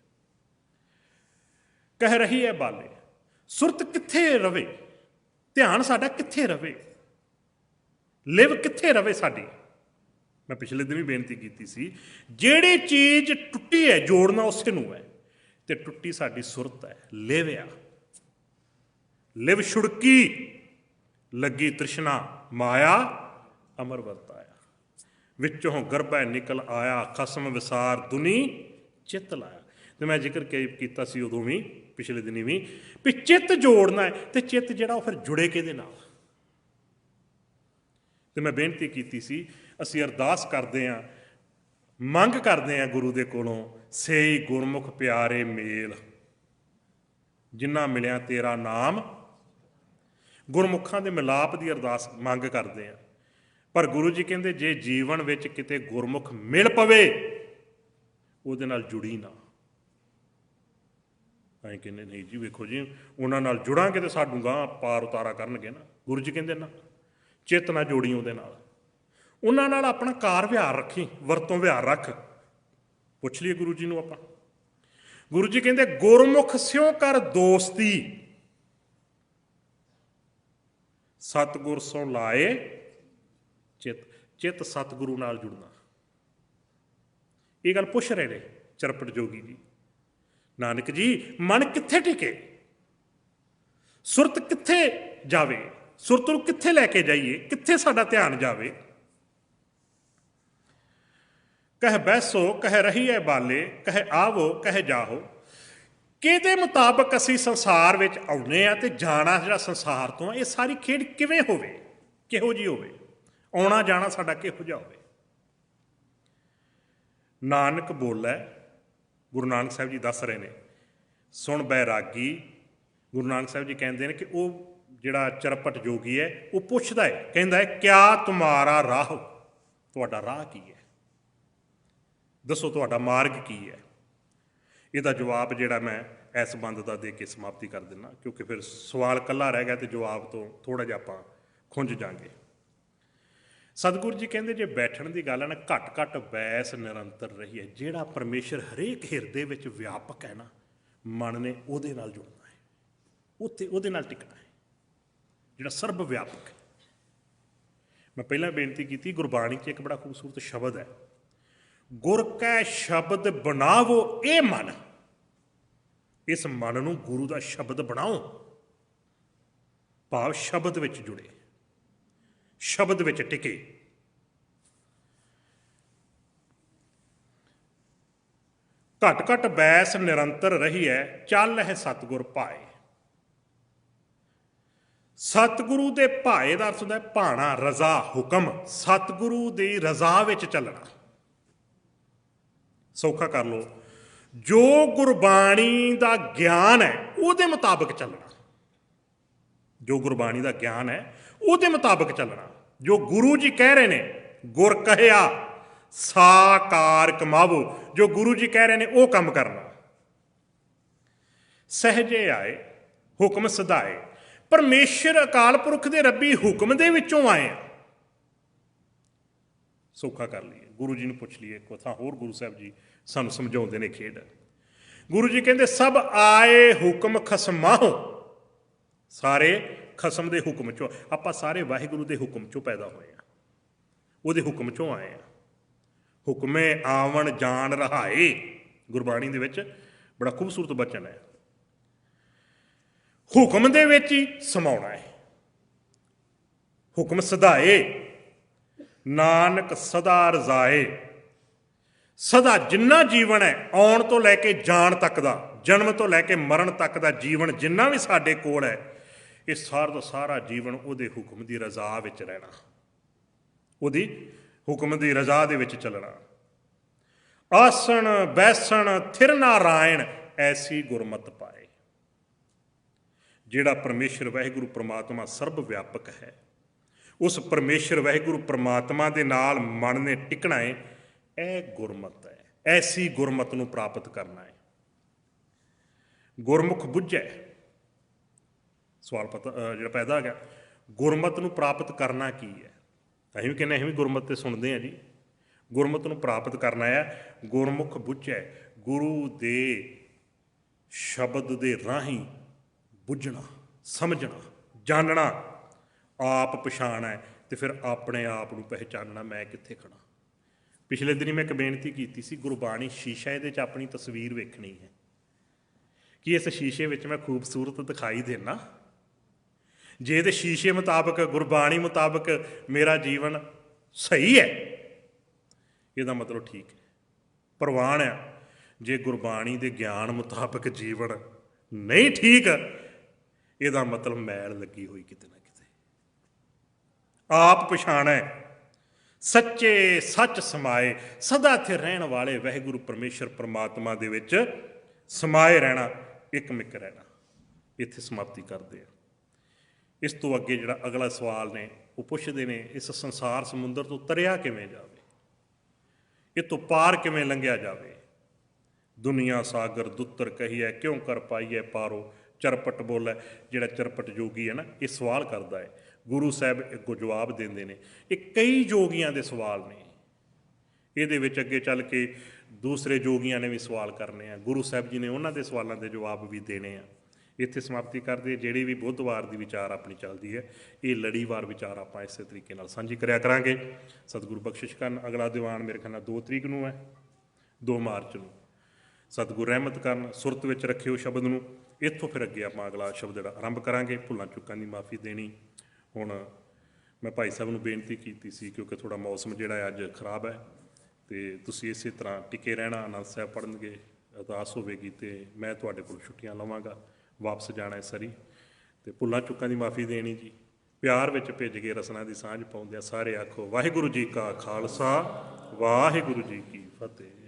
ਕਹਿ ਰਹੀ ਹੈ ਬਾਲੇ, ਸੁਰਤ ਕਿੱਥੇ ਰਵੇ, ਧਿਆਨ ਸਾਡਾ ਕਿੱਥੇ ਰਵੇ, ਲਿਵ ਕਿੱਥੇ ਰਵੇ ਸਾਡੀ। ਮੈਂ ਪਿਛਲੇ ਦਿਨ ਵੀ ਬੇਨਤੀ ਕੀਤੀ ਸੀ, ਜਿਹੜੀ ਚੀਜ਼ ਟੁੱਟੀ ਹੈ ਜੋੜਨਾ ਉਸੇ ਨੂੰ ਹੈ, ਅਤੇ ਟੁੱਟੀ ਸਾਡੀ ਸੁਰਤ ਹੈ, ਲਿਵ ਆ। ਲਿਵ ਛੁੜਕੀ ਲੱਗੀ ਤ੍ਰਿਸ਼ਨਾ ਮਾਇਆ ਅਮਰ ਵਰਤਾਇਆ, ਵਿੱਚੋਂ ਗਰਭੈ ਨਿਕਲ ਆਇਆ ਖਸਮ ਵਿਸਾਰ ਦੁਨੀ ਚਿੱਤ ਲਾਇਆ। ਅਤੇ ਮੈਂ ਜ਼ਿਕਰ ਕੀਤਾ ਸੀ ਉਦੋਂ ਵੀ, ਪਿਛਲੇ ਦਿਨੀ ਵੀ ਚਿੱਤ ਜੋੜਨਾ ਹੈ, ਅਤੇ ਚਿੱਤ ਜਿਹੜਾ ਉਹ ਫਿਰ ਜੁੜੇ ਕਿਹਦੇ ਨਾਲ। ਅਤੇ ਮੈਂ ਬੇਨਤੀ ਕੀਤੀ ਸੀ, ਅਸੀਂ ਅਰਦਾਸ ਕਰਦੇ ਹਾਂ, ਮੰਗ ਕਰਦੇ ਹਾਂ ਗੁਰੂ ਦੇ ਕੋਲੋਂ, ਸੇਈ ਗੁਰਮੁਖ ਪਿਆਰੇ ਮੇਲ, ਜਿੰਨਾ ਮਿਲਿਆ ਤੇਰਾ ਨਾਮ। ਗੁਰਮੁਖਾਂ ਦੇ ਮਿਲਾਪ ਦੀ ਅਰਦਾਸ ਮੰਗ ਕਰਦੇ ਹਾਂ, ਪਰ ਗੁਰੂ ਜੀ ਕਹਿੰਦੇ ਜੇ ਜੀਵਨ ਵਿੱਚ ਕਿਤੇ ਗੁਰਮੁਖ ਮਿਲ ਪਵੇ, ਉਹਦੇ ਨਾਲ ਜੁੜੀ ਨਾ। ਅਸੀਂ ਕਹਿੰਦੇ ਨਹੀਂ ਜੀ, ਵੇਖੋ ਜੀ ਉਹਨਾਂ ਨਾਲ ਜੁੜਾਂਗੇ ਤਾਂ ਸਾਨੂੰ ਗਾਂਹ ਪਾਰ ਉਤਾਰਾ ਕਰਨਗੇ ਨਾ। ਗੁਰੂ ਜੀ ਕਹਿੰਦੇ ਨਾ, ਚਿੱਤ ਨਾ ਜੋੜੀ ਉਹਦੇ ਨਾਲ, ਉਹਨਾਂ ਨਾਲ ਆਪਣਾ ਕਾਰ ਵਿਹਾਰ ਰੱਖੀ, ਵਰਤੋਂ ਵਿਹਾਰ ਰੱਖ। ਪੁੱਛ ਲਈਏ ਗੁਰੂ ਜੀ ਨੂੰ ਆਪਾਂ। ਗੁਰੂ ਜੀ ਕਹਿੰਦੇ ਗੁਰਮੁਖ ਸਿਉ ਕਰ ਦੋਸਤੀ, ਸਤਿਗੁਰ ਸੋ ਲਾਏ ਚਿੱਤ। ਚਿੱਤ ਸਤਿਗੁਰੂ ਨਾਲ ਜੁੜਨਾ, ਇਹ ਗੱਲ ਪੁੱਛ ਰਹੇ ਨੇ ਚਰਪਟ ਜੋਗੀ ਜੀ। ਨਾਨਕ ਜੀ ਮਨ ਕਿੱਥੇ ਟਿਕੇ, ਸੁਰਤ ਕਿੱਥੇ ਜਾਵੇ, ਸੁਰਤ ਨੂੰ ਕਿੱਥੇ ਲੈ ਕੇ ਜਾਈਏ, ਕਿੱਥੇ ਸਾਡਾ ਧਿਆਨ ਜਾਵੇ। ਕਹਿ ਬੈਸੋ ਕਹਿ ਰਹੀ ਹੈ ਬਾਲੇ, ਕਹਿ ਆਵੋ ਕਹਿ ਜਾਹੋ। ਕਿਹਦੇ ਮੁਤਾਬਕ ਅਸੀਂ ਸੰਸਾਰ ਵਿੱਚ ਆਉਂਦੇ ਹਾਂ ਅਤੇ ਜਾਣਾ ਜਿਹੜਾ ਸੰਸਾਰ ਤੋਂ, ਇਹ ਸਾਰੀ ਖੇਡ ਕਿਵੇਂ ਹੋਵੇ, ਕਿਹੋ ਜਿਹੀ ਹੋਵੇ, ਆਉਣਾ ਜਾਣਾ ਸਾਡਾ ਕਿਹੋ ਜਿਹਾ ਹੋਵੇ। ਨਾਨਕ ਬੋਲੇ, ਗੁਰੂ ਨਾਨਕ ਸਾਹਿਬ ਜੀ ਦੱਸ ਰਹੇ ਨੇ, ਸੁਣ ਬੈਰਾਗੀ। ਗੁਰੂ ਨਾਨਕ ਸਾਹਿਬ ਜੀ ਕਹਿੰਦੇ ਨੇ ਕਿ ਉਹ ਜਿਹੜਾ ਚਰਪਟ ਜੋਗੀ ਹੈ, ਉਹ ਪੁੱਛਦਾ ਹੈ, ਕਹਿੰਦਾ ਹੈ ਕਿਆ ਤੁਮਾਰਾ ਰਾਹ, ਤੁਹਾਡਾ ਰਾਹ ਕੀ ਹੈ, ਦੱਸੋ ਤੁਹਾਡਾ ਮਾਰਗ ਕੀ ਹੈ। ਇਹਦਾ ਜਵਾਬ ਜਿਹੜਾ ਮੈਂ ਇਸ ਬੰਦ ਦਾ ਦੇ ਕੇ ਸਮਾਪਤੀ ਕਰ ਦਿੰਦਾ, ਕਿਉਂਕਿ ਫਿਰ ਸਵਾਲ ਇਕੱਲਾ ਰਹਿ ਗਿਆ ਅਤੇ ਜਵਾਬ ਤੋਂ ਥੋੜ੍ਹਾ ਜਿਹਾ ਆਪਾਂ ਖੁੰਝ ਜਾਵਾਂਗੇ। ਸਤਿਗੁਰੂ ਜੀ ਕਹਿੰਦੇ ਜੇ ਬੈਠਣ ਦੀ ਗੱਲ ਹੈ ਨਾ, ਘੱਟ ਘੱਟ ਬੈਸ ਨਿਰੰਤਰ ਰਹੀ ਹੈ। ਜਿਹੜਾ ਪਰਮੇਸ਼ਰ ਹਰੇਕ ਹਿਰਦੇ ਵਿੱਚ ਵਿਆਪਕ ਹੈ ਨਾ, ਮਨ ਨੇ ਉਹਦੇ ਨਾਲ ਜੁੜਨਾ ਹੈ, ਉੱਥੇ ਉਹਦੇ ਨਾਲ ਟਿਕਣਾ ਹੈ, ਜਿਹੜਾ ਸਰਬ ਵਿਆਪਕ ਹੈ। ਮੈਂ ਪਹਿਲਾਂ ਬੇਨਤੀ ਕੀਤੀ, ਗੁਰਬਾਣੀ 'ਚ ਇੱਕ ਬੜਾ ਖੂਬਸੂਰਤ ਸ਼ਬਦ ਹੈ, ਗੁਰ ਕੈ ਸ਼ਬਦ ਬਣਾਵੋ ਇਹ ਮਨ। ਇਸ ਮਨ ਨੂੰ ਗੁਰੂ ਦਾ ਸ਼ਬਦ ਬਣਾਓ, ਭਾਵ ਸ਼ਬਦ ਵਿੱਚ ਜੁੜੇ, ਸ਼ਬਦ ਵਿੱਚ ਟਿਕੇ। ਘੱਟ ਘੱਟ ਬੈਸ ਨਿਰੰਤਰ ਰਹੀ ਹੈ, ਚੱਲ ਹੈ ਸਤਿਗੁਰ ਪਾਏ। ਸਤਿਗੁਰੂ ਦੇ ਭਾਏ ਦਾ ਅਰਥ ਹੁੰਦਾ ਹੈ ਭਾਣਾ, ਰਜ਼ਾ, ਹੁਕਮ। ਸਤਿਗੁਰੂ ਦੀ ਰਜ਼ਾ ਵਿੱਚ ਚੱਲਣਾ। ਸੌਖਾ ਕਰ ਲਓ, ਜੋ ਗੁਰਬਾਣੀ ਦਾ ਗਿਆਨ ਹੈ ਉਹਦੇ ਮੁਤਾਬਕ ਚੱਲਣਾ। ਜੋ ਗੁਰਬਾਣੀ ਦਾ ਗਿਆਨ ਹੈ ਉਹਦੇ ਮੁਤਾਬਕ ਚੱਲਣਾ। ਜੋ ਗੁਰੂ ਜੀ ਕਹਿ ਰਹੇ ਨੇ, ਗੁਰ ਕਹਿਆ ਸਾਕਾਰ ਕਮਾਵੋ, ਜੋ ਗੁਰੂ ਜੀ ਕਹਿ ਰਹੇ ਨੇ ਉਹ ਕੰਮ ਕਰਨਾ। ਸਹਿਜੇ ਆਏ ਹੁਕਮ ਸਦਾਏ, ਪਰਮੇਸ਼ਰ ਅਕਾਲ ਪੁਰਖ ਦੇ ਰੱਬੀ ਹੁਕਮ ਦੇ ਵਿੱਚੋਂ ਆਏ ਆ। ਸੌਖਾ ਕਰ ਲਈਏ, ਗੁਰੂ ਜੀ ਨੂੰ ਪੁੱਛ ਲਈਏ ਕੋਥਾ ਹੋਰ। ਗੁਰੂ ਸਾਹਿਬ ਜੀ ਸਾਨੂੰ ਸਮਝਾਉਂਦੇ ਨੇ ਖੇਡ। ਗੁਰੂ ਜੀ ਕਹਿੰਦੇ ਸਭ ਆਏ ਹੁਕਮ ਖਸਮਾਹੋ, ਸਾਰੇ ਖਸਮ ਦੇ ਹੁਕਮ ਚੋਂ। ਆਪਾਂ ਸਾਰੇ ਵਾਹਿਗੁਰੂ ਦੇ ਹੁਕਮ ਚੋਂ ਪੈਦਾ ਹੋਏ ਆ, ਉਹਦੇ ਹੁਕਮ ਚੋਂ ਆਏ ਆ। ਹੁਕਮੇ ਆਵਣ ਜਾਣ ਰਹਾਏ, ਗੁਰਬਾਣੀ ਦੇ ਵਿੱਚ ਬੜਾ ਖੂਬਸੂਰਤ ਬਚਨ ਹੈ। ਹੁਕਮ ਦੇ ਵਿੱਚ ਹੀ ਸਮਾਉਣਾ ਹੈ। ਹੁਕਮ ਸਦਾਏ ਨਾਨਕ ਸਦਾ ਰਜ਼ਾਏ। ਸਦਾ ਜਿੰਨਾ ਜੀਵਨ ਹੈ, ਆਉਣ ਤੋਂ ਲੈ ਕੇ ਜਾਣ ਤੱਕ ਦਾ, ਜਨਮ ਤੋਂ ਲੈ ਕੇ ਮਰਨ ਤੱਕ ਦਾ ਜੀਵਨ ਜਿੰਨਾ ਵੀ ਸਾਡੇ ਕੋਲ ਹੈ, ਇਹ ਸਾਰਾ ਦਾ ਸਾਰਾ ਜੀਵਨ ਉਹਦੇ ਹੁਕਮ ਦੀ ਰਜ਼ਾ ਵਿੱਚ ਰਹਿਣਾ, ਉਹਦੀ ਹੁਕਮ ਦੀ ਰਜ਼ਾ ਦੇ ਵਿੱਚ ਚੱਲਣਾ। ਆਸਣ ਬੈਸਣ ਥਿਰ ਨਾਰਾਇਣ ਐਸੀ ਗੁਰਮਤਿ ਪਾਏ। ਜਿਹੜਾ ਪਰਮੇਸ਼ਰ ਵਾਹਿਗੁਰੂ ਪ੍ਰਮਾਤਮਾ ਸਰਬ ਵਿਆਪਕ ਹੈ, ਉਸ ਪਰਮੇਸ਼ਰ ਵਾਹਿਗੁਰੂ ਪ੍ਰਮਾਤਮਾ ਦੇ ਨਾਲ ਮਨ ਨੇ ਟਿਕਣਾ ਹੈ। ਇਹ ਗੁਰਮਤਿ ਹੈ। ਐਸੀ ਗੁਰਮਤਿ ਨੂੰ ਪ੍ਰਾਪਤ ਕਰਨਾ ਹੈ। ਗੁਰਮੁਖ ਬੁੱਝੈ, ਸਵਾਲ ਜਿਹੜਾ ਪੈਦਾ ਹੋ ਗਿਆ, ਗੁਰਮਤਿ ਨੂੰ ਪ੍ਰਾਪਤ ਕਰਨਾ ਕੀ ਹੈ? ਅਸੀਂ ਵੀ ਕਹਿੰਦੇ, ਅਸੀਂ ਵੀ ਗੁਰਮਤਿ ਤੇ ਸੁਣਦੇ ਹਾਂ ਜੀ। ਗੁਰਮਤਿ ਨੂੰ ਪ੍ਰਾਪਤ ਕਰਨਾ ਹੈ, ਗੁਰਮੁਖ ਬੁੱਝੈ, ਗੁਰੂ ਦੇ ਸ਼ਬਦ ਦੇ ਰਾਹੀਂ ਬੁੱਝਣਾ, ਸਮਝਣਾ, ਜਾਣਨਾ, ਆਪ ਪਛਾਣਨਾ ਅਤੇ ਫਿਰ ਆਪਣੇ ਆਪ ਨੂੰ ਪਹਿਚਾਨਣਾ, ਮੈਂ ਕਿੱਥੇ ਖੜਾ। ਪਿਛਲੇ ਦਿਨੀ ਮੈਂ ਇੱਕ ਬੇਨਤੀ ਕੀਤੀ ਸੀ, ਗੁਰਬਾਣੀ ਸ਼ੀਸ਼ਾ, ਇਹਦੇ 'ਚ ਆਪਣੀ ਤਸਵੀਰ ਵੇਖਣੀ ਹੈ ਕਿ ਇਸ ਸ਼ੀਸ਼ੇ ਵਿੱਚ ਮੈਂ ਖੂਬਸੂਰਤ ਦਿਖਾਈ ਦੇਣਾ। ਜੇ ਇਹਦੇ ਸ਼ੀਸ਼ੇ ਮੁਤਾਬਕ, ਗੁਰਬਾਣੀ ਮੁਤਾਬਕ ਮੇਰਾ ਜੀਵਨ ਸਹੀ ਹੈ, ਇਹਦਾ ਮਤਲਬ ਠੀਕ ਹੈ, ਪ੍ਰਵਾਨ ਆ। ਜੇ ਗੁਰਬਾਣੀ ਦੇ ਗਿਆਨ ਮੁਤਾਬਕ ਜੀਵਨ ਨਹੀਂ ਠੀਕ, ਇਹਦਾ ਮਤਲਬ ਮੈਲ ਲੱਗੀ ਹੋਈ ਕਿਤੇ ਨਾ ਕਿਤੇ। ਆਪ ਪਛਾਣੈ ਸੱਚੇ ਸੱਚ ਸਮਾਏ, ਸਦਾ ਇੱਥੇ ਰਹਿਣ ਵਾਲੇ ਵਾਹਿਗੁਰੂ ਪਰਮੇਸ਼ਰ ਪਰਮਾਤਮਾ ਦੇ ਵਿੱਚ ਸਮਾਏ ਰਹਿਣਾ, ਇੱਕਮਿਕ ਰਹਿਣਾ। ਇੱਥੇ ਸਮਾਪਤੀ ਕਰਦੇ ਆ। ਇਸ ਤੋਂ ਅੱਗੇ ਜਿਹੜਾ ਅਗਲਾ ਸਵਾਲ ਨੇ ਉਹ ਪੁੱਛਦੇ ਨੇ, ਇਸ ਸੰਸਾਰ ਸਮੁੰਦਰ ਤੋਂ ਤਰਿਆ ਕਿਵੇਂ ਜਾਵੇ, ਇਹ ਤੋਂ ਪਾਰ ਕਿਵੇਂ ਲੰਘਿਆ ਜਾਵੇ। ਦੁਨੀਆ ਸਾਗਰ ਦੁੱਤਰ ਕਹੀਐ, ਕਿਉਂ ਕਰ ਪਾਈਐ ਪਾਰੋ, ਚਰਪਟ ਬੋਲੇ। ਜਿਹੜਾ ਚਰਪਟ ਜੋਗੀ ਹੈ ਨਾ, ਇਹ ਸਵਾਲ ਕਰਦਾ ਹੈ। ਗੁਰੂ ਸਾਹਿਬ ਅੱਗੋਂ ਜਵਾਬ ਦਿੰਦੇ ਨੇ। ਇਹ ਕਈ ਜੋਗੀਆਂ ਦੇ ਸਵਾਲ ਨੇ, ਇਹਦੇ ਵਿੱਚ ਅੱਗੇ ਚੱਲ ਕੇ ਦੂਸਰੇ ਜੋਗੀਆਂ ਨੇ ਵੀ ਸਵਾਲ ਕਰਨੇ ਆ, ਗੁਰੂ ਸਾਹਿਬ ਜੀ ਨੇ ਉਹਨਾਂ ਦੇ ਸਵਾਲਾਂ ਦੇ ਜਵਾਬ ਵੀ ਦੇਣੇ ਆ। ਇੱਥੇ ਸਮਾਪਤੀ ਕਰਦੇ। ਜਿਹੜੀ ਵੀ ਬੁੱਧਵਾਰ ਦੀ ਵਿਚਾਰ ਆਪਣੀ ਚੱਲਦੀ ਹੈ, ਇਹ ਲੜੀਵਾਰ ਵਿਚਾਰ ਆਪਾਂ ਇਸੇ ਤਰੀਕੇ ਨਾਲ ਸਾਂਝੀ ਕਰਿਆ ਕਰਾਂਗੇ। ਸਤਿਗੁਰੂ ਬਖਸ਼ਿਸ਼ ਕਰਨ। ਅਗਲਾ ਦੀਵਾਨ ਮੇਰੇ ਖਿਆਲ ਨਾਲ 2 ਤਰੀਕ ਨੂੰ ਹੈ, 2 ਮਾਰਚ ਨੂੰ। ਸਤਿਗੁਰੂ ਰਹਿਮਤ ਕਰਨ, ਸੁਰਤ ਵਿੱਚ ਰੱਖਿਓ ਸ਼ਬਦ ਨੂੰ। ਇੱਥੋਂ ਫਿਰ ਅੱਗੇ ਆਪਾਂ ਅਗਲਾ ਸ਼ਬਦ ਜਿਹੜਾ ਆਰੰਭ ਕਰਾਂਗੇ। ਭੁੱਲਾਂ ਚੁੱਕਾਂ ਦੀ ਮਾਫੀ ਦੇਣੀ। ਹੁਣ ਮੈਂ ਭਾਈ ਸਾਹਿਬ ਨੂੰ ਬੇਨਤੀ ਕੀਤੀ ਸੀ, ਕਿਉਂਕਿ ਥੋੜ੍ਹਾ ਮੌਸਮ ਜਿਹੜਾ ਹੈ ਅੱਜ ਖਰਾਬ ਹੈ, ਅਤੇ ਤੁਸੀਂ ਇਸੇ ਤਰ੍ਹਾਂ ਟਿਕੇ ਰਹਿਣਾ। ਆਨੰਦ ਸਾਹਿਬ ਪੜ੍ਹਨਗੇ, ਅਰਦਾਸ ਹੋਵੇਗੀ, ਅਤੇ ਮੈਂ ਤੁਹਾਡੇ ਕੋਲ ਛੁੱਟੀਆਂ ਲਵਾਂਗਾ, ਵਾਪਸ ਜਾਣਾ ਸਰੀ। ਅਤੇ ਭੁੱਲਾਂ ਚੁੱਕਾਂ ਦੀ ਮਾਫੀ ਦੇਣੀ ਜੀ। ਪਿਆਰ ਵਿੱਚ ਭਿੱਜ ਕੇ ਰਸਨਾ ਦੀ ਸਾਂਝ ਪਾਉਂਦੇ ਆ। ਸਾਰੇ ਆਖੋ ਵਾਹਿਗੁਰੂ ਜੀ ਕਾ ਖਾਲਸਾ, ਵਾਹਿਗੁਰੂ ਜੀ ਕੀ ਫਤਿਹ।